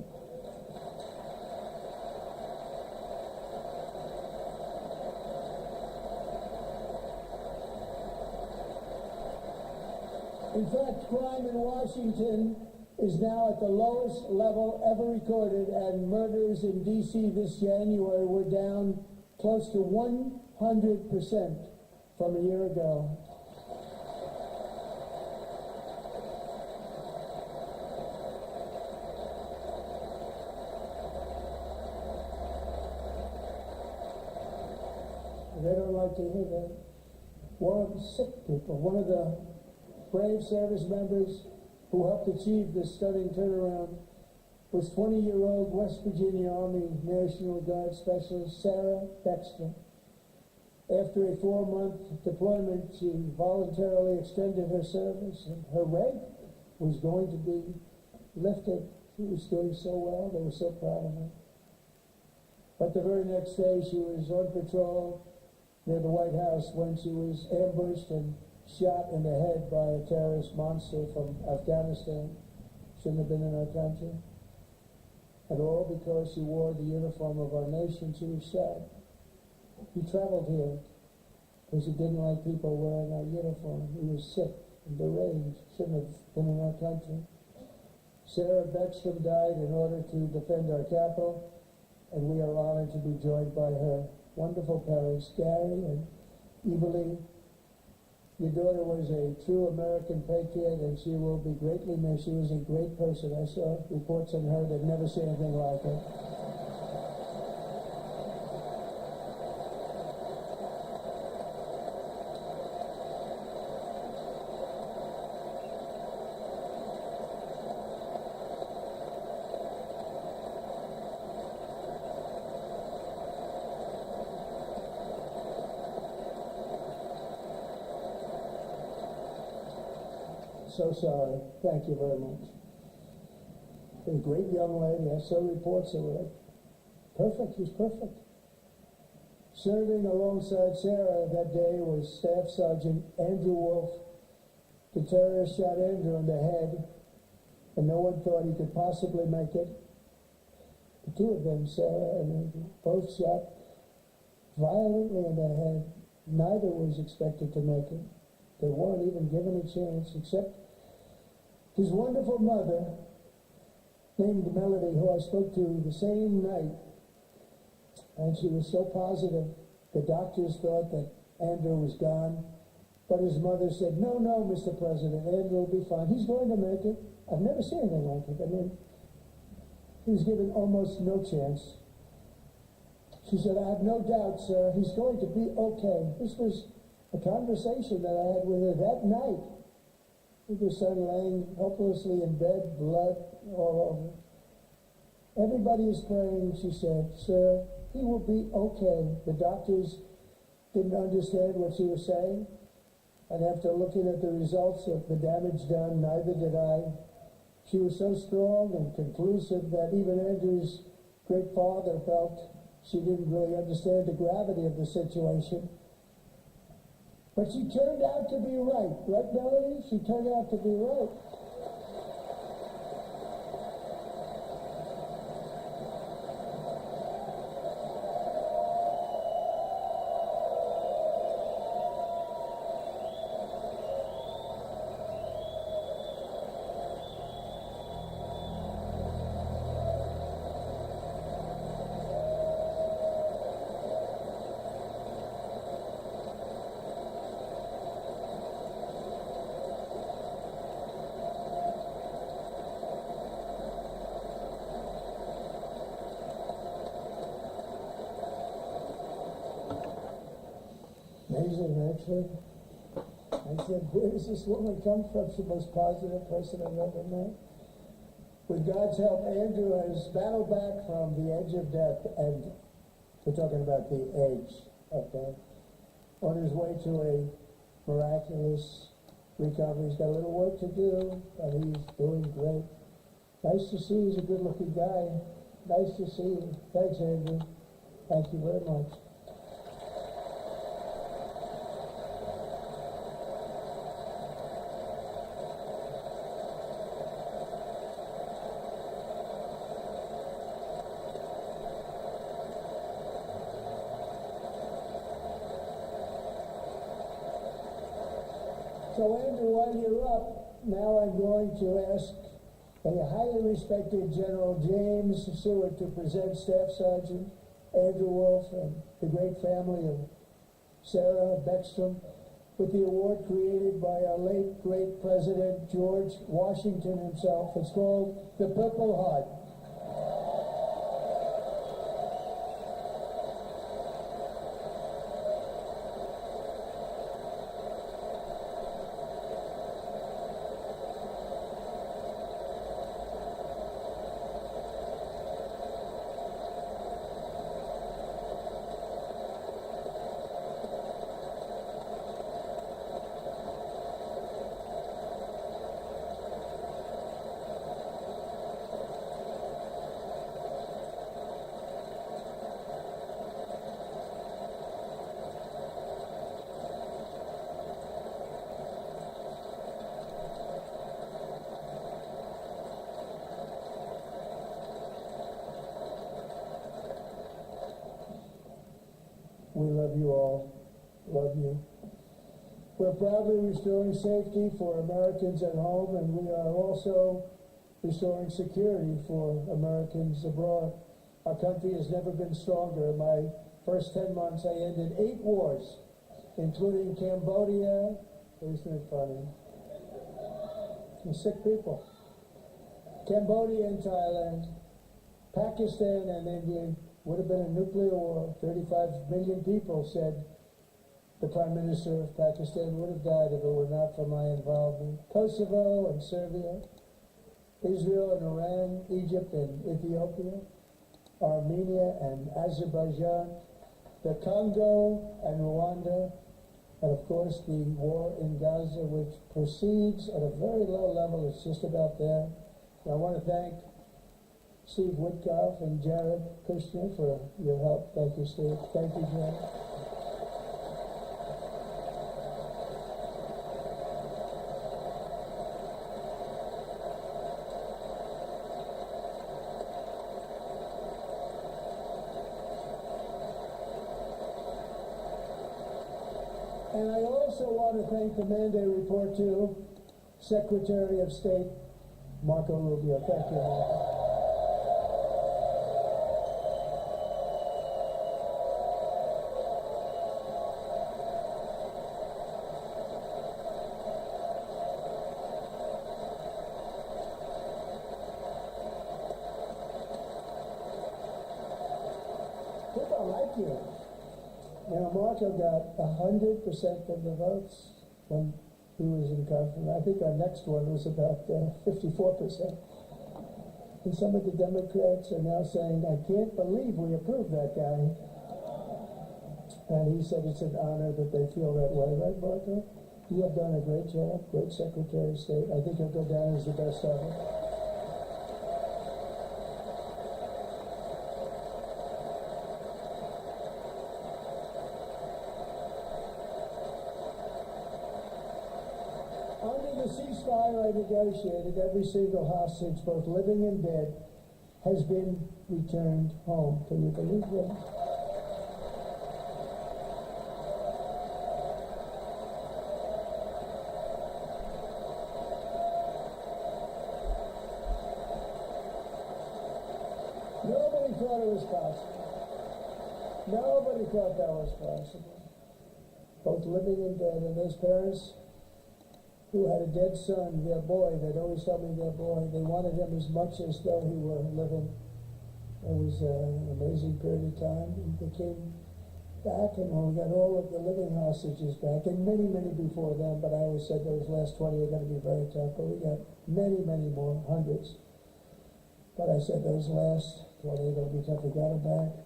In fact, crime in Washington is now at the lowest level ever recorded, and murders in D.C. this January were down close to 100% from a year ago. They don't like to hear that. One of the sick people, one of the brave service members who helped achieve this stunning turnaround was 20-year-old West Virginia Army National Guard Specialist Sarah Beckstrom. After a 4-month deployment, she voluntarily extended her service, and her rank was going to be lifted. She was doing so well. They were so proud of her. But the very next day, she was on patrol near the White House when she was ambushed and shot in the head by a terrorist monster from Afghanistan. Shouldn't have been in our country. And all because she wore the uniform of our nation. She was shot. He traveled here because he didn't like people wearing our uniform. He was sick and deranged. Shouldn't have been in our country. Sarah Beckstrom died in order to defend our capital, and we are honored to be joined by her wonderful parents, Gary and Eveline. Your daughter was a true American patriot, and she will be greatly missed. She was a great person. I saw reports on her that never seen anything like it. So sorry. Thank you very much. A great young lady. I saw reports of her. Perfect. She was perfect. Serving alongside Sarah that day was Staff Sergeant Andrew Wolf. The terrorist shot Andrew in the head, and no one thought he could possibly make it. The two of them, Sarah and Andrew, both shot violently in the head. Neither was expected to make it. They weren't even given a chance, except his wonderful mother, named Melody, who I spoke to the same night, and she was so positive. The doctors thought that Andrew was gone, but his mother said, no, Mr. President, Andrew will be fine. He's going to make it. I've never seen anything like it. I mean, he was given almost no chance. She said, I have no doubt, sir, he's going to be okay. This was a conversation that I had with her that night, with her son laying helplessly in bed, blood all over. Everybody is praying, she said, sir, he will be okay. The doctors didn't understand what she was saying, and after looking at the results of the damage done, neither did I. She was so strong and conclusive that even Andrew's great father felt she didn't really understand the gravity of the situation. But she turned out to be right. Right, Melody? She turned out to be right. Amazing, actually. I said, where does this woman come from? She's the most positive person I've ever met. With God's help, Andrew has battled back from the edge of death, and we're talking about the edge of death, on his way to a miraculous recovery. He's got a little work to do, but he's doing great. Nice to see. He's a good-looking guy. Nice to see you. Thanks, Andrew. Thank you very much. So, Andrew, while you're up, now I'm going to ask a highly respected General James Seward to present Staff Sergeant Andrew Wolf and the great family of Sarah Beckstrom with the award created by our late, great President George Washington himself. It's called the Purple Heart. We love you all. Love you. We're proudly restoring safety for Americans at home, and we are also restoring security for Americans abroad. Our country has never been stronger. In my first 10 months, I ended 8 wars, including Cambodia. Isn't it funny? Sick people. Cambodia and Thailand, Pakistan and India. Would have been a nuclear war. 35 million people, said the Prime Minister of Pakistan, would have died if it were not for my involvement. Kosovo and Serbia, Israel and Iran, Egypt and Ethiopia, Armenia and Azerbaijan, the Congo and Rwanda, and of course the war in Gaza, which proceeds at a very low level. It's just about there. And I want to thank Steve Woodcock and Jared Kushner for your help. Thank you, Steve. Thank you, Jared. And I also want to thank the Monday report too, Secretary of State Marco Rubio. Thank you, Marco. People like you. You know, Marco got 100% of the votes when he was in conference. I think our next one was about 54%. And some of the Democrats are now saying, I can't believe we approved that guy. And he said it's an honor that they feel that way, right, Marco? You have done a great job, great Secretary of State. I think he'll go down as the best ever. Under the ceasefire I negotiated, every single hostage, both living and dead, has been returned home. Can you believe that? Nobody thought it was possible. Nobody thought that was possible. Both living and dead, and those parents who had a dead son, their boy, they'd always tell me their boy, they wanted him as much as though he were living. It was an amazing period of time, and they came back, and when we got all of the living hostages back, and many, many before them, but I always said those last 20 are going to be very tough, but we got many, many more, hundreds. But I said those last 20 are going to be tough, we got them back.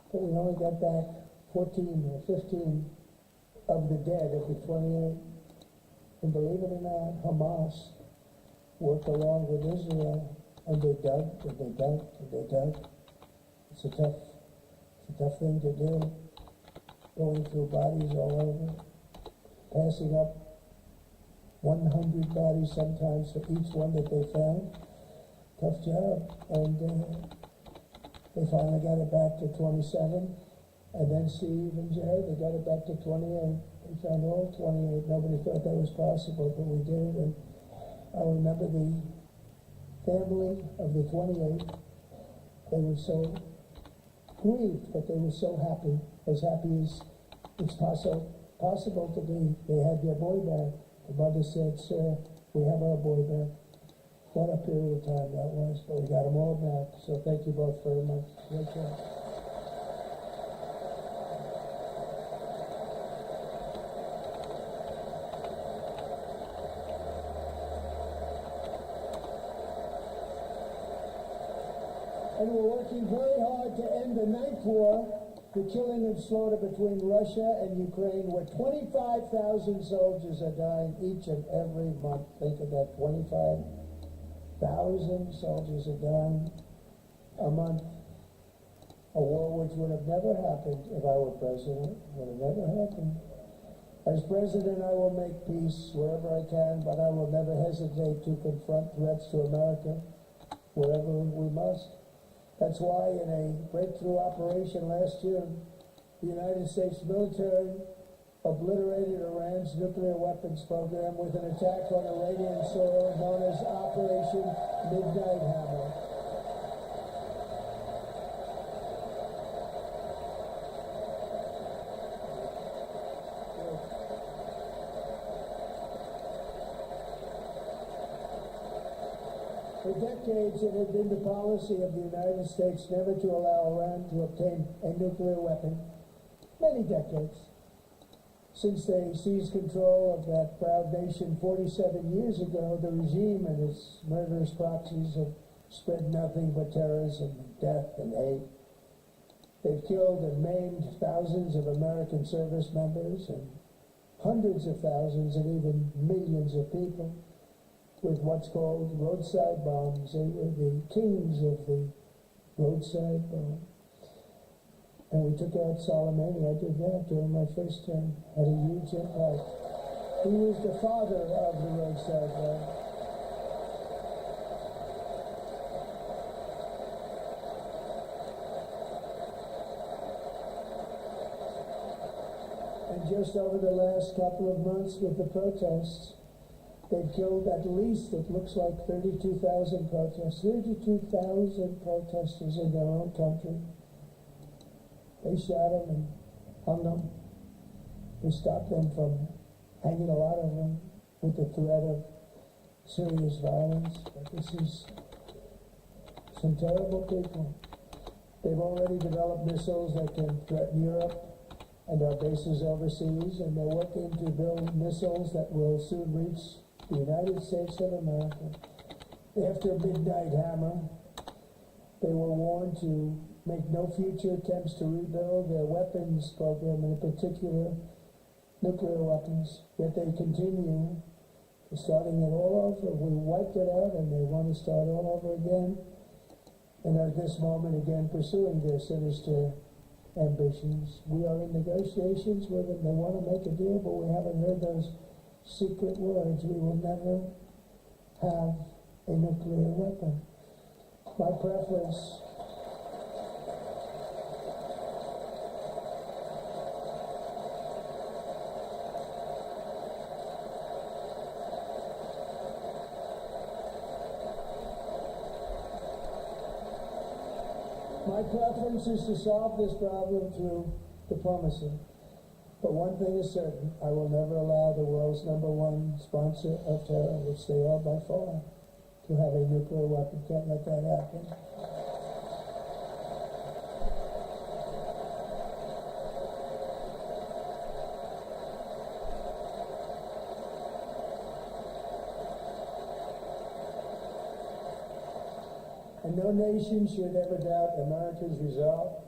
But we only got back 14 or 15 of the dead of the 28. And believe it or not, Hamas worked along with Israel, and they dug, and they dug, and they dug. It's a tough thing to do, going through bodies all over, passing up 100 bodies sometimes for each one that they found. Tough job. And they finally got it back to 27, and then Steve and Jay, they got it back to 28. We found all 28. Nobody thought that was possible, but we did it. And I remember the family of the 28. They were so grieved, but they were so happy as it's possible to be. They had their boy back. The mother said, "Sir, we have our boy back." What a period of time that was, but we got them all back. So thank you both very much. Great job. And we're working very hard to end the ninth war, the killing and slaughter between Russia and Ukraine, where 25,000 soldiers are dying each and every month. Think of that, 25,000 soldiers are dying a month. A war which would have never happened if I were president. Would have never happened. As president, I will make peace wherever I can, but I will never hesitate to confront threats to America wherever we must. That's why in a breakthrough operation last June, the United States military obliterated Iran's nuclear weapons program with an attack on Iranian soil known as Operation Midnight Hammer. For decades, it had been the policy of the United States never to allow Iran to obtain a nuclear weapon. Many decades. Since they seized control of that proud nation 47 years ago, the regime and its murderous proxies have spread nothing but terrorism, death, and hate. They've killed and maimed thousands of American service members and hundreds of thousands and even millions of people with what's called roadside bombs. They were the kings of the roadside bomb. And we took out Soleimani. I did that during my first term. Had a huge impact. He was the father of the roadside bomb. And just over the last couple of months with the protests, they've killed at least, it looks like 32,000 protesters, 32,000 protesters in their own country. They shot them and hung them. They stopped them from hanging, a lot of them, with the threat of serious violence. But this is some terrible people. They've already developed missiles that can threaten Europe and our bases overseas, and they're working to build missiles that will soon reach the United States of America. After Midnight Hammer, they were warned to make no future attempts to rebuild their weapons program, and in particular, nuclear weapons. Yet they continue, starting it all over. We wiped it out, and they want to start all over again. And at this moment, again, pursuing their sinister ambitions. We are in negotiations with them. They want to make a deal, but we haven't heard those secret words. We will never have a nuclear weapon. My preference is to solve this problem through diplomacy. But one thing is certain, I will never allow the world's #1 sponsor of terror, which they are by far, to have a nuclear weapon. Can't let that happen. And no nation should ever doubt America's resolve.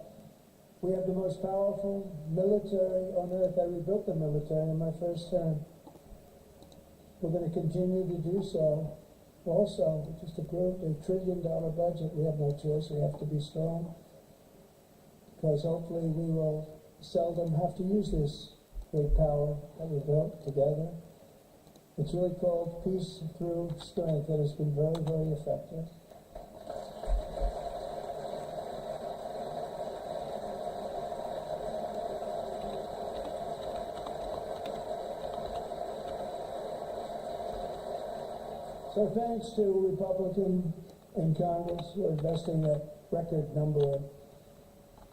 We have the most powerful military on earth. I rebuilt the military in my first term. We're going to continue to do so. Also, we just approved a $1 trillion budget. We have no choice. We have to be strong, because hopefully we will seldom have to use this great power that we built together. It's really called Peace Through Strength, and it's been very, very effective. So thanks to Republicans in Congress who are investing a record number of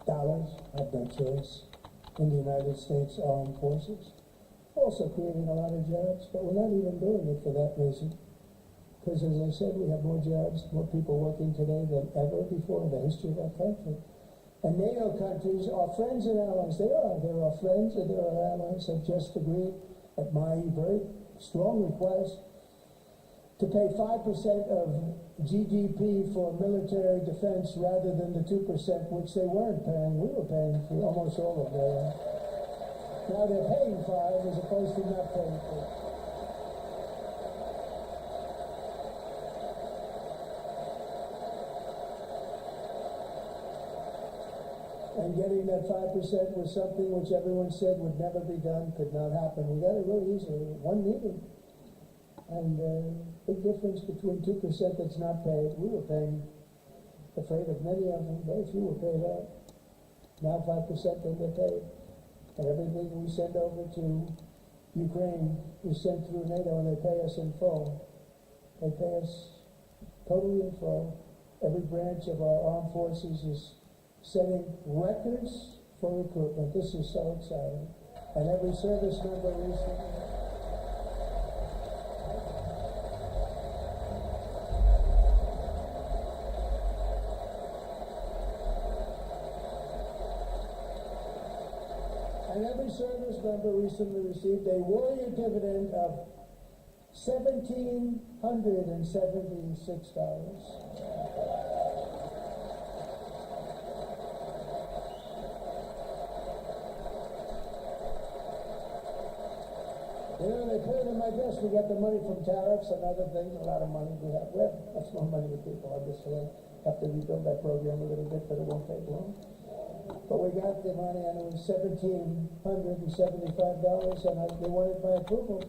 dollars, have no choice, in the United States Armed Forces. Also creating a lot of jobs, but we're not even doing it for that reason. Because as I said, we have more jobs, more people working today than ever before in the history of our country. And NATO countries are friends and allies. They are. There are friends and there are allies have just agreed at my very strong request to pay 5% of GDP for military defense rather than the 2%, which they weren't paying. We were paying for almost all of that. Now they're paying 5 as opposed to not paying 4. And getting that 5% was something which everyone said would never be done, could not happen. We got it really easily, one meeting. And big difference between 2% that's not paid. We were paying, afraid of many of them, very few were paid out. Now 5% then they're paid. And everything we send over to Ukraine is sent through NATO, and they pay us in full. They pay us totally in full. Every branch of our armed forces is setting records for recruitment. This is so exciting. And every service member recently. And every service member recently received a warrior dividend of $1,776. You know, they put it in my desk. We got the money from tariffs and other things, a lot of money we have. We have much more money than people, obviously. Have to rebuild that program a little bit, but it won't take long. But we got the money, and it was $1,775, and they wanted my approval.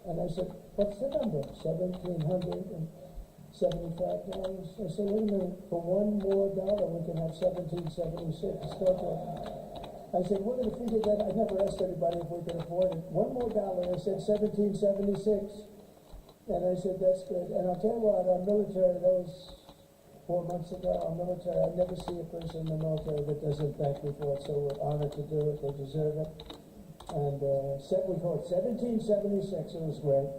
And I said, what's the number? $1,775. I said, wait a minute, for $1 more we can have $1,776. I said, we're gonna figure that, I never asked anybody if we could afford it. $1 more, I said 1776. And I said, that's good. And I'll tell you what, our military, that was 4 months ago, our military, I never see a person in the military that doesn't thank me for it, so we're honored to do it, they deserve it. And, we call it 1776, it was great.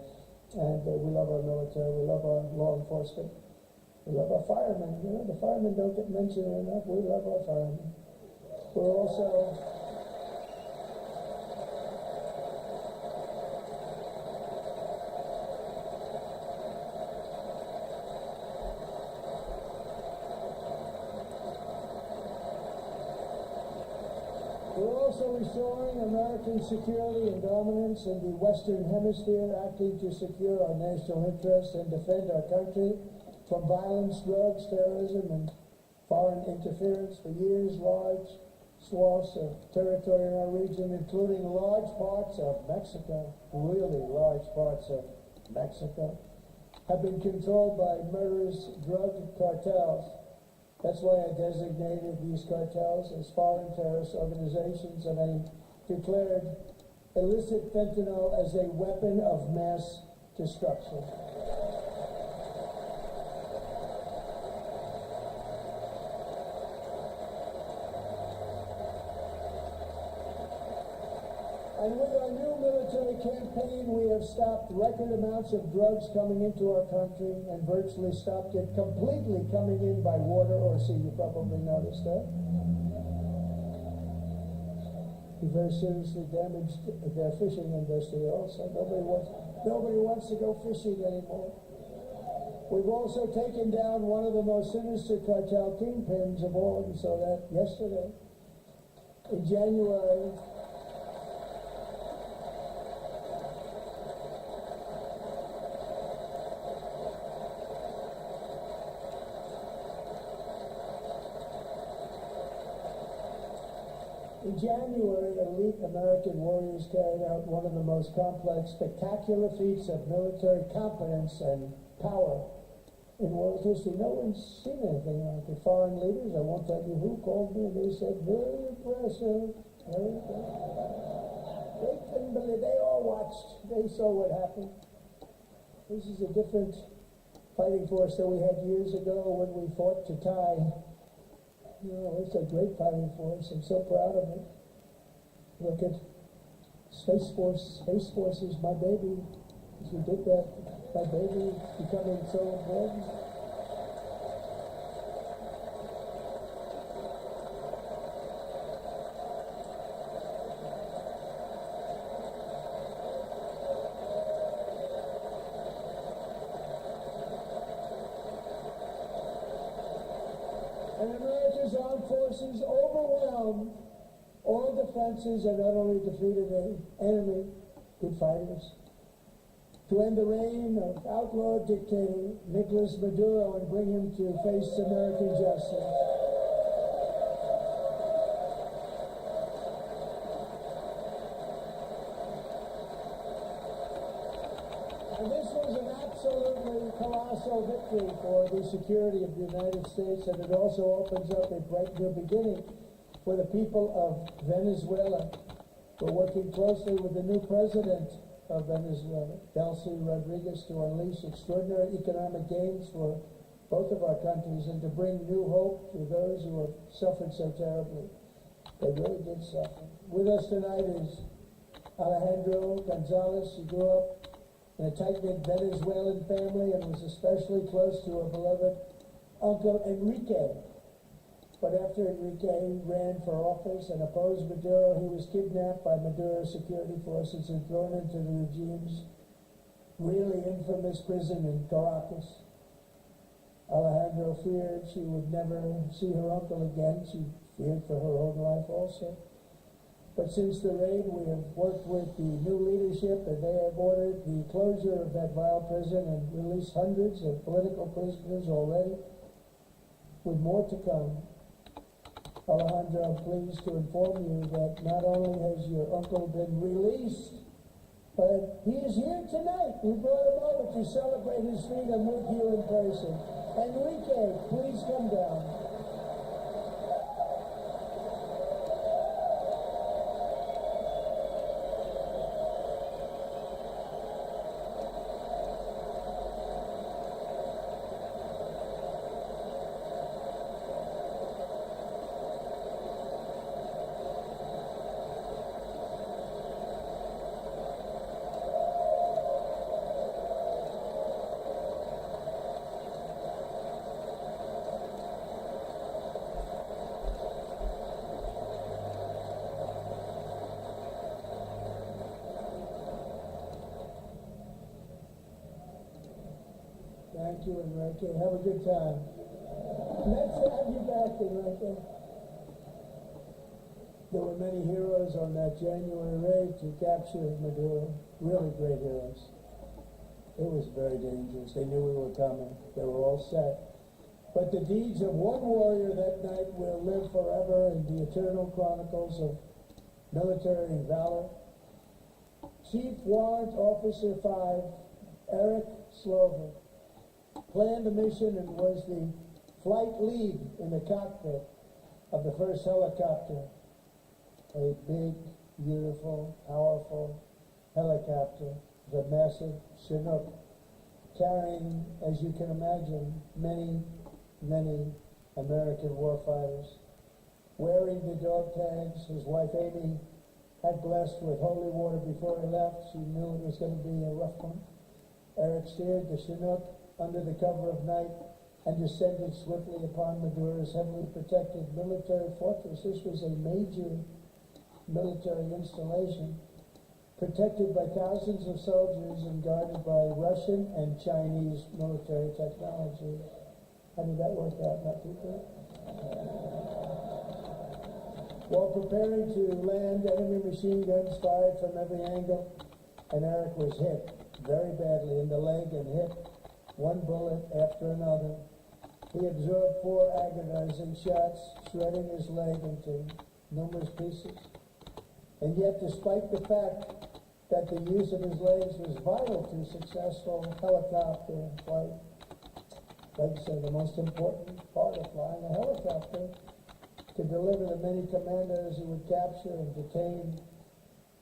And we love our military, we love our law enforcement, we love our firemen. You know, the firemen don't get mentioned enough, we love our firemen. We're also, restoring American security and dominance in the Western Hemisphere, acting to secure our national interests and defend our country from violence, drugs, terrorism, and foreign interference. For years, large swaths of territory in our region, including large parts of Mexico, really large parts of Mexico, have been controlled by murderous drug cartels. That's why I designated these cartels as foreign terrorist organizations, and I declared illicit fentanyl as a weapon of mass destruction. And with our new military campaign, we have stopped record amounts of drugs coming into our country and virtually stopped it completely coming in by water or sea. You probably noticed that. We very seriously damaged their fishing industry also. Nobody wants to go fishing anymore. We've also taken down one of the most sinister cartel kingpins of all. You saw that yesterday. In January, elite American warriors carried out one of the most complex, spectacular feats of military competence and power in world history. No one's seen anything like it. Foreign leaders, I won't tell you who, called me and they said, very impressive, very impressive. They couldn't believe, they all watched, they saw what happened. This is a different fighting force than we had years ago when we fought to tie. You know, it's a great fighting force. I'm so proud of it. Look at Space Force. Space Force is my baby. As we did that, my baby becoming so important. And America's armed forces overwhelmed all defenses and not only defeated the enemy, good fighters, to end the reign of outlaw dictator Nicolas Maduro and bring him to face American justice. And this was an absolutely colossal victory for the security of the United States, and it also opens up a bright new beginning for the people of Venezuela. We're working closely with the new president of Venezuela, Delcy Rodriguez, to unleash extraordinary economic gains for both of our countries and to bring new hope to those who have suffered so terribly. They really did suffer. With us tonight is Alejandro Gonzalez. He grew up in a tight-knit Venezuelan family and was especially close to her beloved Uncle Enrique. But after Enrique ran for office and opposed Maduro, he was kidnapped by Maduro's security forces and thrown into the regime's really infamous prison in Caracas. Alejandro feared she would never see her uncle again. She feared for her own life also. But since the raid, we have worked with the new leadership, and they have ordered the closure of that vile prison and released hundreds of political prisoners already, with more to come. Alejandro, I'm pleased to inform you that not only has your uncle been released, but he is here tonight. We brought him over to celebrate his freedom with you in person. Enrique, please come down. Thank you, Enrique. Have a good time. Nice to have you back, Enrique. There were many heroes on that January raid to capture Maduro. Really great heroes. It was very dangerous. They knew we were coming. They were all set. But the deeds of one warrior that night will live forever in the eternal chronicles of military valor. Chief Warrant Officer 5, Eric Slover, planned the mission and was the flight lead in the cockpit of the first helicopter. A big, beautiful, powerful helicopter, the massive Chinook, carrying, as you can imagine, many, many American warfighters. Wearing the dog tags, his wife Amy had blessed with holy water before he left. She knew it was going to be a rough one. Eric steered the Chinook under the cover of night and descended swiftly upon Maduro's heavily protected military fortress. This was a major military installation, protected by thousands of soldiers and guarded by Russian and Chinese military technology. How did that work out? Not too good. While preparing to land, enemy machine guns fired from every angle, and Eric was hit very badly in the leg and hit one bullet after another. He absorbed 4 agonizing shots, shredding his leg into numerous pieces. And yet, despite the fact that the use of his legs was vital to successful helicopter flight, legs are the most important part of flying a helicopter. To deliver the many commandos he would capture and detain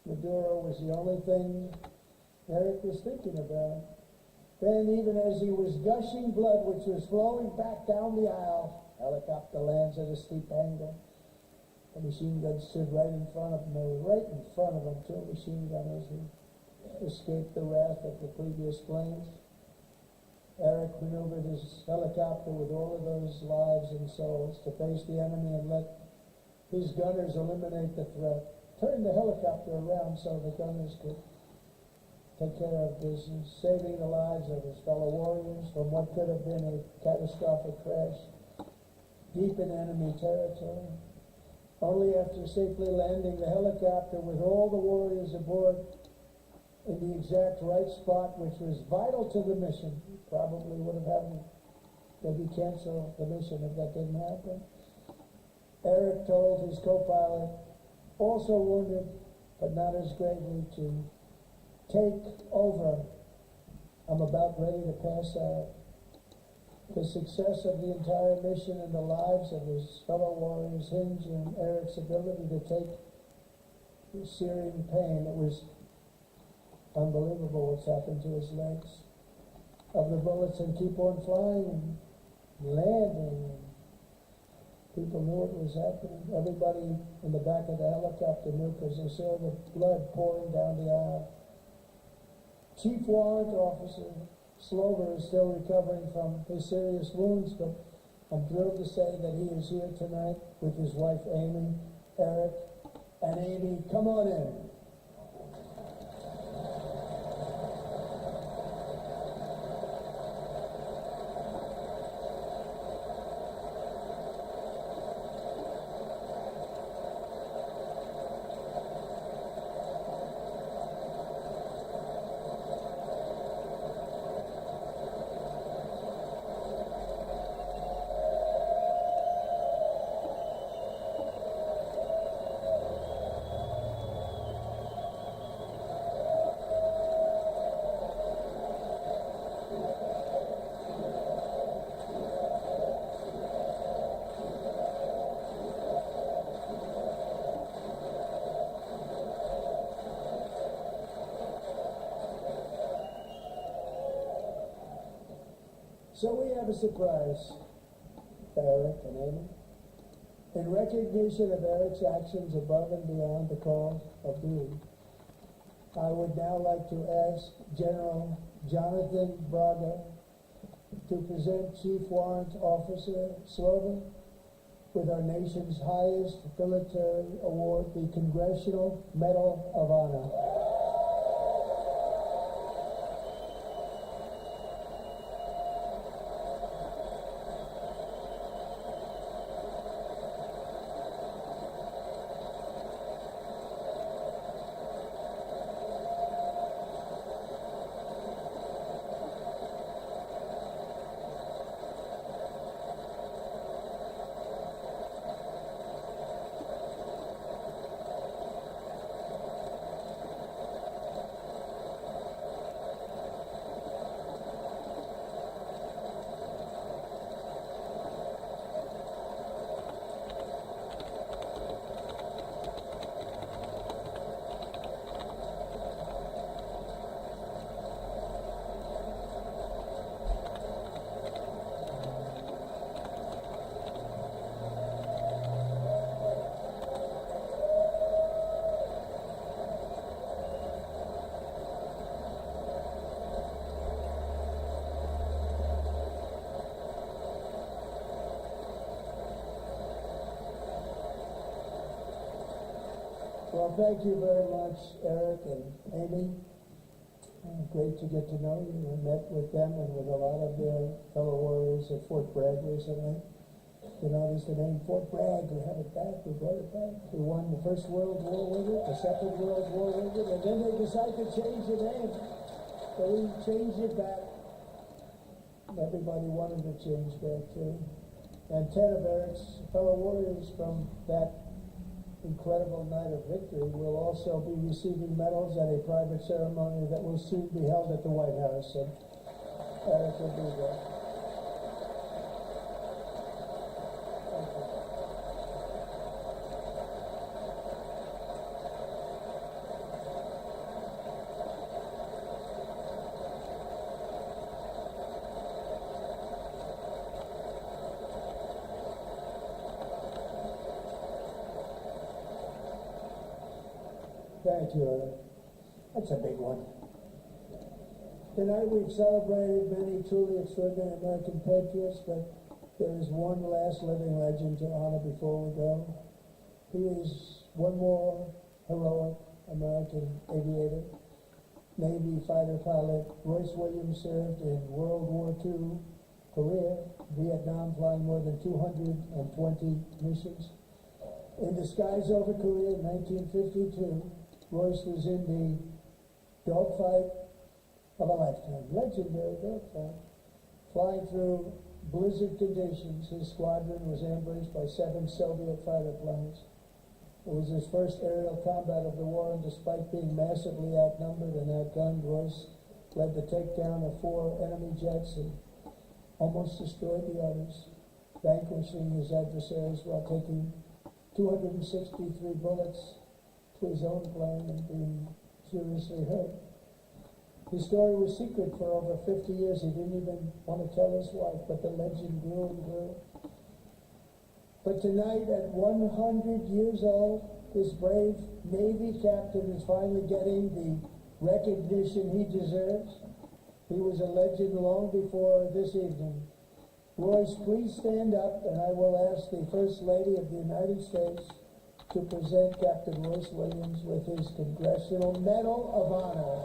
Maduro was the only thing Eric was thinking about. Then, even as he was gushing blood, which was flowing back down the aisle, helicopter lands at a steep angle. The machine gun stood right in front of him. They were right in front of him, 2 machine gunners who escaped the wrath of the previous flames. Eric maneuvered his helicopter with all of those lives and souls to face the enemy and let his gunners eliminate the threat. Turned the helicopter around so the gunners could take care of business, saving the lives of his fellow warriors from what could have been a catastrophic crash deep in enemy territory. Only after safely landing the helicopter with all the warriors aboard in the exact right spot, which was vital to the mission, probably would have had to maybe cancel the mission if that didn't happen. Eric told his co-pilot, also wounded but not as gravely, to take over. I'm about ready to pass out. The success of the entire mission and the lives of his fellow warriors hinge on Eric's ability to take the searing pain. It was unbelievable what's happened to his legs of the bullets and keep on flying and landing. People knew what was happening. Everybody in the back of the helicopter knew because they saw the blood pouring down the aisle. Chief Warrant Officer Slover is still recovering from his serious wounds, but I'm thrilled to say that he is here tonight with his wife Amy, Eric, and Amy, come on in. So we have a surprise for Eric and Amy. In recognition of Eric's actions above and beyond the call of duty, I would now like to ask General Jonathan Braga to present Chief Warrant Officer Slover with our nation's highest military award, the Congressional Medal of Honor. Well, thank you very much, Eric and Amy. Great to get to know you. I met with them and with a lot of their fellow warriors at Fort Bragg recently. You notice the name Fort Bragg, we have it back, we brought it back. We won the First World War with it, the Second World War with it, and then they decided to change the name. So we changed it back. Everybody wanted to change that too. And 10 of Eric's fellow warriors from that incredible night of victory will also be receiving medals at a private ceremony that will soon be held at the White House. And Eric will be there. Thank you. Thank you, Eric. That's a big one. Tonight we've celebrated many truly extraordinary American patriots, but there is one last living legend to honor before we go. He is one more heroic American aviator, Navy fighter pilot. Royce Williams served in World War II, Korea, Vietnam, flying more than 220 missions. In the skies over Korea in 1952, Royce was in the dogfight of a lifetime, legendary dogfight. Flying through blizzard conditions, his squadron was ambushed by 7 Soviet fighter planes. It was his first aerial combat of the war, and despite being massively outnumbered and outgunned, Royce led the takedown of 4 enemy jets and almost destroyed the others, vanquishing his adversaries while taking 263 bullets to his own plane and being seriously hurt. His story was secret for over 50 years. He didn't even want to tell his wife, but the legend grew and grew. But tonight, at 100 years old, this brave Navy captain is finally getting the recognition he deserves. He was a legend long before this evening. Royce, please stand up, and I will ask the First Lady of the United States to present Captain Royce Williams with his Congressional Medal of Honor.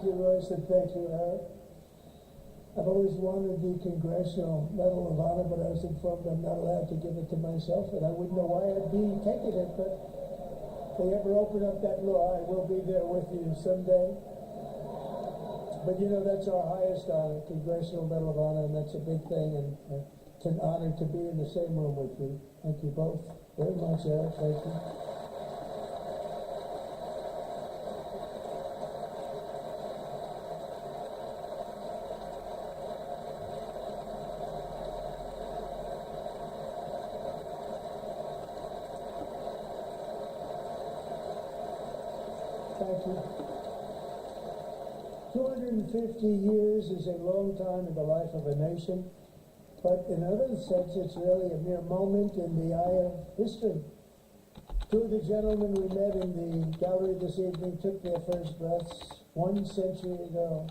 Royce, and thank you, Eric. I've always wanted the Congressional Medal of Honor, but I was informed I'm not allowed to give it to myself, and I wouldn't know why I'd be taking it, but if they ever open up that law, I will be there with you someday. But you know, that's our highest honor, Congressional Medal of Honor, and that's a big thing, and it's an honor to be in the same room with you. Thank you both very much, Eric. Thank you. Thank you. 250 years is a long time in the life of a nation, but in another sense, it's really a mere moment in the eye of history. Two of the gentlemen we met in the gallery this evening took their first breaths 1 century ago.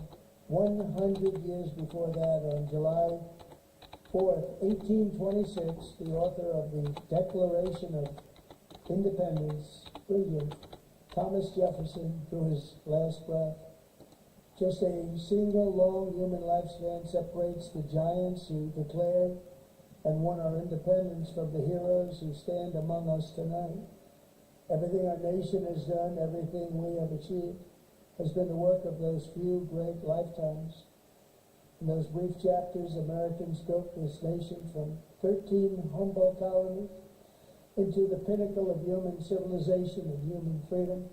100 years before that, on July 4th, 1826, the author of the Declaration of Independence, brilliant, Thomas Jefferson, drew his last breath. Just a single long human lifespan separates the giants who declared and won our independence from the heroes who stand among us tonight. Everything our nation has done, everything we have achieved, has been the work of those few great lifetimes. In those brief chapters, Americans built this nation from 13 humble colonies into the pinnacle of human civilization and human freedom,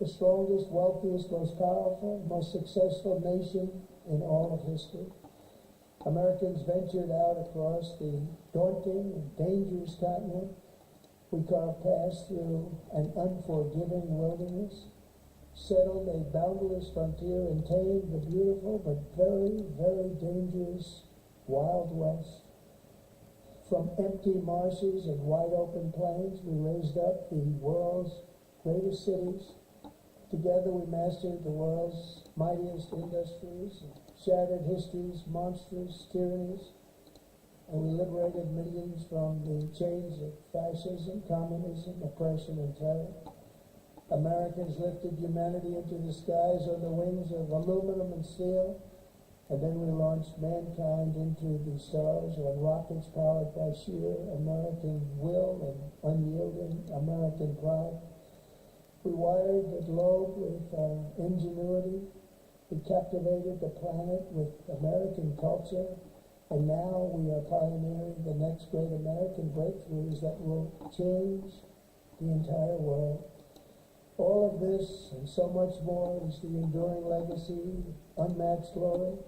the strongest, wealthiest, most powerful, most successful nation in all of history. Americans ventured out across the daunting and dangerous continent. We carved paths through an unforgiving wilderness, settled a boundless frontier, and tamed the beautiful but very, very dangerous Wild West. From empty marshes and wide open plains, we raised up the world's greatest cities. Together we mastered the world's mightiest industries, shattered history's monstrous tyrannies, and we liberated millions from the chains of fascism, communism, oppression, and terror. Americans lifted humanity into the skies on the wings of aluminum and steel, and then we launched mankind into the stars on rockets powered by sheer American will and unyielding American pride. We wired the globe with ingenuity. We captivated the planet with American culture. And now we are pioneering the next great American breakthroughs that will change the entire world. All of this and so much more is the enduring legacy, unmatched glory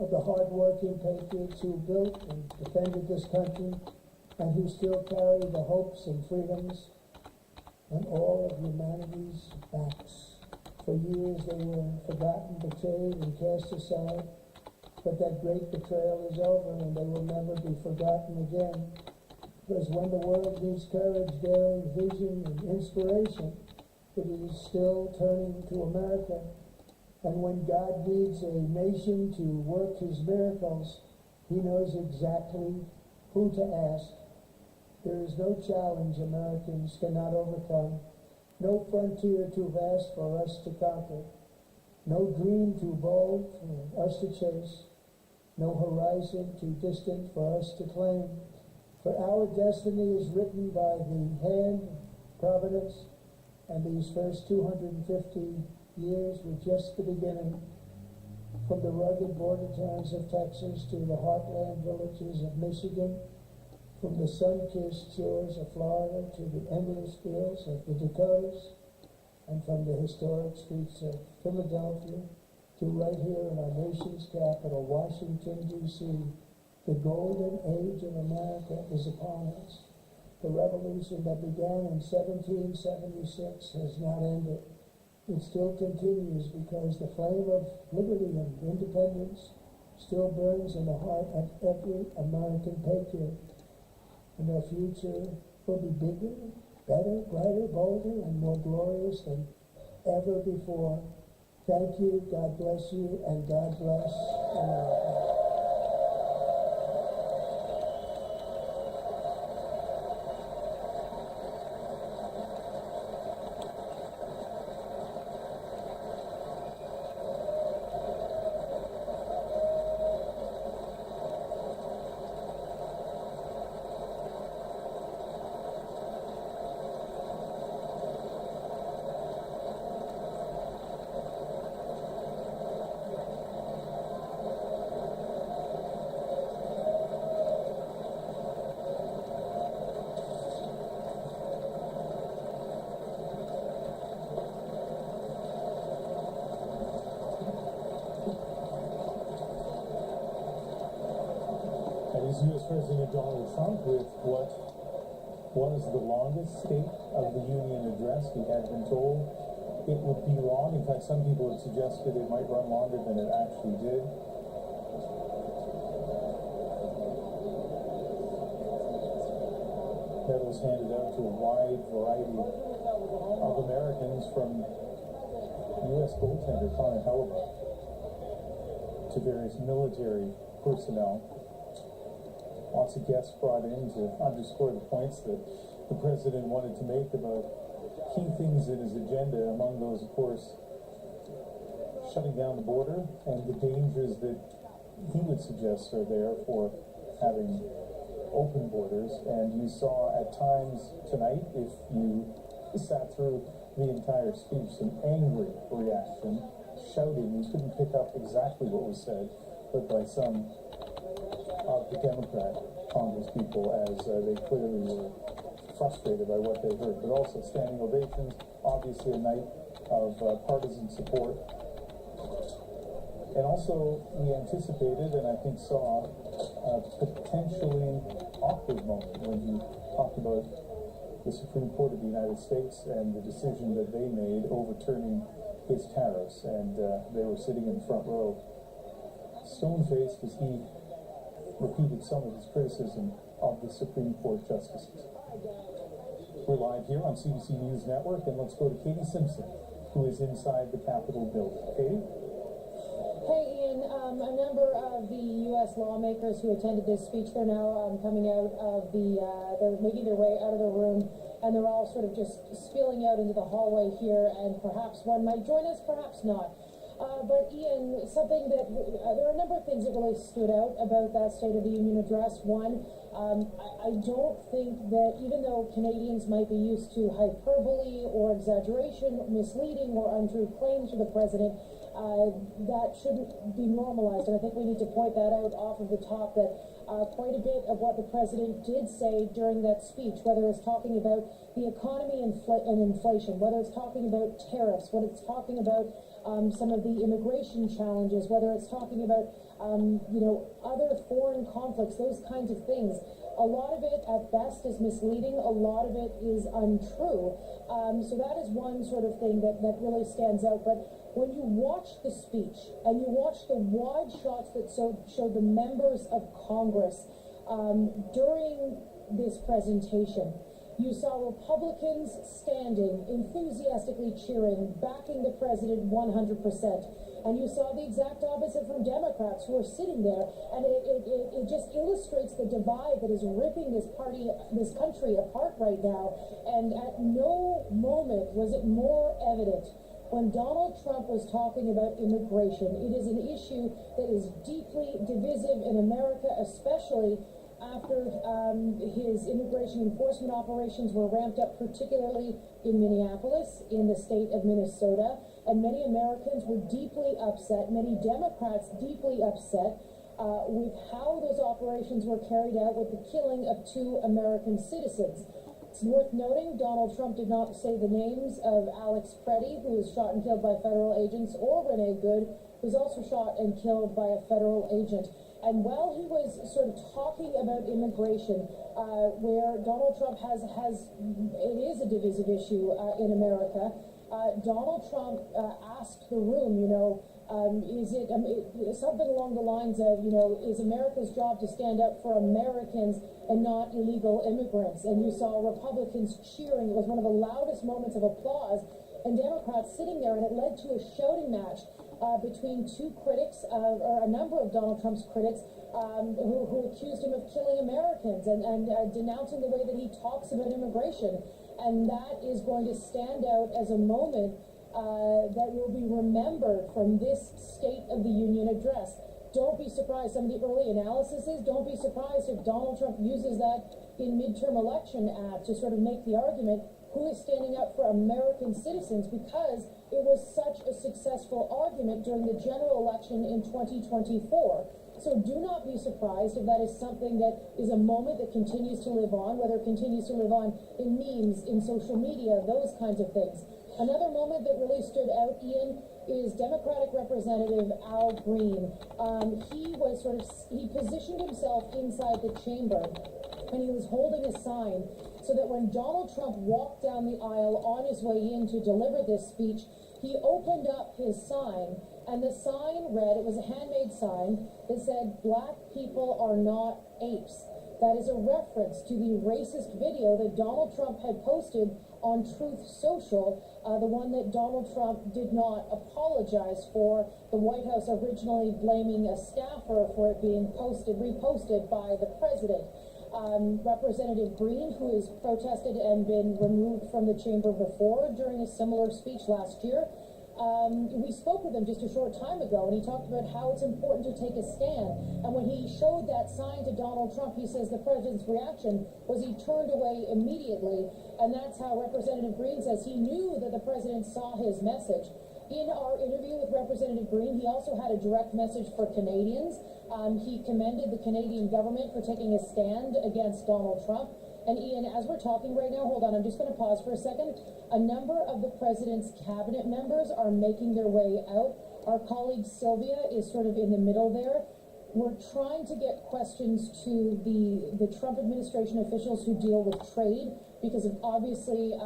of the hard-working patriots who built and defended this country and who still carry the hopes and freedoms on all of humanity's backs. For years they were forgotten, betrayed, and cast aside, but that great betrayal is over and they will never be forgotten again. Because when the world needs courage, daring, vision, and inspiration, it is still turning to America. And when God needs a nation to work his miracles, he knows exactly who to ask. There is no challenge Americans cannot overcome, no frontier too vast for us to conquer, no dream too bold for us to chase, no horizon too distant for us to claim. For our destiny is written by the hand of providence, and these first 250 years were just the beginning. From the rugged border towns of Texas to the heartland villages of Michigan, from the sun-kissed shores of Florida to the endless fields of the Dakotas, and from the historic streets of Philadelphia to right here in our nation's capital, Washington, D.C., the golden age of America is upon us. The revolution that began in 1776 has not ended. It still continues because the flame of liberty and independence still burns in the heart of every American patriot. And our future will be bigger, better, brighter, bolder, and more glorious than ever before. Thank you, God bless you, and God bless America. is U.S. President Donald Trump with what was the longest State of the Union address. He had been told it would be long. In fact, some people had suggested it might run longer than it actually did. Medals handed out to a wide variety of Americans, from U.S. goaltender Connor Hellebuyck to various military personnel. Lots of guests brought in to underscore the points that the president wanted to make about key things in his agenda. Among those, of course, shutting down the border and the dangers that he would suggest are there for having open borders. And you saw at times tonight, if you sat through the entire speech, some angry reaction, shouting. You couldn't pick up exactly what was said, but by some of the Democrat congresspeople, as they clearly were frustrated by what they heard. But also standing ovations, obviously a night of partisan support. And also, we anticipated, and I think saw, a potentially awkward moment when he talked about the Supreme Court of the United States and the decision that they made overturning his tariffs. And they were sitting in the front row, stone-faced, as he repeated some of his criticism of the Supreme Court justices. We're live here on CBC News Network, and let's go to Katie Simpson, who is inside the Capitol building. Katie? Hey, Ian, a number of the U.S. lawmakers who attended this speech, they're now coming out of they're making their way out of the room, and they're all sort of just spilling out into the hallway here, and perhaps one might join us, perhaps not. But Ian, something that, there are a number of things that really stood out about that State of the Union address. One, I don't think that, even though Canadians might be used to hyperbole or exaggeration, misleading or untrue claims from the president, that shouldn't be normalized. And I think we need to point that out off of the top, that quite a bit of what the president did say during that speech, whether it's talking about the economy and inflation, whether it's talking about tariffs, whether it's talking about some of the immigration challenges, whether it's talking about other foreign conflicts, those kinds of things. A lot of it, at best, is misleading. A lot of it is untrue. So that is one sort of thing that really stands out. But when you watch the speech and you watch the wide shots that showed the members of Congress during this presentation, you saw Republicans standing, enthusiastically cheering, backing the president 100%. And you saw the exact opposite from Democrats who are sitting there. And it just illustrates the divide that is ripping this country apart right now. And at no moment was it more evident when Donald Trump was talking about immigration. It is an issue that is deeply divisive in America, especially after his immigration enforcement operations were ramped up, particularly in Minneapolis, in the state of Minnesota. And many Americans were deeply upset, many Democrats deeply upset with how those operations were carried out, with the killing of 2 American citizens. It's worth noting, Donald Trump did not say the names of Alex Preddy, who was shot and killed by federal agents, or Renee Good, who was also shot and killed by a federal agent. And while he was sort of talking about immigration, where Donald Trump it is a divisive issue in America, Donald Trump asked the room, is it something along the lines of, is America's job to stand up for Americans and not illegal immigrants? And you saw Republicans cheering. It was one of the loudest moments of applause, and Democrats sitting there, and it led to a shouting match between 2 critics, or a number of Donald Trump's critics, who accused him of killing Americans and denouncing the way that he talks about immigration. And that is going to stand out as a moment that will be remembered from this State of the Union address. Don't be surprised. Some of the early analysis is, don't be surprised if Donald Trump uses that in midterm election ad to sort of make the argument, who is standing up for American citizens, because it was such a successful argument during the general election in 2024. So do not be surprised if that is something that is a moment that continues to live on, whether it continues to live on in memes, in social media, those kinds of things. Another moment that really stood out, Ian, is Democratic Representative Al Green. He positioned himself inside the chamber, and he was holding a sign so that when Donald Trump walked down the aisle on his way in to deliver this speech, he opened up his sign, and the sign read, it was a handmade sign, that said, "Black people are not apes." That is a reference to the racist video that Donald Trump had posted on Truth Social, the one that Donald Trump did not apologize for, the White House originally blaming a staffer for it being reposted by the president. Representative Green, who has protested and been removed from the chamber before during a similar speech last year, we spoke with him just a short time ago, and he talked about how it's important to take a stand. And when he showed that sign to Donald Trump, he says the president's reaction was he turned away immediately, and that's how Representative Green says he knew that the president saw his message. In our interview with Representative Green, he also had a direct message for Canadians. He commended the Canadian government for taking a stand against Donald Trump. And Ian, as we're talking right now, hold on, I'm just going to pause for a second. A number of the president's cabinet members are making their way out. Our colleague Sylvia is sort of in the middle there. We're trying to get questions to the Trump administration officials who deal with trade, because of obviously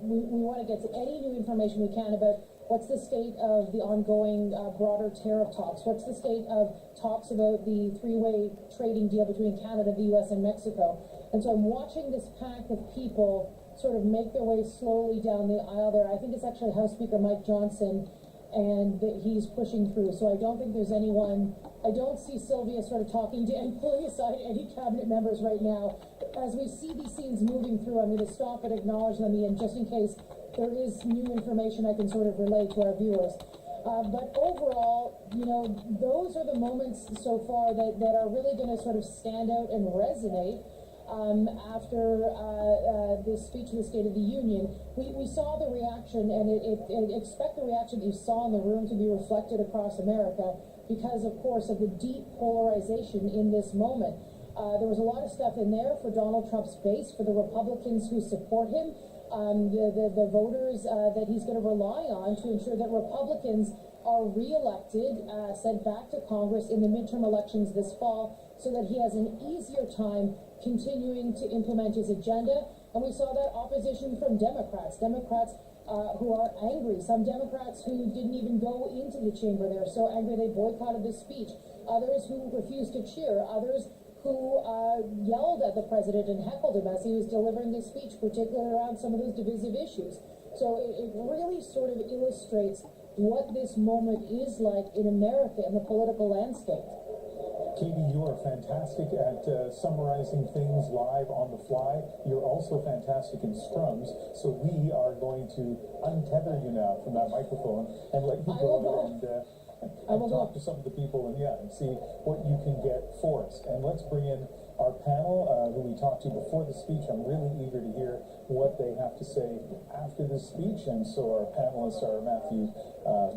we want to get to any new information we can about what's the state of the ongoing broader tariff talks, what's the state of talks about the three-way trading deal between Canada, the U.S., and Mexico. And so I'm watching this pack of people sort of make their way slowly down the aisle there. I think it's actually House Speaker Mike Johnson, and that he's pushing through. So I don't think there's anyone, I don't see Sylvia sort of talking to and pulling aside any cabinet members right now. As we see these scenes moving through, I'm going to stop and acknowledge them, Ian, just in case there is new information I can sort of relay to our viewers. But overall, you know, those are the moments so far that are really going to sort of stand out and resonate. After this speech of the State of the Union, we saw the reaction, and expect the reaction that you saw in the room to be reflected across America because, of course, of the deep polarization in this moment. There was a lot of stuff in there for Donald Trump's base, for the Republicans who support him, the voters that he's going to rely on to ensure that Republicans are reelected, sent back to Congress in the midterm elections this fall, so that he has an easier time continuing to implement his agenda. And we saw that opposition from Democrats who are angry. Some Democrats who didn't even go into the chamber. They're so angry they boycotted the speech. Others who refused to cheer. Others who yelled at the president and heckled him as he was delivering the speech, particularly around some of those divisive issues. So it really sort of illustrates what this moment is like in America in the political landscape. Katie, you are fantastic at summarizing things live on the fly. You're also fantastic in scrums, so we are going to untether you now from that microphone and let you go and talk to some of the people and see what you can get for us. And let's bring in our panel, who we talked to before the speech. I'm really eager to hear what they have to say after the speech. And so our panelists are Matthew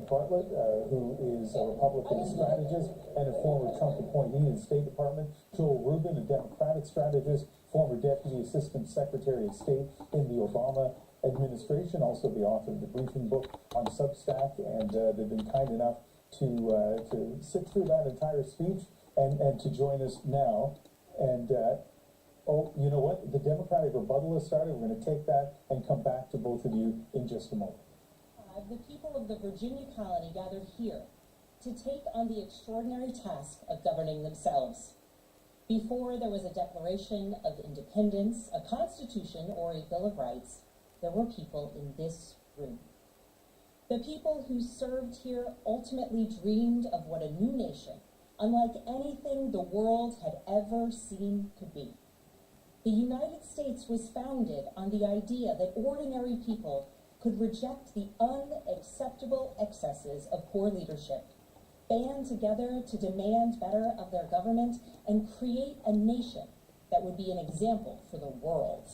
Bartlett, who is a Republican strategist and a former Trump appointee in the State Department; Joel Rubin, a Democratic strategist, former Deputy Assistant Secretary of State in the Obama administration, also the author of the briefing book on Substack, and they've been kind enough to sit through that entire speech and to join us now. And, you know what? The Democratic rebuttal has started. We're going to take that and come back to both of you in just a moment. The people of the Virginia colony gathered here to take on the extraordinary task of governing themselves. Before there was a Declaration of Independence, a Constitution, or a Bill of Rights, there were people in this room. The people who served here ultimately dreamed of what a new nation, unlike anything the world had ever seen, could be. The United States was founded on the idea that ordinary people could reject the unacceptable excesses of poor leadership, band together to demand better of their government, and create a nation that would be an example for the world.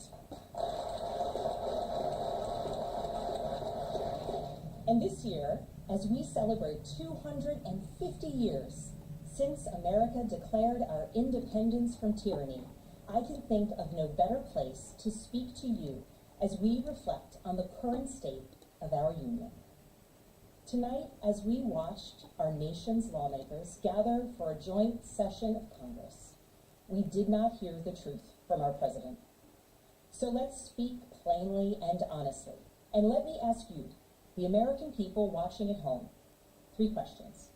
And this year, as we celebrate 250 years since America declared our independence from tyranny, I can think of no better place to speak to you as we reflect on the current state of our union. Tonight, as we watched our nation's lawmakers gather for a joint session of Congress, we did not hear the truth from our president. So let's speak plainly and honestly. And let me ask you, the American people watching at home, 3 questions.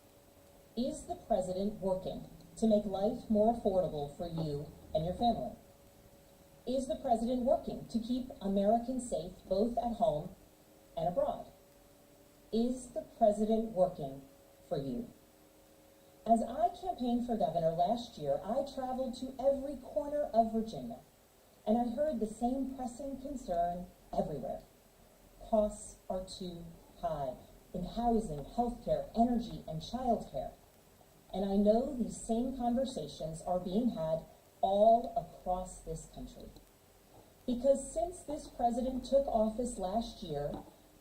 Is the president working to make life more affordable for you and your family? Is the president working to keep Americans safe both at home and abroad? Is the president working for you? As I campaigned for governor last year, I traveled to every corner of Virginia, and I heard the same pressing concern everywhere. Costs are too high in housing, healthcare, energy, and childcare. And I know these same conversations are being had all across this country. Because since this president took office last year,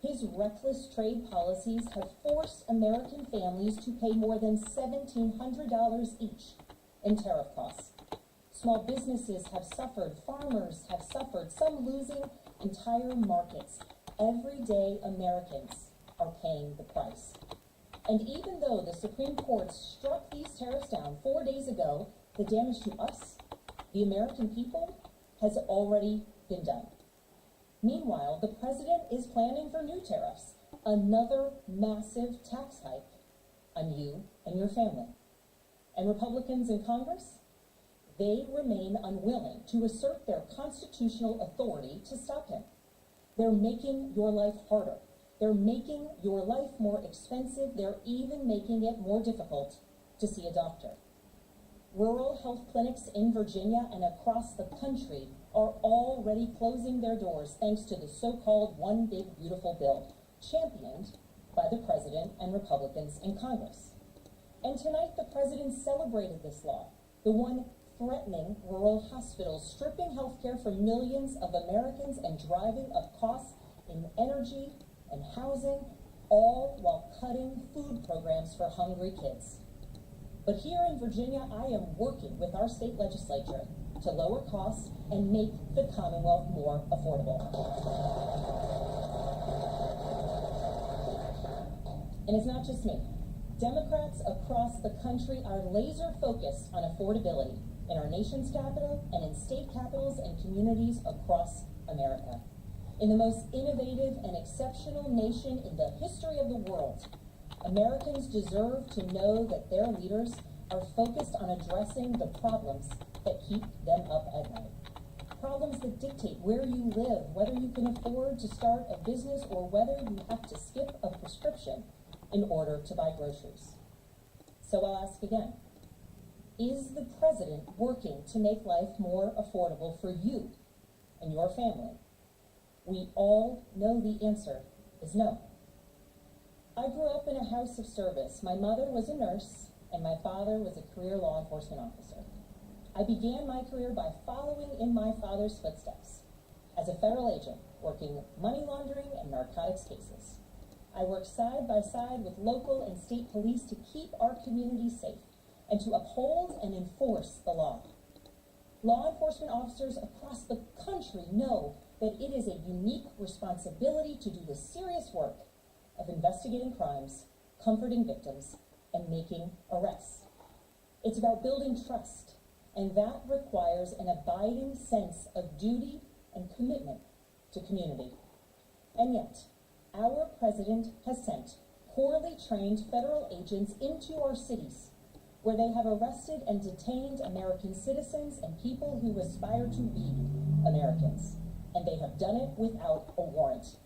his reckless trade policies have forced American families to pay more than $1,700 each in tariff costs. Small businesses have suffered, farmers have suffered, some losing entire markets. Everyday Americans are paying the price. And even though the Supreme Court struck these tariffs down 4 days ago, the damage to us, the American people, has already been done. Meanwhile, the president is planning for new tariffs, another massive tax hike on you and your family. And Republicans in Congress, they remain unwilling to assert their constitutional authority to stop him. They're making your life harder. They're making your life more expensive. They're even making it more difficult to see a doctor. Rural health clinics in Virginia and across the country are already closing their doors thanks to the so-called One Big Beautiful Bill, championed by the president and Republicans in Congress. And tonight, the president celebrated this law, the one threatening rural hospitals, stripping health care from millions of Americans and driving up costs in energy and housing, all while cutting food programs for hungry kids. But here in Virginia, I am working with our state legislature to lower costs and make the Commonwealth more affordable. And it's not just me. Democrats across the country are laser focused on affordability in our nation's capital and in state capitals and communities across America. In the most innovative and exceptional nation in the history of the world, Americans deserve to know that their leaders are focused on addressing the problems that keep them up at night. Problems that dictate where you live, whether you can afford to start a business or whether you have to skip a prescription in order to buy groceries. So I'll ask again, is the president working to make life more affordable for you and your family? We all know the answer is no. I grew up in a house of service. My mother was a nurse and my father was a career law enforcement officer. I began my career by following in my father's footsteps as a federal agent, working money laundering and narcotics cases. I worked side by side with local and state police to keep our communities safe and to uphold and enforce the law. Law enforcement officers across the country know that it is a unique responsibility to do the serious work of investigating crimes, comforting victims, and making arrests. It's about building trust, and that requires an abiding sense of duty and commitment to community. And yet, our president has sent poorly trained federal agents into our cities, where they have arrested and detained American citizens and people who aspire to be Americans. And they have done it without a warrant.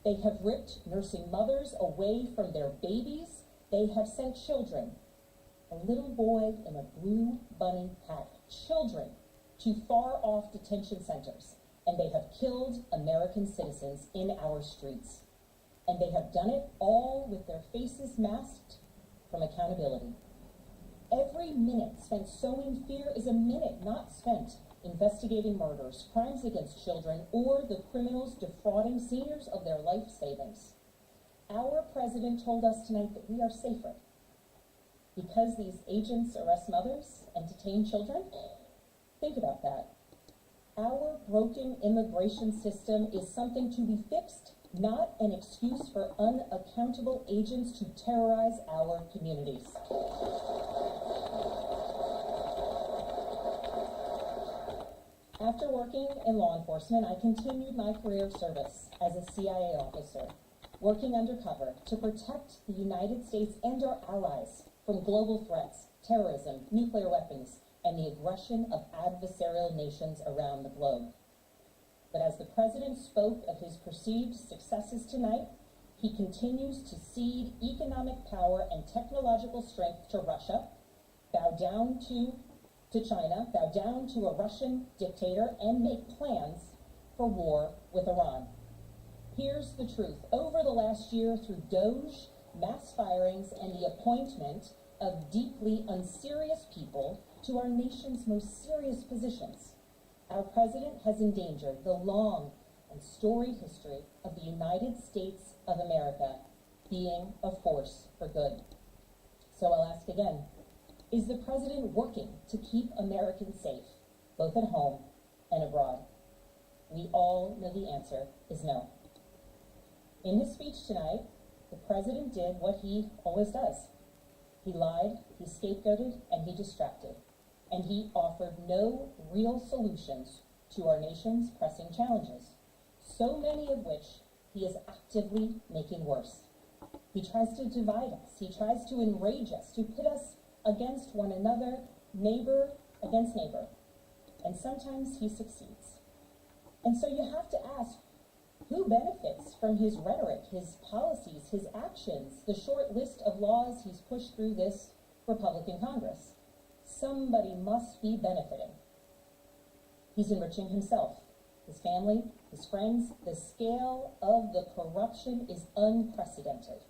They have ripped nursing mothers away from their babies. They have sent children, a little boy in a blue bunny hat, children to far-off detention centers. And they have killed American citizens in our streets. And they have done it all with their faces masked from accountability. Every minute spent sowing fear is a minute not spent investigating murders, crimes against children, or the criminals defrauding seniors of their life savings. Our president told us tonight that we are safer because these agents arrest mothers and detain children. Think about that. Our broken immigration system is something to be fixed not an excuse for unaccountable agents to terrorize our communities. After working in law enforcement, I continued my career of service as a CIA officer, working undercover to protect the United States and our allies from global threats, terrorism, nuclear weapons, and the aggression of adversarial nations around the globe. But as the president spoke of his perceived successes tonight, he continues to cede economic power and technological strength to Russia, bow down to China, bow down to a Russian dictator, and make plans for war with Iran. Here's the truth. Over the last year, through DOGE, mass firings, and the appointment of deeply unserious people to our nation's most serious positions, our president has endangered the long and storied history of the United States of America being a force for good. So I'll ask again, is the president working to keep Americans safe, both at home and abroad? We all know the answer is no. In his speech tonight, the president did what he always does. He lied, he scapegoated, and he distracted. And he offered no real solutions to our nation's pressing challenges, so many of which he is actively making worse. He tries to divide us. He tries to enrage us, to pit us against one another, neighbor against neighbor. And sometimes he succeeds. And so you have to ask, who benefits from his rhetoric, his policies, his actions, the short list of laws he's pushed through this Republican Congress? Somebody must be benefiting. He's enriching himself, his family, his friends. The scale of the corruption is unprecedented.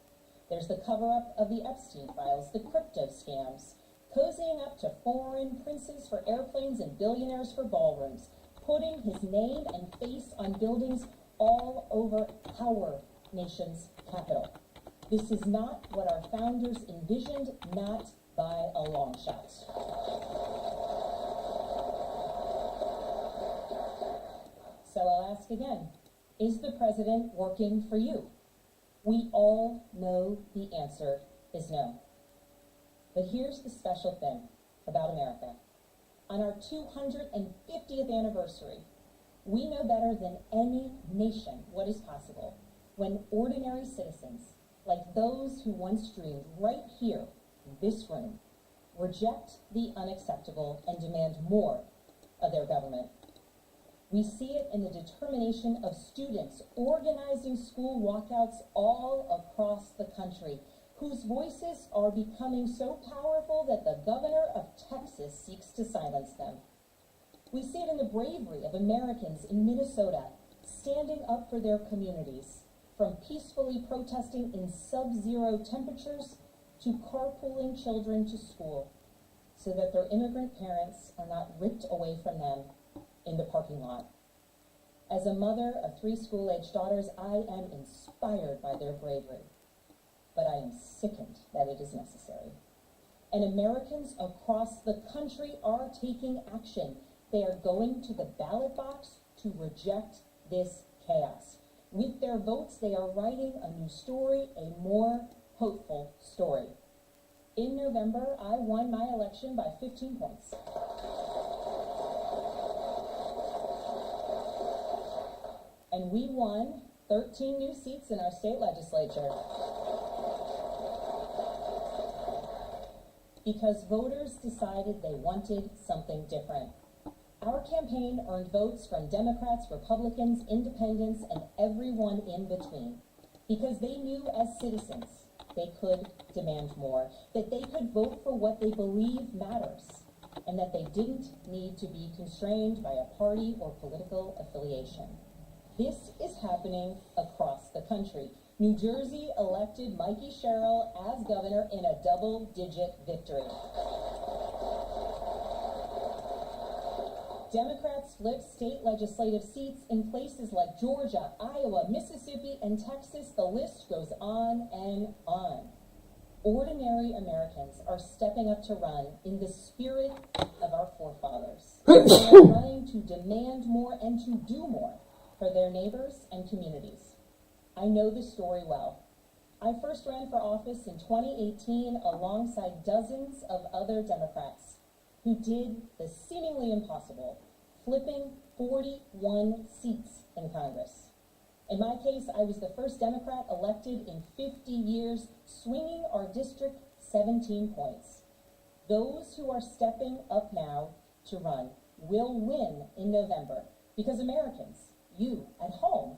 There's the cover-up of the Epstein files, the crypto scams, cozying up to foreign princes for airplanes and billionaires for ballrooms, putting his name and face on buildings all over our nation's capital. This is not what our founders envisioned, not by a long shot. So I'll ask again, is the president working for you? We all know the answer is no. But here's the special thing about America. On our 250th anniversary, we know better than any nation what is possible when ordinary citizens, like those who once dreamed right here in this room, reject the unacceptable and demand more of their government. We see it in the determination of students organizing school walkouts all across the country, whose voices are becoming so powerful that the governor of Texas seeks to silence them. We see it in the bravery of Americans in Minnesota standing up for their communities, from peacefully protesting in sub-zero temperatures to carpooling children to school, so that their immigrant parents are not ripped away from them in the parking lot. As a mother of 3 school-aged daughters, I am inspired by their bravery, but I am sickened that it is necessary. And Americans across the country are taking action. They are going to the ballot box to reject this chaos. With their votes, they are writing a new story, a more hopeful story. In November, I won my election by 15 points. And we won 13 new seats in our state legislature. Because voters decided they wanted something different. Our campaign earned votes from Democrats, Republicans, Independents, and everyone in between. Because they knew as citizens they could demand more, that they could vote for what they believe matters, and that they didn't need to be constrained by a party or political affiliation. This is happening across the country. New Jersey elected Mikey Sherrill as governor in a double-digit victory. Democrats flipped state legislative seats in places like Georgia, Iowa, Mississippi, and Texas. The list goes on and on. Ordinary Americans are stepping up to run in the spirit of our forefathers. They are running to demand more and to do more for their neighbors and communities. I know the story well. I first ran for office in 2018 alongside dozens of other Democrats who did the seemingly impossible, flipping 41 seats in Congress. In my case, I was the first Democrat elected in 50 years, swinging our district 17 points. Those who are stepping up now to run will win in November because Americans, you at home,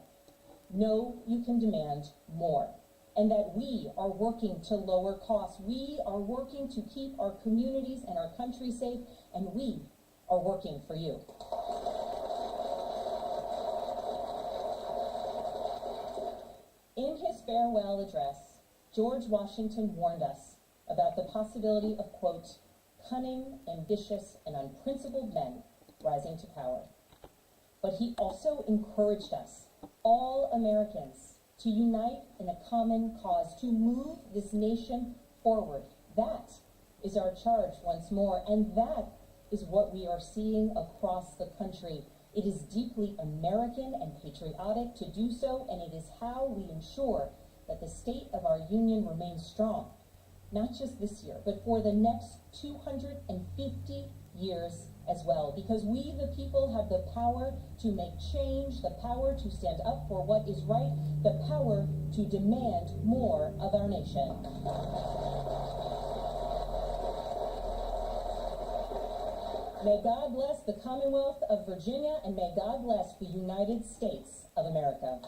know you can demand more and that we are working to lower costs. We are working to keep our communities and our country safe, and we are working for you. In his farewell address, George Washington warned us about the possibility of, quote, cunning, ambitious, and unprincipled men rising to power. But he also encouraged us, all Americans, to unite in a common cause, to move this nation forward. That is our charge once more, and that is what we are seeing across the country. It is deeply American and patriotic to do so, and it is how we ensure that the state of our union remains strong, not just this year, but for the next 250 years as well, because we, the people, have the power to make change, the power to stand up for what is right, the power to demand more of our nation. May God bless the Commonwealth of Virginia, and may God bless the United States of America.